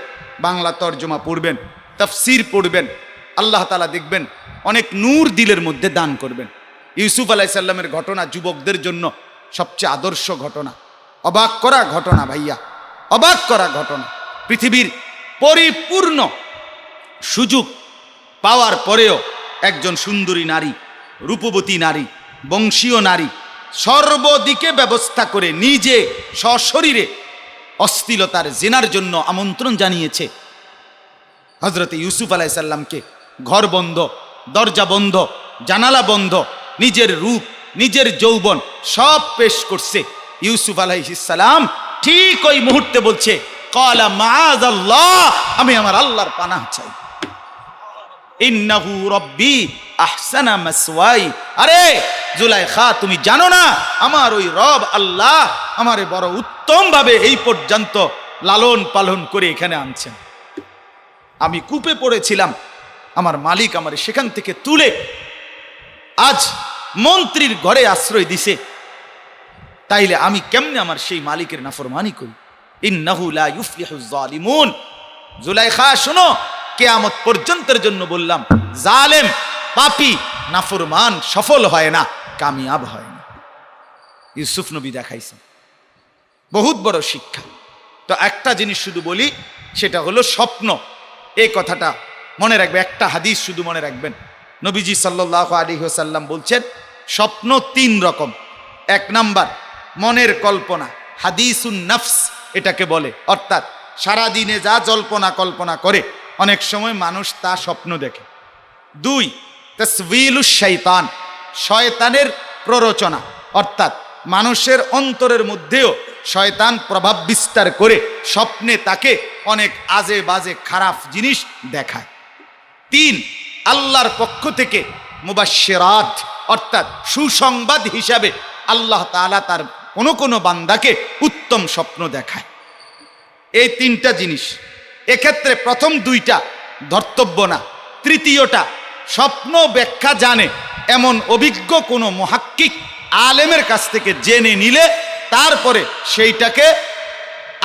বাংলা তর্জমা পড়বেন, তাফসীর পড়বেন, আল্লাহ তাআলা দেখবেন অনেক নূর দিলের মধ্যে দান করবেন। ইউসুফ আলাইহিস সালামের ঘটনা যুবকদের জন্য সবচেয়ে আদর্শ ঘটনা, অবাক করা ঘটনা ভাইয়া, অবাক করা ঘটনা। পৃথিবীর পরিপূর্ণ সুযোগ পাওয়ার পরেও একজন সুন্দরী নারী, রূপবতী নারী, বংশীয় নারী সর্বদিকে ব্যবস্থা করে নিজে সশরীরে অশ্লীলতার জিনার জন্য আমন্ত্রণ জানিয়েছে হযরত ইউসুফ আলাইহিস সালামকে। ঘর বন্ধ, দরজা বন্ধ, জানালা বন্ধ, নিজের রূপ নিজের যৌবন সব পেশ করছে। ইউসুফ আলাইহিস সালাম ঠিক ওই মুহূর্তে বলছে, ক্বালা মাআযাল্লাহ, আমি আমার আল্লাহর পানাহ চাই। ইন্নাহু রাব্বি আহসানা মাসওয়াই, আরে জুলাইখা তুমি জানো না আমার ওই রব আল্লাহ আমারে বড় উত্তম ভাবে এই পর্যন্ত লালন পালন করে এখানে আনছেন। আমি কূপে পড়েছিলাম, আমার মালিক আমারে সেখান থেকে তুলে আজ মন্ত্রীর ঘরে আশ্রয় দিছে, তাইলে আমি কেমনে আমার সেই মালিকের নাফরমানি করি? ইন্নাহু লা ইউফলিহুজ জালিমুন। জুলাইখা শোনো, কিয়ামত পর্যন্তের জন্য বললাম, জালেম পাপী নাফরমান সফল হয় না, কামিয়াব হয় না। ইউসুফ নবী দেখাইছেন বহুত বড় শিক্ষা। তো একটা জিনিস শুধু বলি, সেটা হলো স্বপ্ন। এই কথাটা মনে রাখবে, একটা হাদিস শুধু মনে রাখবেন। নবীজি সাল্লাল্লাহু আলাইহি ওয়াসাল্লাম বলছেন স্বপ্ন 3 রকম। 1 নাম্বার মনের কল্পনা, হাদিসুন নফস এটাকে বলে, অর্থাৎ সারা দিনে যা জল্পনা কল্পনা করে অনেক সময় মানুষ তা স্বপ্ন দেখে। 2 তাসওয়িলুশ শাইতান, শয়তানের প্ররোচনা, অর্থাৎ মানুষের অন্তরের মধ্যেও শয়তান প্রভাব বিস্তার করে স্বপ্নে তাকে অনেক আজে বাজে খারাপ জিনিস দেখায়। 3, আল্লাহর পক্ষ থেকে মুবাশশিরাত অর্থাৎ সুসংবাদ হিসাবে আল্লাহ তাআলা তার কোনো বান্দাকে উত্তম স্বপ্ন দেখায়। এই 3টা জিনিস। এক্ষেত্রে প্রথম 2টা ধর্তব্য না, তৃতীয়টা স্বপ্ন ব্যাখ্যা জানে এমন অভিজ্ঞ কোনো মুহাক্কিক আলেমের কাছ থেকে জেনে নিলে তারপরে সেইটাকে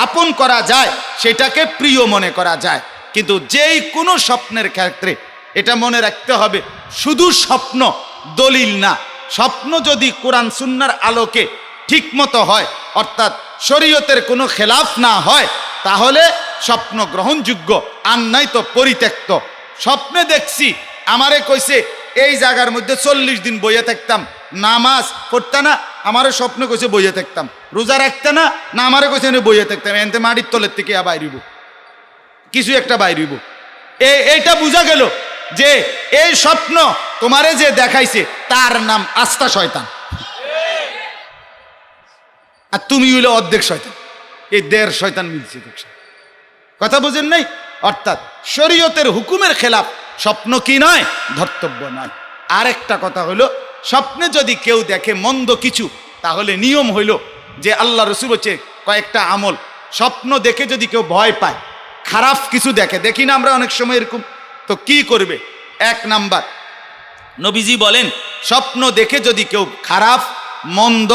আপন করা যায়, সেটাকে প্রিয় মনে করা যায়। কিন্তু যেই কোনো স্বপ্নের ক্ষেত্রে এটা মনে রাখতে হবে, শুধু স্বপ্ন দলিল না। স্বপ্ন যদি কোরআন সুন্নাহর আলোকে ঠিকমতো হয়, অর্থাৎ শরীয়তের কোনো খেলাফ না হয়, তাহলে স্বপ্ন গ্রহণযোগ্য, আর নাই তো পরিত্যক্ত। স্বপ্নে দেখছি আমারে কইছে এই জায়গার মধ্যে 40 দিন বইয়ে থাকতাম, নামাজ পড়তে না, আমারও স্বপ্নে কইছে বইয়ে থাকতাম, রোজা রাখতে না, না আমারে কইছে বইয়ে থাকতাম, এনতে মাটির তলের থেকে বাইরিব, কিছু একটা বাইরিব। এইটা বোঝা গেল যে এই স্বপ্ন তোমারে যে দেখাইছে তার নাম আস্থা শয়তান, আর তুমি হইলে অর্ধেক শয়তান। এই 1.5 শয়তান মিলছে, কথা বুঝেন নাই? অর্থাৎ শরীয়তের হুকুমের খেলাফ স্বপ্ন কি নয়, ধর্তব্য নয়। আরেকটা কথা হলো, স্বপ্নে যদি কেউ দেখে মন্দ কিছু, তাহলে নিয়ম হইল যে আল্লাহ রসুল হচ্ছে কয়েকটা আমল, স্বপ্ন দেখে যদি কেউ ভয় পায়, খারাপ কিছু দেখি না আমরা অনেক সময় এরকম, তো কি করবে? 1 নাম্বার, নবীজি বলেন স্বপ্ন দেখে যদি কেউ খারাপ মন্দ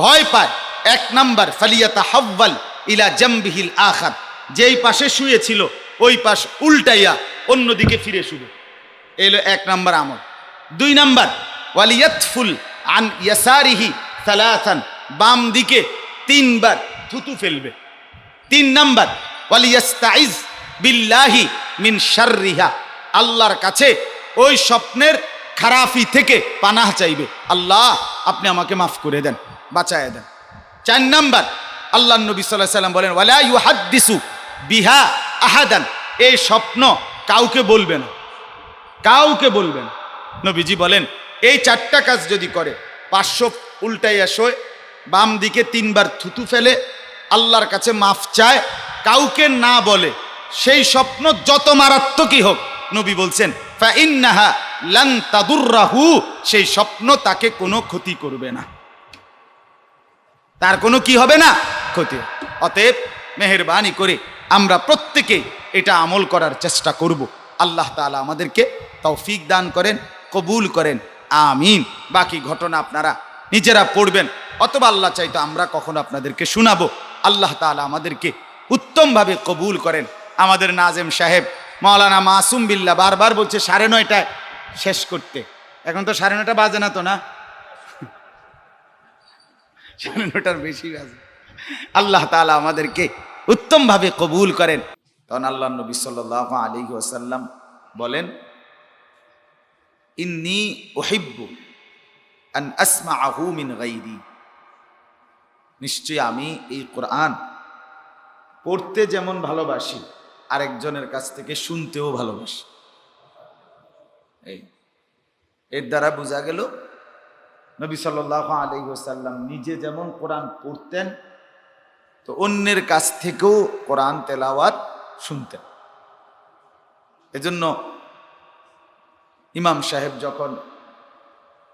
ভয় পায়, 1 নাম্বার ফালিয়াতাহাওয়াল ইলা জামবিহিল আখার, যেই পাশে শুয়েছিল ওই পাশ উল্টাইয়া অন্যদিকে ফিরে শুবে। এলো 1 নাম্বার আমল। 2 নাম্বার ওয়ালিয়াতফুল আন ইয়াসারিহি সালাসান, বাম দিকে 3 বার থুতু ফেলবে। 3 নাম্বার ওয়ালিয়াস্তাইজ বিল্লাহি মিন শাররিহা, আল্লাহর কাছে ওই স্বপ্নের খারাপি থেকে পানাহ চাইবে, আল্লাহ আপনি আমাকে মাফ করে দেন, বাঁচায় দেন। 4 নাম্বার আল্লাহ নবী সাল্লাল্লাহু আলাইহি ওয়াসাল্লাম বলেন ওয়ালা ইউহাদ্দিসু বিহা আহাদান, এই স্বপ্ন কাউকে বলবে না, কাউকে বলবে না। নবীজি বলেন এই 4টা কাজ যদি করে, 500 উল্টাইয়া শোয়, বাম দিকে 3 বার থুতু ফেলে, আল্লাহর কাছে মাফ চায়, কাউকে না বলে, সেই স্বপ্ন যত মারাত্মকই হোক, নবী বলছেন ফাইন্নাহা লান তাদুররাহু, সেই স্বপ্ন তাকে কোনো ক্ষতি করবে না, তার কোনো কি হবে না, ক্ষতি। অতএব মেহেরবানি করে আমরা প্রত্যেকে এটা আমল করার চেষ্টা করব। আল্লাহ তাআলা আমাদেরকে তৌফিক দান করেন, কবুল করেন, আমিন। বাকি ঘটনা আপনারা নিজেরা পড়বেন, অথবা আল্লাহ চাইতো আমরা কখনো আপনাদেরকে শোনাবো। আল্লাহ তাআলা আমাদেরকে উত্তমভাবে কবুল করেন। আমাদের নাজেম সাহেব মাওলানা মাসুম বিল্লাহ বারবার বলছে 9:30টায় শেষ করতে, এখন তো 9:30 বাজে না তো, না 9:30টার বেশি বাজে। আল্লাহ তাআলা আমাদেরকে উত্তমভাবে কবুল করেন। তখন আল্লাহ নবী সাল্লাল্লাহু আলাইহি ওয়াসাল্লাম বলেন ইন্নী উহিব্বু আন আসমাআহু মিন গায়রি, নিশ্চয়ই আমি এই কোরআন পড়তে যেমন ভালোবাসি, আরেকজনের কাছ থেকে শুনতেও ভালোবাসি। এর দ্বারা বোঝা গেল নবী সাল্লাল্লাহু আলাইহি ওয়াসাল্লাম নিজে যেমন কোরআন পড়তেন, তো অন্যের কাছ থেকেও কোরআন তেলাওয়াত শুনতেন। এজন্য ইমাম সাহেব যখন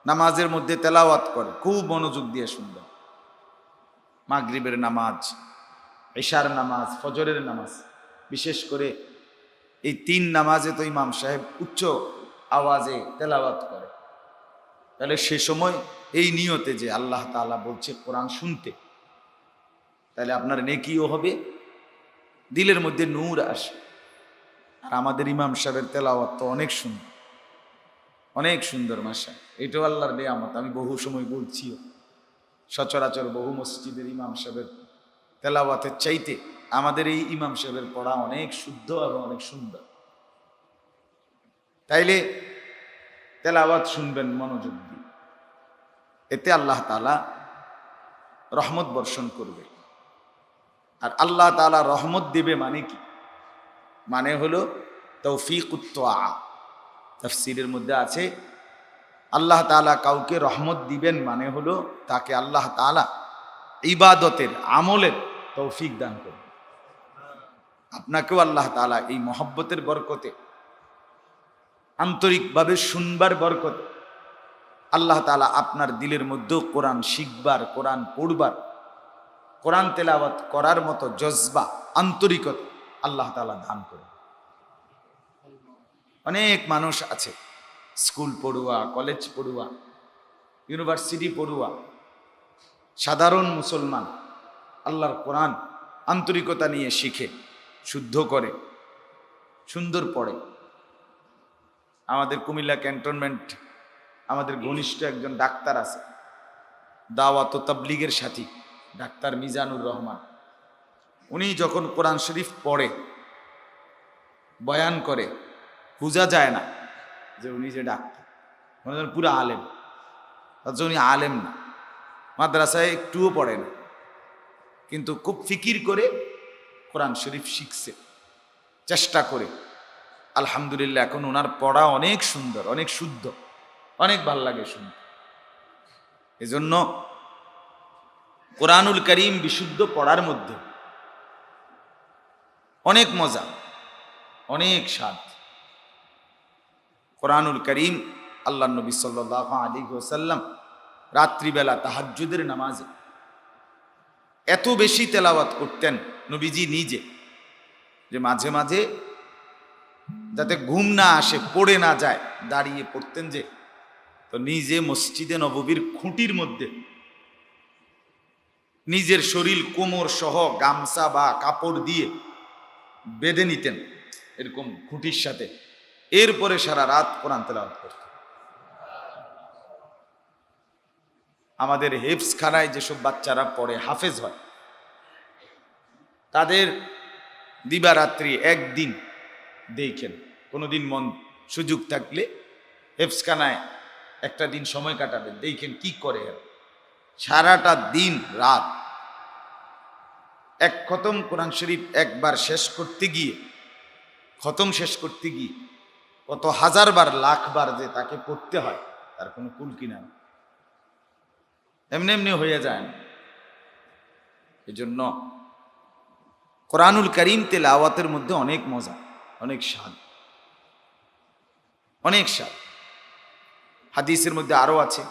নামাজের মধ্যে তেলাওয়াত করে খুব মনোযোগ দিয়ে শুনবেন। মাগরিবের নামাজ, ইশার নামাজ, ফজরের নামাজ, বিশেষ করে এই 3 নামাজে তো ইমাম সাহেব উচ্চ আওয়াজে তেলাওয়াত করে। তাহলে সে সময় এই নিয়তে যে আল্লাহ তাআলা বলছে কোরআন শুনতে, তাহলে আপনার নেকিও হবে, দিলের মধ্যে নূর আসে। আর আমাদের ইমাম সাহেবের তেলাওয়াত তো অনেক সুন্দর, অনেক সুন্দর, মাশা, এটাও আল্লাহর নিয়ামত। আমি বহু সময় বলছিও, সচরাচর বহু মসজিদের ইমাম সাহেবের তেলাওয়াতের চাইতে আমাদের এই ইমাম সাহেবের পড়া অনেক শুদ্ধ এবং অনেক সুন্দর। তাইলে তেলাওয়াত শুনবেন মনোযোগ দিয়ে, এতে আল্লাহ তাআলা রহমত বর্ষণ করবে। আর আল্লাহ তাআলা রহমত দেবে মানে কি? মানে হলো তৌফিকুত তোয়া। তাফসীরের মধ্যে আছে আল্লাহ তাআলা কাউকে রহমত দিবেন মানে হলো তাকে আল্লাহ তাআলা ইবাদতের আমলের তৌফিক দান করবেন। আপনাকেও আল্লাহ তাআলা এই মহব্বতের বরকতে, আন্তরিকভাবে শুনবার বরকতে আল্লাহ তাআলা আপনার দিলের মধ্যেও কোরআন শিখবার, কোরআন পড়বার, কোরআন তেলাওয়াত করার মতো জজবা, আন্তরিকতা আল্লাহ তাআলা দান করেন। অনেক মানুষ আছে স্কুল পড়ুয়া, কলেজ পড়ুয়া, ইউনিভার্সিটি পড়ুয়া, সাধারণ মুসলমান আল্লাহর কোরআন আন্তরিকতা নিয়ে শিখে, শুদ্ধ করে, সুন্দর পড়ে। আমাদের কুমিল্লা ক্যান্টনমেন্ট আমাদের ঘনিষ্ঠ একজন ডাক্তার আছে, দাওয়াত ও তাবলীগের সাথী ডাক্তার মিজানুর রহমান। উনি যখন কোরআন শরীফ পড়ে, বয়ান করে, বোঝা যায় না যে উনি যে ডাক্তার, মনে হয় পুরো আলেম, অথচ উনি আলেম না, মাদ্রাসায় একটুও পড়ে না, কিন্তু খুব ফিকির করে কোরআন শরীফ শিখছে, চেষ্টা করে। আলহামদুলিল্লাহ এখন ওনার পড়া অনেক সুন্দর, অনেক শুদ্ধ, অনেক ভাল লাগে শুনতে। এজন্য কোরআনুল কারীম বিশুদ্ধ পড়ার মধ্যে অনেক মজা, অনেক স্বাদ। কোরআনুল কারীম আল্লাহ নবী সাল্লাল্লাহু আলাইহি ওয়াসাল্লাম রাত্রিবেলা তাহাজ্জুদের নামাজে এত বেশি তেলাওয়াত করতেন নবীজি নিজে, যে মাঝে মাঝে যাতে ঘুম না আসে, পড়ে না যায়, দাঁড়িয়ে পড়তেন যে, তো নিজে মসজিদে নববীর খুঁটির মধ্যে নিজের শরীর কোমর সহ গামছা বা কাপড় দিয়ে বেঁধে নিতেন এরকম খুঁটির সাথে, এরপরে সারা রাত কোরআন তেলাওয়াত করতেন। আমাদের হেফজ খানায় যেসব বাচ্চারা পড়ে, হাফেজ হয়, তাদের দিবারাত্রি একদিন দেখেন, কোনোদিন মন সুযোগ থাকলে হেফজখানায় একটা দিন সময় কাটাবেন, দেখেন কি করে। সারাটা দিন রাত এক খতম কোরআন শরীফ একবার শেষ করতে গিয়ে, খতম শেষ করতে গিয়ে কত হাজার বার, লাখ বার যে তাকে পড়তে হয় তার কোনো কুল কিনা, এমনি এমনি হয়ে যায় না। এজন্য কোরআনুল কারীম তেলাওয়াতের মধ্যে অনেক মজা, অনেক স্বাদ, অনেক স্বাদ। হাদিসের মধ্যে আরো আছে,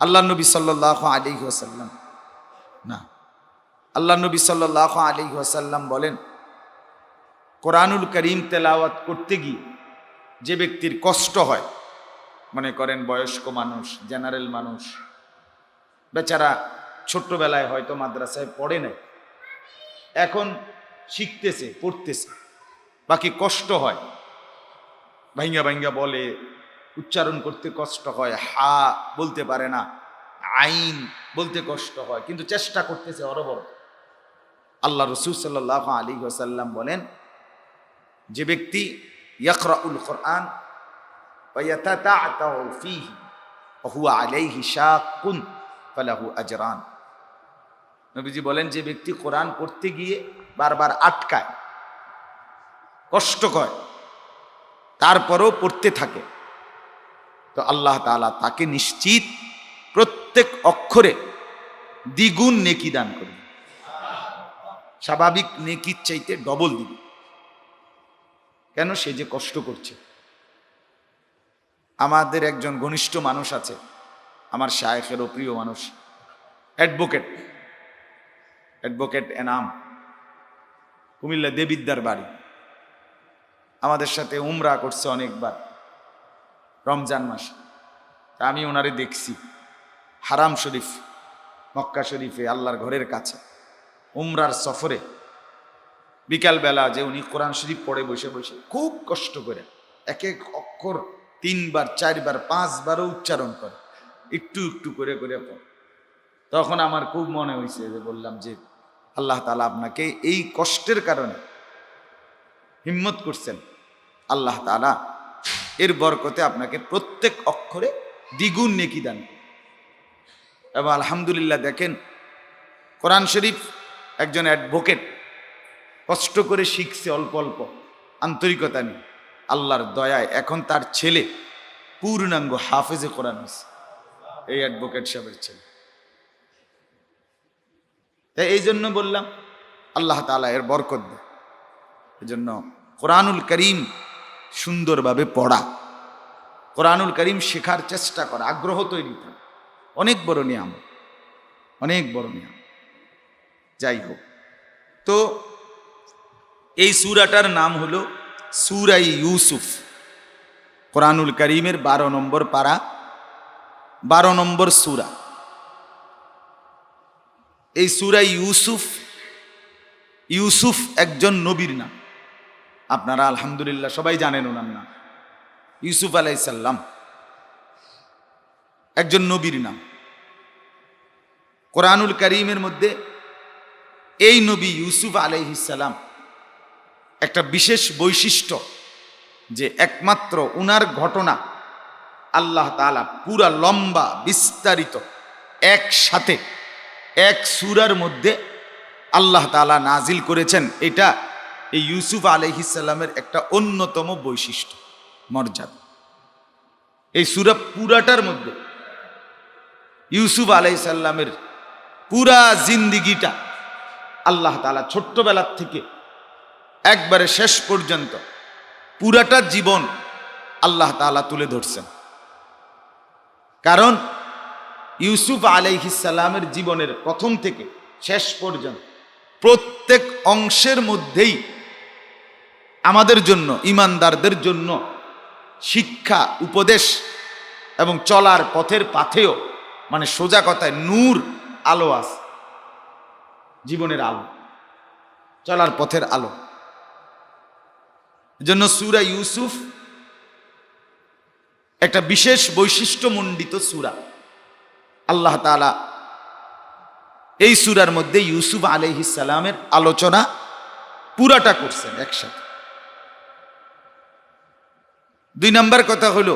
আল্লাহ নবী সাল্লাল্লাহু আলাইহি ওয়াসাল্লাম আল্লাহ নবী সাল্লাল্লাহু আলাইহি ওয়াসাল্লাম বলেন, কোরআনুল কারীম তেলাওয়াত করতে গিয়ে যে ব্যক্তির কষ্ট হয়, মনে করেন বয়স্ক মানুষ, জেনারেল মানুষ, বেচারা ছোট্টবেলায় হয়তো মাদ্রাসায় পড়ে নাই, এখন শিখতেছে, পড়তেছে, বাকি কষ্ট হয়, ভাইঙ্গা ভাইঙ্গা বলে, উচ্চারণ করতে কষ্ট হয়, হা বলতে পারে না, আইন বলতে কষ্ট হয়, কিন্তু চেষ্টা করতেছে অনবরত। আল্লাহ রাসূল সাল্লাল্লাহু আলাইহি ওয়াসাল্লাম বলেন, যে ব্যক্তি ইয়াকরাউল কোরআন ওয়া ইয়াতাতাআতাউ ফীহি ওয়া হুয়া আলাইহি শাক্কুন ফালাহু আজরান। নবীজি বলেন, যে ব্যক্তি কোরআন পড়তে গিয়ে বারবার আটকায়, কষ্ট করে, তারপরেও পড়তে থাকে, তো আল্লাহ তাআলা তাকে নিশ্চিত প্রত্যেক অক্ষরে দ্বিগুণ নেকি দান করবে, স্বাভাবিক নেকির চাইতে ডবল দিবে। কেন? সে যে কষ্ট করছে। আমাদের একজন ঘনিষ্ঠ মানুষ আছে, আমার শায়েখেরও প্রিয় মানুষ, অ্যাডভোকেট এনাম, কুমিল্লা দেবিদ্দার বাড়ি, আমাদের সাথে উমরা করছে অনেকবার রমজান মাসে। আমি ওনারে দেখছি হারাম শরীফ, মক্কা শরীফে, আল্লাহর ঘরের কাছে উমরার সফরে বিকালবেলা যে উনি কোরআন শরীফ পড়ে বসে বসে খুব কষ্ট করে এক এক অক্ষর 3 বার 4 বার 5 বারও উচ্চারণ করে, একটু একটু করে করে পড়ে। তখন আমার খুব মনে হয়েছে, যে বললাম যে আল্লাহ তাআলা আপনাকে এই কষ্টের কারণে হিম্মত করছেন, আল্লাহ তাআলা এর বরকতে আপনাকে প্রত্যেক অক্ষরে দ্বিগুণ নেকি দান। এবং আলহামদুলিল্লাহ দেখেন, কোরআন শরীফ একজন অ্যাডভোকেট কষ্ট করে শিখছে অল্প অল্প, আন্তরিকতা নিয়ে, আল্লাহর দয়ায় এখন তার ছেলে পূর্ণাঙ্গ হাফেজে কোরআন হয়েছে এই অ্যাডভোকেট সাহেবের ছেলে। তাই এই জন্য বললাম আল্লাহ তাআলা এর বরকত দেয়। এই জন্য কোরআনুল করিম সুন্দরভাবে পড়া, কোরআনুল করিম শেখার চেষ্টা করা, আগ্রহ তৈরি করা অনেক বড় নিয়ামত, অনেক বড় নিয়ামত। যাই হোক, তো এই সূরাটার নাম হলো সূরা ইউসুফ। কোরআনুল করিমের 12 নম্বর পারা, 12 নম্বর সূরা। এই সূরা ইউসুফ, ইউসুফ একজন নবীর নাম। আপনারা আলহামদুলিল্লাহ সবাই জানেন ওনার নাম, ইউসুফ আলাইহিস সালাম একজন নবীর নাম। কোরআনুল করিমের মধ্যে এই নবী ইউসুফ আলাইহিস সালাম একটা বিশেষ বৈশিষ্ট্য, যে একমাত্র উনার ঘটনা আল্লাহ তাআলা পুরা লম্বা বিস্তারিত একসাথে এক সূরার মধ্যে আল্লাহ তাআলা নাজিল করেছেন। এটা এই ইউসুফ আলাইহিস সালামের একটা অন্যতম বৈশিষ্ট্য, মর্যাদা। এই সূরা পুরাটার মধ্যে ইউসুফ আলাইহিস সালামের পুরা জিন্দিগিটা আল্লাহ তাআলা ছোট্টবেলার থেকে একবারে শেষ পর্যন্ত পুরাটা জীবন আল্লাহ তাআলা তুলে ধরছেন। কারণ ইউসুফ আলাইহিস সালামের জীবনের প্রথম থেকে শেষ পর্যন্ত প্রত্যেক অংশের মধ্যেই আমাদের জন্য, ঈমানদারদের জন্য শিক্ষা, উপদেশ এবং চলার পথের পাথেও, মানে সোজা কথায় নূর, আলো আছে, জীবনের আলো, চলার পথের আলো। এজন্য সূরা ইউসুফ একটা বিশেষ বৈশিষ্ট্যমণ্ডিত সূরা। আল্লাহ তাআলা এই সূরার মধ্যে ইউসুফ আলাইহিস সালামের আলোচনা পুরাটা করছেন একসাথে। 2 নম্বর কথা হলো,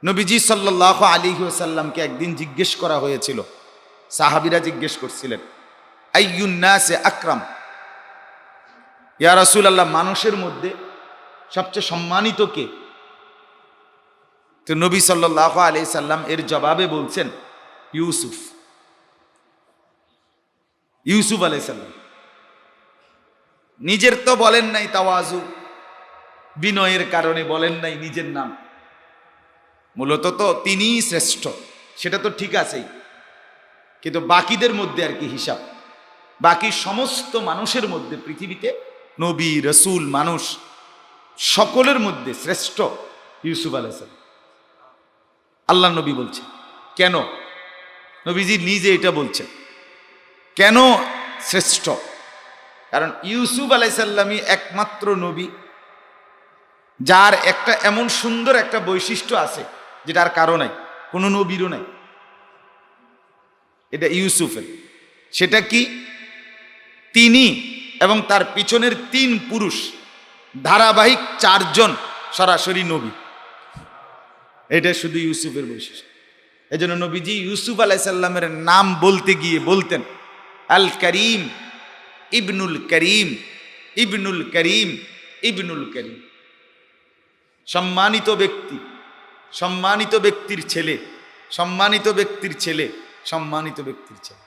নবীজি সাল্লাল্লাহু আলাইহি ওয়াসাল্লামকে একদিন জিজ্ঞেস করা হয়েছিল, সাহাবীরা জিজ্ঞেস করছিলেন, আইয়ুন নাসে আকরাম, ইয়া রাসূলুল্লাহ, মানুষের মধ্যে সবচেয়ে সম্মানিত কে? তো নবী সাল্লাল্লাহু আলাইহি সাল্লাম এর জবাবে বলছেন ইউসুফ, ইউসুফ আলাইহিস সালাম। নিজের তো বলেন নাই, তাওয়াজু, বিনয়ের কারণে বলেন নাই নিজের নাম। মূলত তো তিনিই শ্রেষ্ঠ, সেটা তো ঠিক আছেই, কিন্তু বাকিদের মধ্যে আর কি হিসাব, বাকি সমস্ত মানুষের মধ্যে, পৃথিবীতে নবী, রসুল, মানুষ সকলের মধ্যে শ্রেষ্ঠ ইউসুফ আলাইহিস সালাম। আল্লাহ নবী বলছে কেন? নবীজি নিজে এটা বলছেন কেন শ্রেষ্ঠ। কারণ ইউসুফ আলাইহিস সালামই একমাত্র নবী যার একটা এমন সুন্দর একটা বৈশিষ্ট্য আছে যেটার কারো নাই, কোনো নবীরও নাই। এটা ইউসুফের। সেটা কি? তিনি এবং তার পিছনের 3 পুরুষ, ধারাবাহিক 4 জন সরাসরি নবী। এটা শুধু ইউসুফের বৈশিষ্ট্য। এই জন্য নবীজি ইউসুফ আলাইহিস সালামের নাম বলতে গিয়ে বলতেন আল করিম, ইবনুল করিম, ইবনুল করিম, ইবনুল করিম। সম্মানিত ব্যক্তি, সম্মানিত ব্যক্তির ছেলে, সম্মানিত ব্যক্তির ছেলে, সম্মানিত ব্যক্তির ছেলে।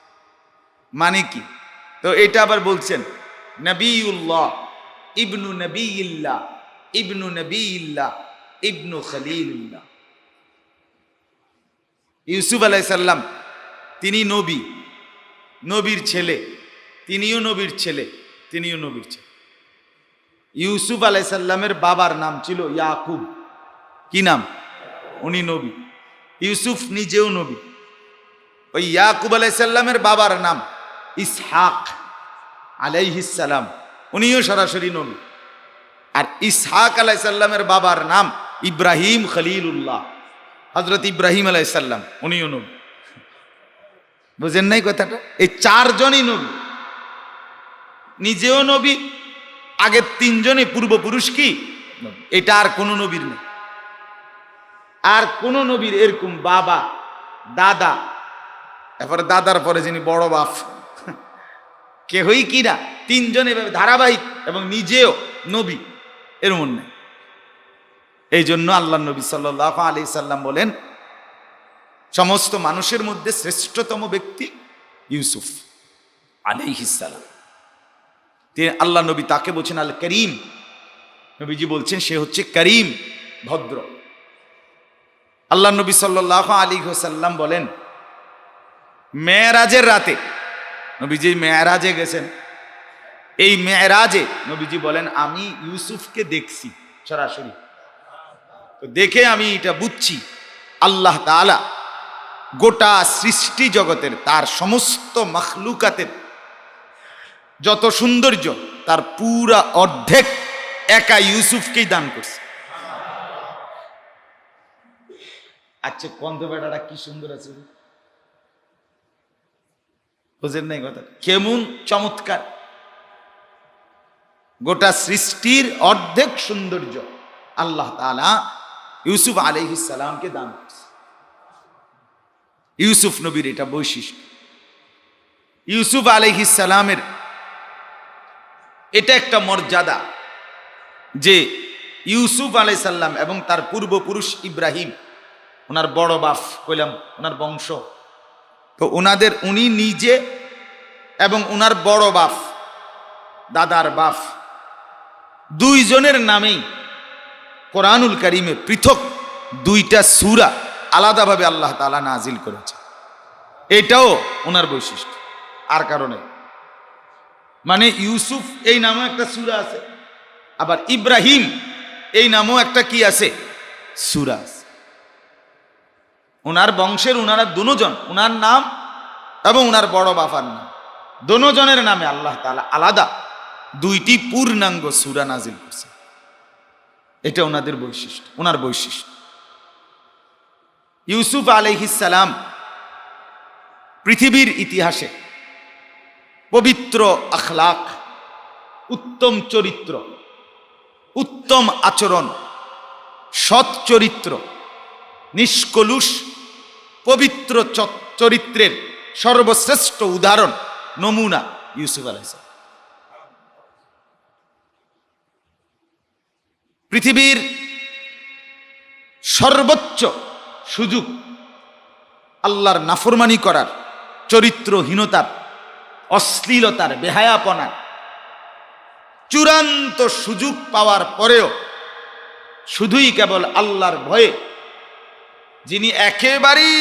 মানে কি? তো এটা আবার বলছেন নবিউল্লাহ, ইবনু নবিইল্লাহ, ইবনু নবিইল্লাহ, ইবনু খলিলুল্লাহ। ইউসুফ আলাইহিস সালাম তিনি নবী, নবীর ছেলে, তিনিও নবীর ছেলে, তিনিও নবীর ছেলে। ইউসুফ আলাইহিস সালামের বাবার নাম ছিল ইয়াকুব। কি নাম? উনি নবী। ইউসুফ নিজেও নবী। ওই ইয়াকুব আলাইহিস সালামের বাবার নাম ইসহাক আলাইহিস সালাম, উনিও সরাসরি নবী। আর ইসহাক আলাইহিস সালামের বাবার নাম ইব্রাহিম খলিলুল্লাহ, হযরত ইব্রাহিম আলাইহিস সালাম, উনিও নবী। বুঝেন নাই কথাটা? এই 4 জনই নবী, নিজেও নবী, আগের 3 জনই পূর্বপুরুষ কি নবী। এটা আর কোন নবীর নেই। আর কোন নবীর এরকম বাবা, দাদা, এরপরে দাদার পরে যিনি বড় বাপ, কেহই কি না, 3 জন এভাবে ধারাবাহিক এবং নিজেও নবী, এর মন নেই। এই জন্য আল্লাহ নবী সাল্লাল্লাহু আলাইহি সাল্লাম বলেন, সমস্ত মানুষের মধ্যে শ্রেষ্ঠতম ব্যক্তি ইউসুফ আলাইহিস সালাম। আল্লাহ নবী তাকে বলছেন আল করিম। নবীজি বলছেন সে হচ্ছে করিম, ভদ্র। আল্লাহ নবী সাল্লাল্লাহু আলাইহি ওয়াসাল্লাম বলেন, মেরাজের রাতে নবীজি মেরাজে গেছেন। এই মেরাজে নবীজি বলেন, আমি ইউসুফকে দেখছি সরাসরি। তো দেখে আমি এটা বুঝছি আল্লাহ তাআলা গোটা সৃষ্টি জগতের, তার সমস্ত মাখলুকাতের যত সৌন্দর্য, তার পুরা অর্ধেক একা ইউসুফকেই দান করছে। আচ্ছা, কন্ধ বেটাটা কি সুন্দর আছে, বুঝেন নাই কথা? কেমন চমৎকার! গোটা সৃষ্টির অর্ধেক সৌন্দর্য আল্লাহ তাআলা ইউসুফ আলাইহিস সালামকে দান করছে। ইউসুফ নবীর এটা বৈশিষ্ট্য। ইউসুফ আলাইহিস সালামের এটা একটা মর্যাদা যে ইউসুফ আলাইহিস সালাম এবং তার পূর্বপুরুষ ইব্রাহিম, ওনার বড় বাপ কইলাম, ওনার বংশ, তো উনি নিজে এবং ওনার বড় বাপ, দাদার বাপ, দুইজনের নামেই কোরআনুল কারীমে পৃথক দুইটা সূরা আলাদাভাবে আল্লাহ তাআলা নাজিল করেছে। এটাও ওনার বৈশিষ্ট্য, আর কারণে। মানে ইউসুফ এই নামও একটা সূরা আছে, আবার ইব্রাহিম এই নামও একটা কি আছে, সূরা আছে। ওনার বংশের ওনারা দুজন, ওনার নাম এবং ওনার বড় বাবার নাম, দুজনের নামে আল্লাহ তাআলা আলাদা দুইটি পূর্ণাঙ্গ সূরা নাজিল করছে। এটা ওনাদের বৈশিষ্ট্য, ওনার বৈশিষ্ট্য। ইউসুফ আলাইহিস সালাম পৃথিবীর ইতিহাসে পবিত্র আখলাক, উত্তম চরিত্র, উত্তম আচরণ, সৎ চরিত্র, নিষ্কলুষ পবিত্র চরিত্রের সর্বশ্রেষ্ঠ উদাহরণ, নমুনা ইউসুফ আলাইহিস সালাম। পৃথিবীর সর্বোচ্চ সুযোগ আল্লাহর নাফরমানি করার, চরিত্রহীনতার, অশ্লীলতার, বেহায়াপনার চূড়ান্ত সুযোগ পাওয়ার পরেও শুধুই কেবল আল্লাহর ভয়ে, যিনি একেবারেই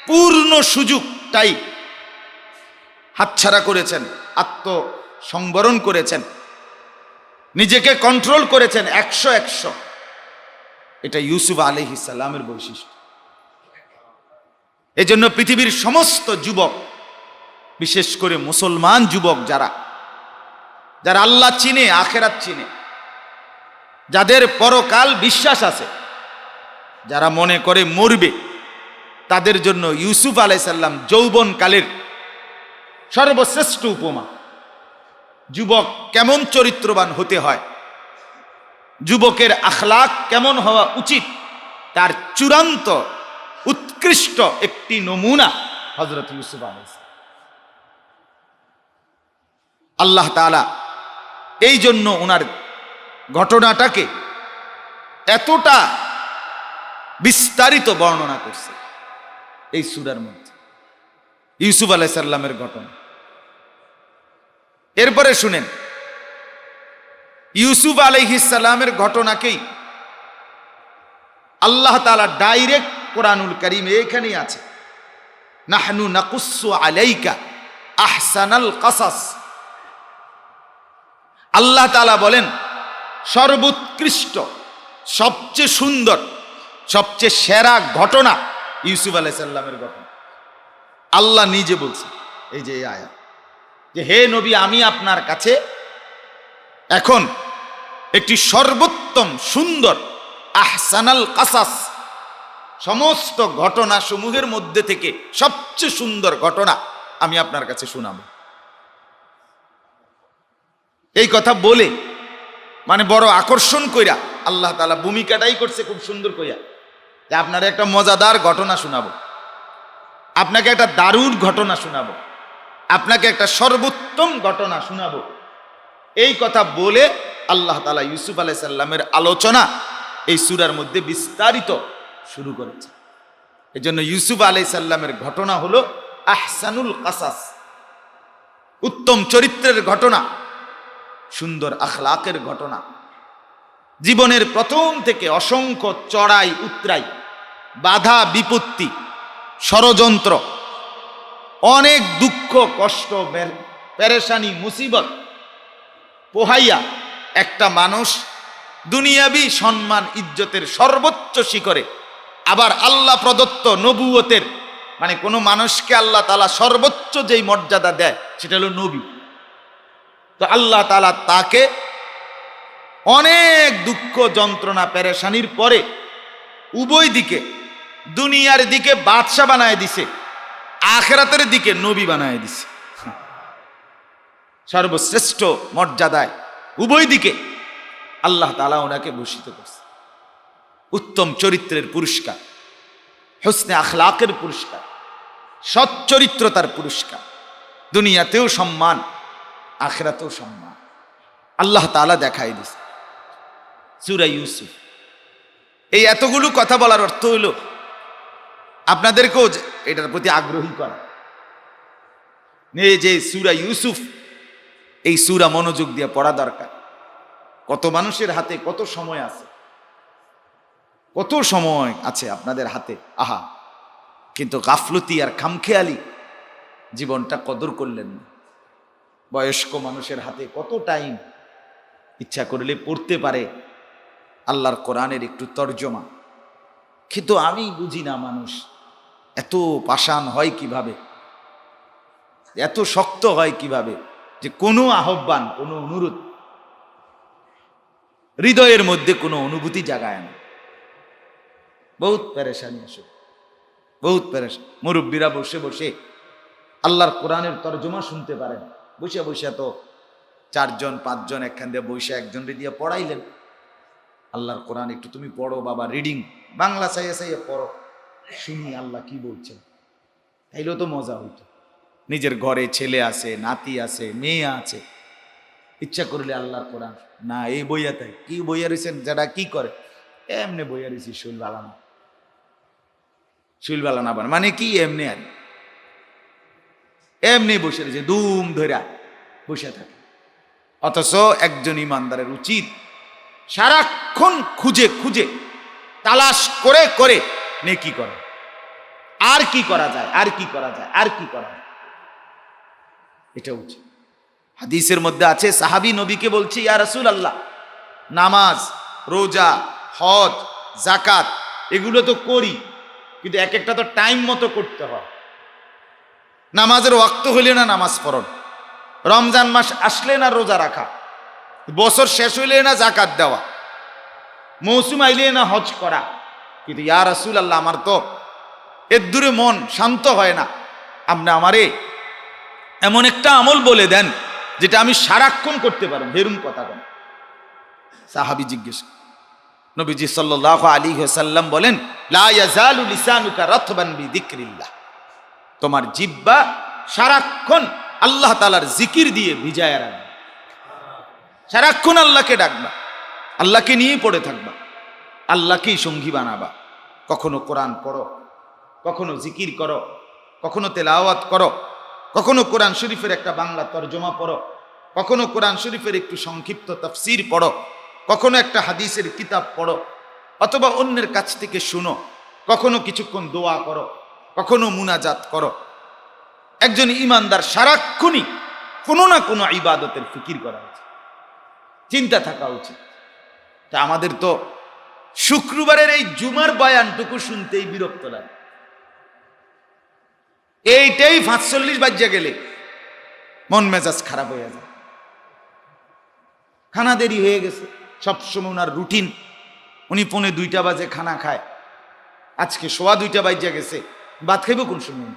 পূর্ণ সুযোগটাই হাতছাড়া করেছেন, আত্মসংবরণ করেছেন, নিজেকে কন্ট্রোল করেছেন 100। এটা ইউসুফ আলাইহিস সালামের বৈশিষ্ট্য। এজন্য পৃথিবীর সমস্ত যুবক, বিশেষ করে মুসলমান যুবক যারা আল্লাহ চিনে, আখেরাত চিনে, যাদের পরকাল বিশ্বাস আছে, যারা মনে করে মরবে, তাদের জন্য ইউসুফ আলাইহিস সালাম যৌবনকালের সর্বশ্রেষ্ঠ উপমা। যুবক কেমন চরিত্রবান হতে হয়, যুবকের আখলাক কেমন হওয়া উচিত, তার চূড়ান্ত উৎকৃষ্ট একটি নমুনা হযরত ইউসুফ আলাইহিস সালাম। আল্লাহ তাআলা এই জন্য ওনার ঘটনাটাকে এতটা বিস্তারিত বর্ণনা করছে এই সূরার মধ্যে, ইউসুফ আলাইহিস সালামের ঘটনা। এরপরে শুনেন, ইউসুফ আলাইহিস সালামের ঘটনাকেই আল্লাহ তাআলা ডাইরেক্ট কোরআনুল কারীমে এখানেই আছে, নাহনু নাকুসসু আলাইকা আহসানাল কাসাস। আল্লাহ তাআলা বলেন, সর্বোৎকৃষ্ট, সবচেয়ে সুন্দর, সবচেয়ে সেরা ঘটনা ইউসুফ আলাইহিস সালামের ঘটনা। আল্লাহ নিজে বলছে, এই যে এই আয়াত, যে হে নবী, আমি আপনার কাছে এখন একটি সর্বোত্তম সুন্দর আহসানাল কাসাস, সমস্ত ঘটনা সমূহের মধ্যে থেকে সবচেয়ে সুন্দর ঘটনা আমি আপনার কাছে শোনাবো। এই কথা বলে মানে বড় আকর্ষণ কইরা আল্লাহ তাআলা ভূমিকাটাই করছে খুব সুন্দর কইরা, যে আপনার একটা মজাদার ঘটনা শোনাবো, আপনাকে একটা দারুণ ঘটনা শোনাবো, আপনাকে একটা সর্বোত্তম ঘটনা শোনাবো। এই কথা বলে আল্লাহ তাআলা ইউসুফ আলাইহিস সালামের আলোচনা এই সূরার মধ্যে বিস্তারিত শুরু করেছে। এই জন্য ইউসুফ আলাইহিস সালামের ঘটনা হলো আহসানুল কাসাস, উত্তম চরিত্রের ঘটনা, সুন্দর আখলাকের ঘটনা। জীবনের প্রথম থেকে অসংখ্য চড়াই উতরাই, বাধা বিপত্তি, ষড়যন্ত্র, অনেক দুঃখ কষ্ট, পেরেশানি, মুসিবত পোহাইয়া একটা মানুষ দুনিয়াবি সম্মান ইজ্জতের সর্বোচ্চ শিখরে, আবার আল্লাহ প্রদত্ত নবুয়তের, মানে কোনো মানুষকে আল্লাহ তাআলা সর্বোচ্চ যেই মর্যাদা দেয় সেটা হলো নবী। তো আল্লাহ তাআলা তাকে অনেক দুঃখ যন্ত্রণা পেরেশানির পরে উভয় দিকে, দুনিয়ার দিকে বাদশা বানায় দিছে, আখিরাতের দিকে নবী বানায় দিছে। সর্বশ্রেষ্ঠ মর্যাদায় উভয় দিকে আল্লাহ তাআলা ওনাকে ভূষিত করছে। উত্তম চরিত্রের পুরস্কার, হুসনে আখলাকের পুরস্কার, সৎ চরিত্রতার পুরস্কার, দুনিয়াতেও সম্মান, আখিরাতেও সম্মান আল্লাহ তাআলা দেখাই দিছে। সূরা ইউসুফ। এই এতগুলো কথা বলার অর্থ হইল আপনাদেরকেও এটার প্রতি আগ্রহী করা। এই যে সূরা ইউসুফ, এই সূরা মনোযোগ দিয়ে পড়া দরকার। কত মানুষের হাতে কত সময় আছে, কত সময় আছে আপনাদের হাতে, আহা, কিন্তু গাফলতি আর খামখেয়ালি জীবনটা কদর করলেন না। বয়স্ক মানুষের হাতে কত টাইম, ইচ্ছা করলে পড়তে পারে আল্লাহর কোরআনের একটু তর্জমা, কিন্তু আমি বুঝি না মানুষ এত পাষাণ হয় কিভাবে, এত শক্ত হয় কিভাবে, যে কোনো আহ্বান, কোনো অনুরোধ হৃদয়ের মধ্যে কোনো অনুভূতি জাগায় না। বহুত পেরেশানি আসে, বহুত পেরেশান। মুরব্বীরা বসে বসে আল্লাহর কোরআনের তর্জমা শুনতে পারেন, বসে বসে তো 4 জন 5 জন একখান দিয়ে বসে একজন দিয়ে পড়াইলেন আল্লাহর কোরআন, একটু তুমি পড়ো বাবা, রিডিং বাংলা চাইয়ে চাইয়ে পড়ো, শুনি আল্লাহ কি বলছেন। তাইলেও তো মজা হইতো। নিজের ঘরে ছেলে আছে, নাতি আছে, মেয়ে আছে, ইচ্ছা করলে আল্লাহর কোরআন না, এই বইয়া তাই কি বইয়া রয়েছেন, যারা কি করে এমনি বইয়া রয়েছি, শুল বালানা, শুল বালানা মানে কি এমনি, আর এমনি বসে রয়েছে, দুম ধরা বসে থাকে। অথচ একজন ইমানদারের উচিত সারাক্ষণ খুঁজে খুঁজে তালাশ করে করে নেকি করে, আর কি করা যায়, আর কি করা যায়, আর কি করা যায়, এটা উচিত। হাদিসের মধ্যে আছে, সাহাবী নবীকে বলছে, ইয়া রাসূলুল্লাহ, নামাজ, রোজা, হজ, যাকাত এগুলো তো করি, কিন্তু এক একটা তো টাইম মতো করতে হয়। নামাজের ওয়াক্ত হইলে না নামাজ পড়ন, রমজান মাস আসলে না রোজা রাখা, বছর শেষ হইলে না যাকাত দেওয়া, মৌসুম আইলে না হজ করা। কিন্তু ইয়া রাসূলুল্লাহ, আমার তো এর দূরে মন শান্ত হয় না, আপনি আমারে এমন একটা আমল বলে দেন যেটা আমি সারাক্ষণ করতে পারব। বেরুম কথা কেন? সাহাবী জিজ্ঞেস, নবীজি সাল্লাল্লাহু আলাইহি ওয়াসাল্লাম বলেন, লা ইয়াজালু লিসানুকা রাতবান বিযিকরিল্লাহ, তোমার জিহ্বা সারাক্ষণ আল্লাহ তাআলার জিকির দিয়ে ভিজায় রাখবে। সারাক্ষণ আল্লাহকে ডাকবা, আল্লাহকে নিয়ে পড়ে থাকবা, আল্লাহকেই সঙ্গী বানাবা। কখনো কোরআন পড়ো, কখনো জিকির করো, কখনো তেলাওয়াত করো, কখনো কোরআন শরীফের একটা বাংলা তর্জমা পড়ো, কখনো কোরআন শরীফের একটু সংক্ষিপ্ত তাফসীর পড়ো, কখনো একটা হাদিসের কিতাব পড়ো, অথবা অন্যের কাছ থেকে শুনো, কখনো কিছুক্ষণ দোয়া করো, কখনো মুনাজাত করো। একজন ইমানদার সারাক্ষণই কোনো না কোনো ইবাদতের ফিকির করা উচিত, চিন্তা থাকা উচিত। তা আমাদের তো শুক্রবারের এই জুমার বয়ানটুকু শুনতেই বিরক্ত লাগে। এইটাই 45 বাজ্যা গেলে মন মেজাজ খারাপ হয়ে যায়। খানা দেরি হয়ে গেছে, সবসময় ওনার রুটিন, উনি 1:45 বাজে খানা খায়, আজকে 2:15 বাজ্যা গেছে, ভাত খাইব কোন সময়?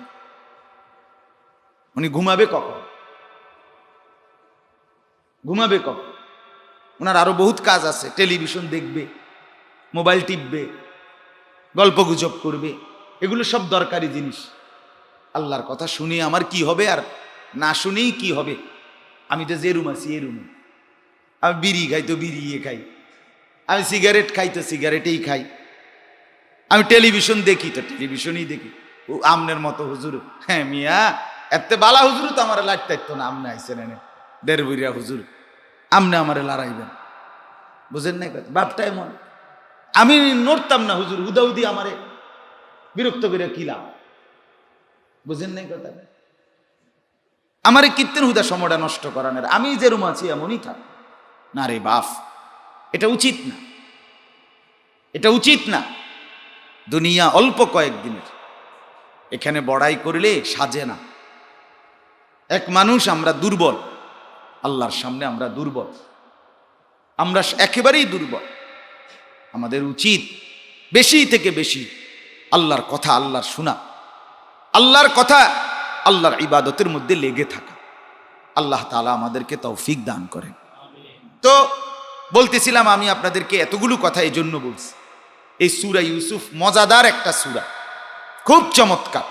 উনি ঘুমাবে কখন? ঘুমাবে কখন? ওনার আরো বহুত কাজ আছে, টেলিভিশন দেখবে, মোবাইল টিপবে, গল্প গুজব করবে, এগুলো সব দরকারি জিনিস। আল্লাহর কথা শুনি আমার কি হবে, আর না শুনেই কি হবে? আমি তো যে রুম আছি এই রুমে, আমি বিড়ি খাই তো বিড়ি খাই, আমি সিগারেট খাই তো সিগারেটেই খাই, আমি টেলিভিশন দেখি তো টেলিভিশনই দেখি। ও আমনের মতো হুজুর, হ্যাঁ মিয়া এত বালা হুজুর তো আমার লাইতো না, আমনে আইসেন এনে দেড় বুড়িয়া হুজুর, আমনে আমারে লড়াইবেন, বুঝেন নাই কথা বাপটা এমন। আমি নড়তাম না হুজুর, হুদাউদি আমারে বিরক্ত করে কিলাম, বুঝেন নাই কথা। আমারে কীর্তন হুদা সময়টা নষ্ট করানোর, আমি যেরম আছি এমনই থাক না রে বাপ, এটা উচিত না, এটা উচিত না। দুনিয়া অল্প কয়েকদিনের, এখানে বড়াই করলে সাজে না। এক মানুষ আমরা দুর্বল, আল্লাহর সামনে আমরা দুর্বল, আমরা একেবারেই দুর্বল। আমাদের উচিত বেশি থেকে বেশি আল্লাহর কথা, আল্লাহর শোনা, আল্লাহর কথা, আল্লাহর ইবাদতের মধ্যে লেগে থাকা। আল্লাহ তাআলা আমাদেরকে তৌফিক দান করেন। তো বলতেছিলাম আমি আপনাদেরকে এতগুলো কথা এই জন্য বলছি, এই সূরা ইউসুফ মজাদার একটা সূরা, খুব চমৎকার।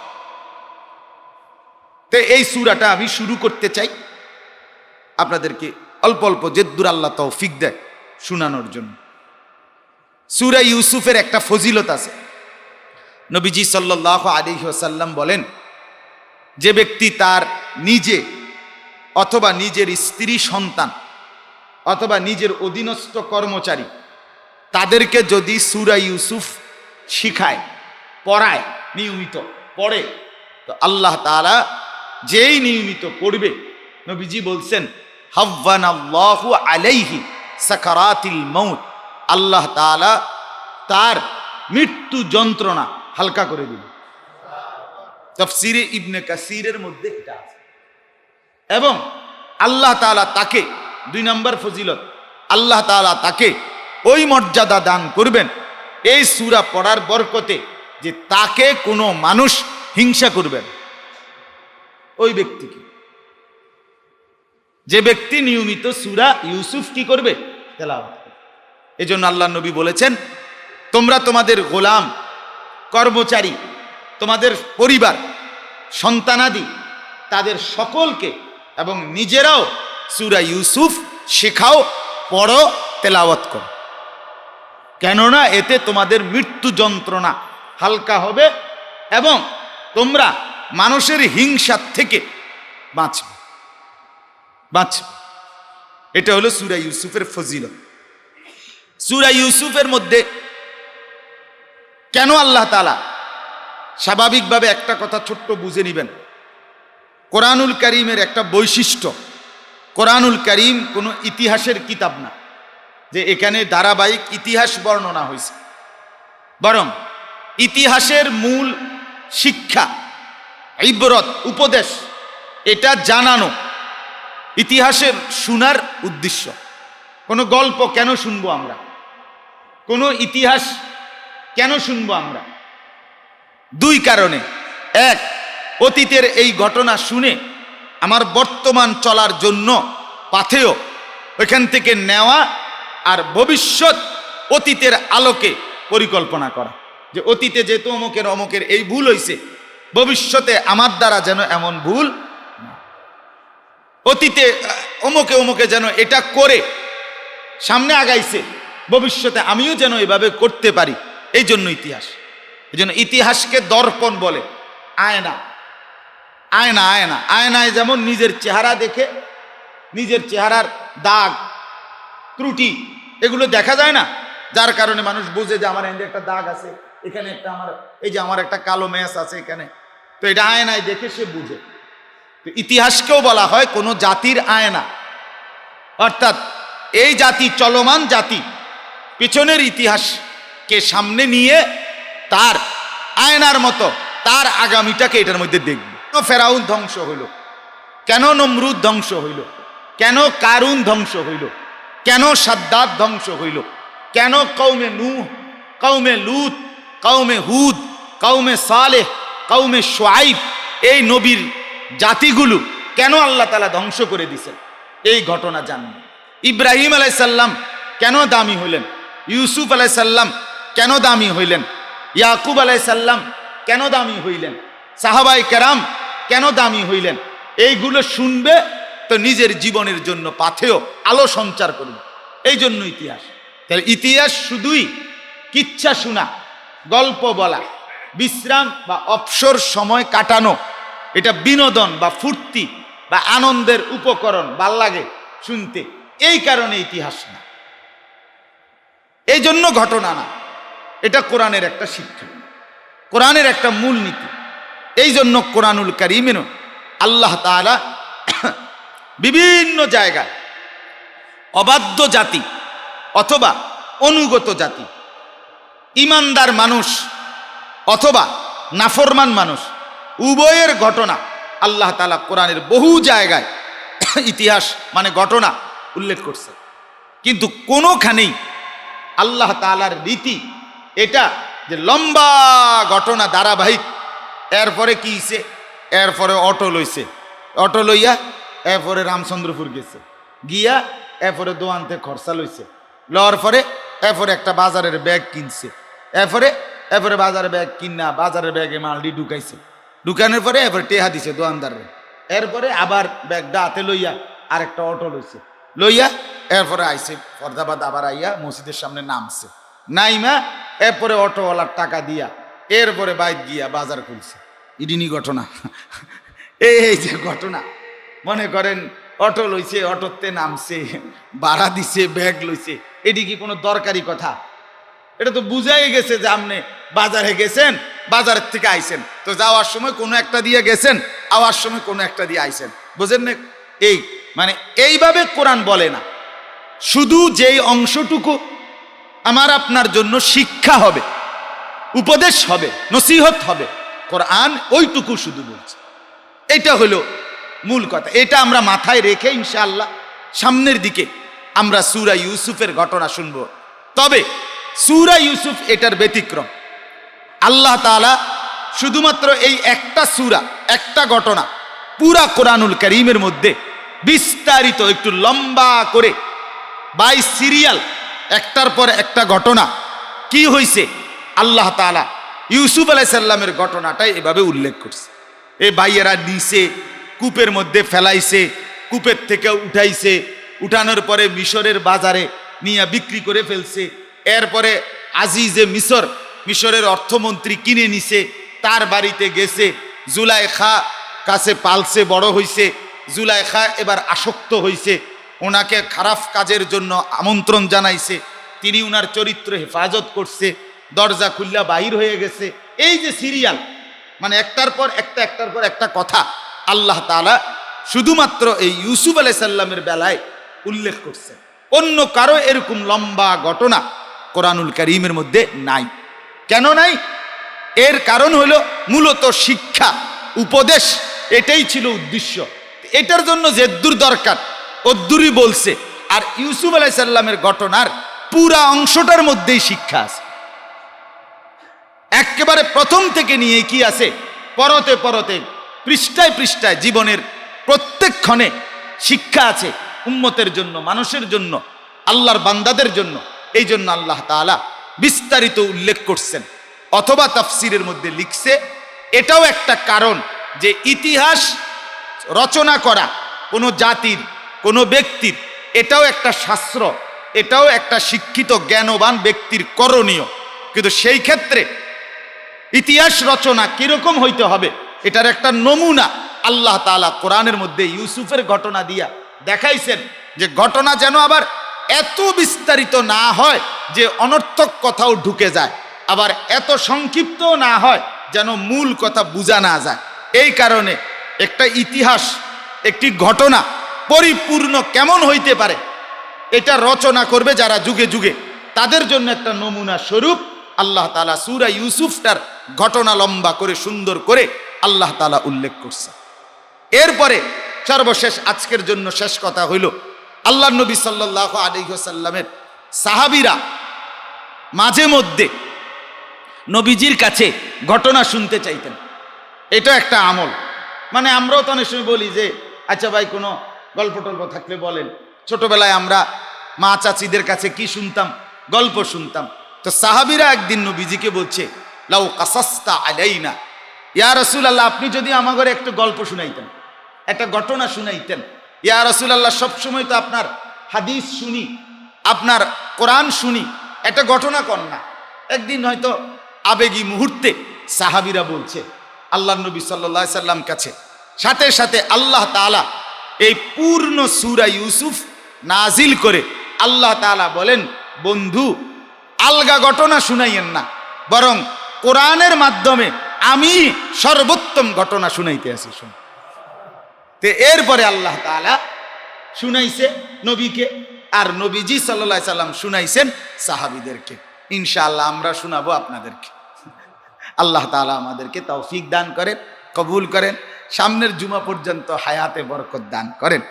তো এই সূরাটা আমি শুরু করতে চাই আপনাদেরকে অল্প অল্প যেদ্দুর আল্লাহ তৌফিক দেয় শোনানোর জন্য। সূরা ইউসুফের একটা ফজিলত আছে। নবীজি সাল্লাল্লাহু আলাইহি ওয়াসাল্লাম বলেন, যে ব্যক্তি তার নিজে অথবা নিজের স্ত্রী সন্তান অথবা নিজের অধীনস্থ কর্মচারী তাদেরকে যদি সূরা ইউসুফ শিখায়, পড়ায়, নিয়মিত পড়ে, তো আল্লাহ তাআলা যেই নিয়মিত পড়বে, নবীজি বলছেন হাওয়ানাল্লাহু আলাইহি সাকারাতিল মাউত, আল্লাহ তাআলা তার মৃত্যু যন্ত্রণা হালকা করে দিবে। তাফসীরে ইবনে কাসিরের মধ্যে এটা আছে। এবং আল্লাহ তাআলা তাকে, 2 নম্বর ফজিলত, আল্লাহ তাআলা তাকে ওই মর্যাদা দান করবেন এই সূরা পড়ার বরকতে, যে তাকে কোনো মানুষ হিংসা করবেন। ওই ব্যক্তিকে, যে ব্যক্তি নিয়মিত সূরা ইউসুফ কি করবে, তেলাওয়াত করবে। এজন্য আল্লাহ নবী বলেছেন, তোমরা তোমাদের গোলাম, কর্মচারী, তোমাদের পরিবার, সন্তানাদি, তাদের সকলকে এবং নিজেরাও সূরা ইউসুফ শেখাও, পড়ো, তেলাওয়াত করো। কেননা এতে তোমাদের মৃত্যু যন্ত্রণা হালকা হবে এবং তোমরা মানুষের হিংসার থেকে বাঁচবে। এটা হলো সূরা ইউসুফের ফজিলত। সূরা ইউসুফের মধ্যে কেন আল্লাহ তাআলা, স্বাভাবিকভাবে একটা কথা ছোট্ট বুঝে নিবেন, কোরআনুল কারীমের একটা বৈশিষ্ট্য, কোরআনুল কারীম কোনো ইতিহাসের কিতাব না যে এখানে ধারাবাহিক ইতিহাস বর্ণনা হয়েছে, বরং ইতিহাসের মূল শিক্ষা, ইবরত, উপদেশ, এটা জানানো ইতিহাসের শোনার উদ্দেশ্য। কোনো গল্প কেন শুনবো আমরা, কোনো ইতিহাস কেন শুনবো আমরা? 2 কারণে। এক, অতীতের এই ঘটনা শুনে আমার বর্তমান চলার জন্য পাথেয় ওইখান থেকে নেওয়া, আর ভবিষ্যৎ অতীতের আলোকে পরিকল্পনা করা, যে অতীতে যেহেতু অমুকের এই ভুল হয়েছে, ভবিষ্যতে আমার দ্বারা যেন এমন ভুল, অতীতে অমুকে যেন এটা করে সামনে আগাইছে, ভবিষ্যতে আমিও যেন এভাবে করতে পারি। এই জন্য ইতিহাস, এই জন্য ইতিহাসকে দর্পণ বলে, আয়না। আয়না আয়না আয়নায় যেমন নিজের চেহারা দেখে, নিজের চেহারার দাগ, ত্রুটি, এগুলো দেখা যায় না, যার কারণে মানুষ বুঝে যে আমার এখানে একটা দাগ আছে, এখানে একটা এই যে আমার একটা কালো ম্যাচ আছে এখানে, তো এটা আয়নায় দেখে সে বুঝে। তো ইতিহাসকেও বলা হয় কোনো জাতির আয়না, অর্থাৎ এই জাতি চলমান জাতি পিছনের ইতিহাসকে সামনে নিয়ে তার আয়নার মতো তার আগামীটাকে এটার মধ্যে দেখবে। কেন ফেরাউন ধ্বংস হইল, কেন নমরুদ ধ্বংস হইল, কেন কারুন ধ্বংস হইল, কেন সাদ্দাত ধ্বংস হইল, কেন কওমে নূহ, কওমে লূত, কওমে হুদ, কওমে সালেহ, কওমে শুআইব, এই নবীর জাতিগুলো কেন আল্লাহ তাআলা ধ্বংস করে দিয়েছেন, এই ঘটনা জানবেন। ইব্রাহিম আলাইহিস সালাম কেন দামি হইলেন, ইউসুফ আলাইহিস সালাম কেন দামি হইলেন, ইয়াকুব আলাইহিস সালাম কেন দামি হইলেন, সাহাবায়ে কেরাম কেন দামি হইলেন, এইগুলো শুনবে তো নিজের জীবনের জন্য পাথেয় আলো সঞ্চার করবে। এই জন্য ইতিহাস। তাহলে ইতিহাস শুধুই কিচ্ছা শোনা, গল্প বলা, বিশ্রাম বা অবসর সময় কাটানো, এটা বিনোদন বা ফুর্তি বা আনন্দের উপকরণ, ভাল লাগে শুনতে, এই কারণে ইতিহাস না, এই জন্য ঘটনা না। এটা কোরআনের একটা শিক্ষা, কোরআনের একটা মূলনীতি। এই জন্য কোরআনুল কারীমের আল্লাহ তাআলা বিভিন্ন জায়গায় অবাধ্য জাতি অথবা অনুগত জাতি, ঈমানদার মানুষ অথবা নাফরমান মানুষ, উভয়ের ঘটনা আল্লাহ তাআলা কোরআনের বহু জায়গায় ইতিহাস মানে ঘটনা উল্লেখ করছে। কিন্তু কোনোখানেই আল্লাহ তাআলার রীতি এটা যে লম্বা ঘটনা ধারাবাহিক, এরপরে কি হইছে, এরপরে অটো লইছে, অটো লইয়া এরপরে রামচন্দ্রপুর গেছে, গিয়া এরপরে দোয়ান্তে খরচা লইছে, লওয়ার পরে এরপরে একটা বাজারের ব্যাগ কিনছে, এরপরে বাজারের ব্যাগ কিনা বাজারের ব্যাগে মালডি ঢুকাইছে, ঢুকানোর পরে এরপরে টেহা দিছে দোয়ানদারে, এরপরে আবার ব্যাগটা হাতে লইয়া আরেকটা অটো লইছে, লইয়া এরপরে আইছে ফরদাবাদ, আবার আইয়া মসজিদের সামনে নামছে, নাইমা এরপরে অটোওয়ালার টাকা দিয়া এরপরে বাইক গিয়া বাজার খুলছে। ইডিনি ঘটনা। এই যে ঘটনা, মনে করেন অটো লইছে, অটোতে নামছে, ভাড়া দিছে, ব্যাগ লইছে, এটি কি কোনো দরকারি কথা? এটা তো বুঝাই গেছে যে আপনি বাজারে গেছেন, বাজারের থেকে আইছেন, তো যাওয়ার সময় কোনো একটা দিয়ে গেছেন, আওয়ার সময় কোনো একটা দিয়ে আইছেন, বুঝেন না? এই মানে এইভাবে কোরআন বলে না। শুধু যেই অংশটুকু আমার আপনার জন্য শিক্ষা হবে, উপদেশ হবে, নসিহত হবে, কোরআন ওইটুকু শুধু বলছে। এটা হলো মূল কথা। এটা আমরা মাথায় রেখে ইনশাআল্লাহ সামনের দিকে আমরা সূরা ইউসুফের ঘটনা শুনব। তবে সূরা ইউসুফ এটার ব্যতিক্রম। আল্লাহ তাআলা শুধুমাত্র এই একটা সূরা, একটা ঘটনা পুরা কোরআনুল কারীমের মধ্যে বিস্তারিত একটু লম্বা করে বাই সিরিয়াল একটার পর একটা ঘটনা কি হয়েছে, আল্লাহ তাআলা ইউসুফ আলাইহিস সালামের ঘটনাটাই এভাবে উল্লেখ করছে। এই ভাইয়েরা নিচে কূপের মধ্যে ফেলাইছে, কূপের থেকে উঠাইছে, উঠানোর পরে মিশরের বাজারে নিয়ে বিক্রি করে ফেলছে, এরপরে আজিজে মিশর, মিশরের অর্থমন্ত্রী কিনে নিছে, তার বাড়িতে গেছে, জুলাইখা কাছে পালছে, বড় হইছে, জুলাইখা এবার আসক্ত হইছে, ওনাকে খারাপ কাজের জন্য আমন্ত্রণ জানাইছে, তিনি উনার চরিত্র হেফাজত করছে, দরজা খুললা বাহির হয়ে গেছে। এই যে সিরিয়াল, মানে একটার পর একটা কথা আল্লাহ তাআলা শুধুমাত্র এই ইউসুফ আলাইহিস সালামের বেলায় উল্লেখ করছে। অন্য কারো এরকম লম্বা ঘটনা কোরআনুল কারীমের মধ্যে নাই। কেন নাই? এর কারণ হলো মূলত শিক্ষা, উপদেশ, এটাই ছিল উদ্দেশ্য। এটার জন্য যে দূর দরকার অদ্দুরই বলছে। আর ইউসুফ আলাইহিস সালামের ঘটনার পুরা অংশটার মধ্যেই শিক্ষা আছে। একেবারে প্রথম থেকে নিয়ে কি আছে, পরতে পরতে, পৃষ্ঠায় পৃষ্ঠায় জীবনের প্রত্যেক ক্ষণে শিক্ষা আছে উম্মতের জন্য, মানুষের জন্য, আল্লাহর বান্দাদের জন্য। এই জন্য আল্লাহ তাআলা বিস্তারিত উল্লেখ করছেন, অথবা তাফসিরের মধ্যে লিখছে এটাও একটা কারণ যে ইতিহাস রচনা করা কোনো জাতির, কোনো ব্যক্তির, এটাও একটা শাস্ত্র, এটাও একটা শিক্ষিত জ্ঞানবান ব্যক্তির করণীয়। কিন্তু সেই ক্ষেত্রে ইতিহাস রচনা কিরকম হইতে হবে এটার একটা নমুনা আল্লাহ তাআলা কোরআনের মধ্যে ইউসুফের ঘটনা দিয়া দেখাইছেন, যে ঘটনা যেন আবার এত বিস্তারিত না হয় যে অনর্থক কথাও ঢুকে যায়, আবার এত সংক্ষিপ্তও না হয় যেন মূল কথা বোঝা না যায়। এই কারণে একটা ইতিহাস, একটি ঘটনা পরিপূর্ণ কেমন হইতে পারে এটা রচনা করবে যারা যুগে যুগে, তাদের জন্য একটা নমুনা স্বরূপ আল্লাহ তাআলা সূরা ইউসুফটার ঘটনা লম্বা করে সুন্দর করে আল্লাহ তাআলা উল্লেখ করছে। এরপরে সর্বশেষ আজকের জন্য শেষ কথা হইল, আল্লাহর নবী সাল্লাল্লাহু আলাইহি ওয়াসাল্লামের সাহাবীরা মাঝে মধ্যে নবীজির কাছে ঘটনা শুনতে চাইতেন। এটা একটা আমল। মানে আমরাও তো অনেক সময় বলি যে আচ্ছা ভাই কোনো গল্প টল্প থাকলে বলেন। ছোটবেলায় আমরা মা চাচিদের কাছে কি শুনতাম, গল্প শুনতাম। তো সাহাবীরা একদিন নবীজিকে বলছে, লাউ কাসাসতা আলাইনা ইয়া রাসূলুল্লাহ, আপনি যদি আমাদের একটু গল্প শুনাইতেন, একটা ঘটনা শুনাইতেন। ইয়া রাসূলুল্লাহ, সবসময় তো আপনার হাদিস শুনি, আপনার কোরআন শুনি, একটা ঘটনা কর না। একদিন হয়তো আবেগী মুহূর্তে সাহাবীরা বলছে আল্লাহ নবী সাল্লাল্লাহু আলাইহি সাল্লাম কাছে, সাথে সাথে আল্লাহ তাআলা এই পূর্ণ সূরা ইউসুফ নাজিল করে আল্লাহ তাআলা বলেন, বন্ধু আলগা ঘটনা শুনাইয়েন না, বরং কোরআনের মাধ্যমে আমি সর্বোত্তম ঘটনা শুনাইতে আছি। শুন, তে এরপরে আল্লাহ তাআলা শুনাইছে নবীকে, আর নবীজি সাল্লাল্লাহু আলাইহি সাল্লাম শুনাইছেন সাহাবীদেরকে। ইনশাআল্লাহ আমরা শোনাবো আপনাদেরকে। আল্লাহ তাআলা আমাদেরকে তৌফিক দান করেন, কবুল করেন, সামনের জুমা পর্যন্ত হায়াতে বরকত দান করেন।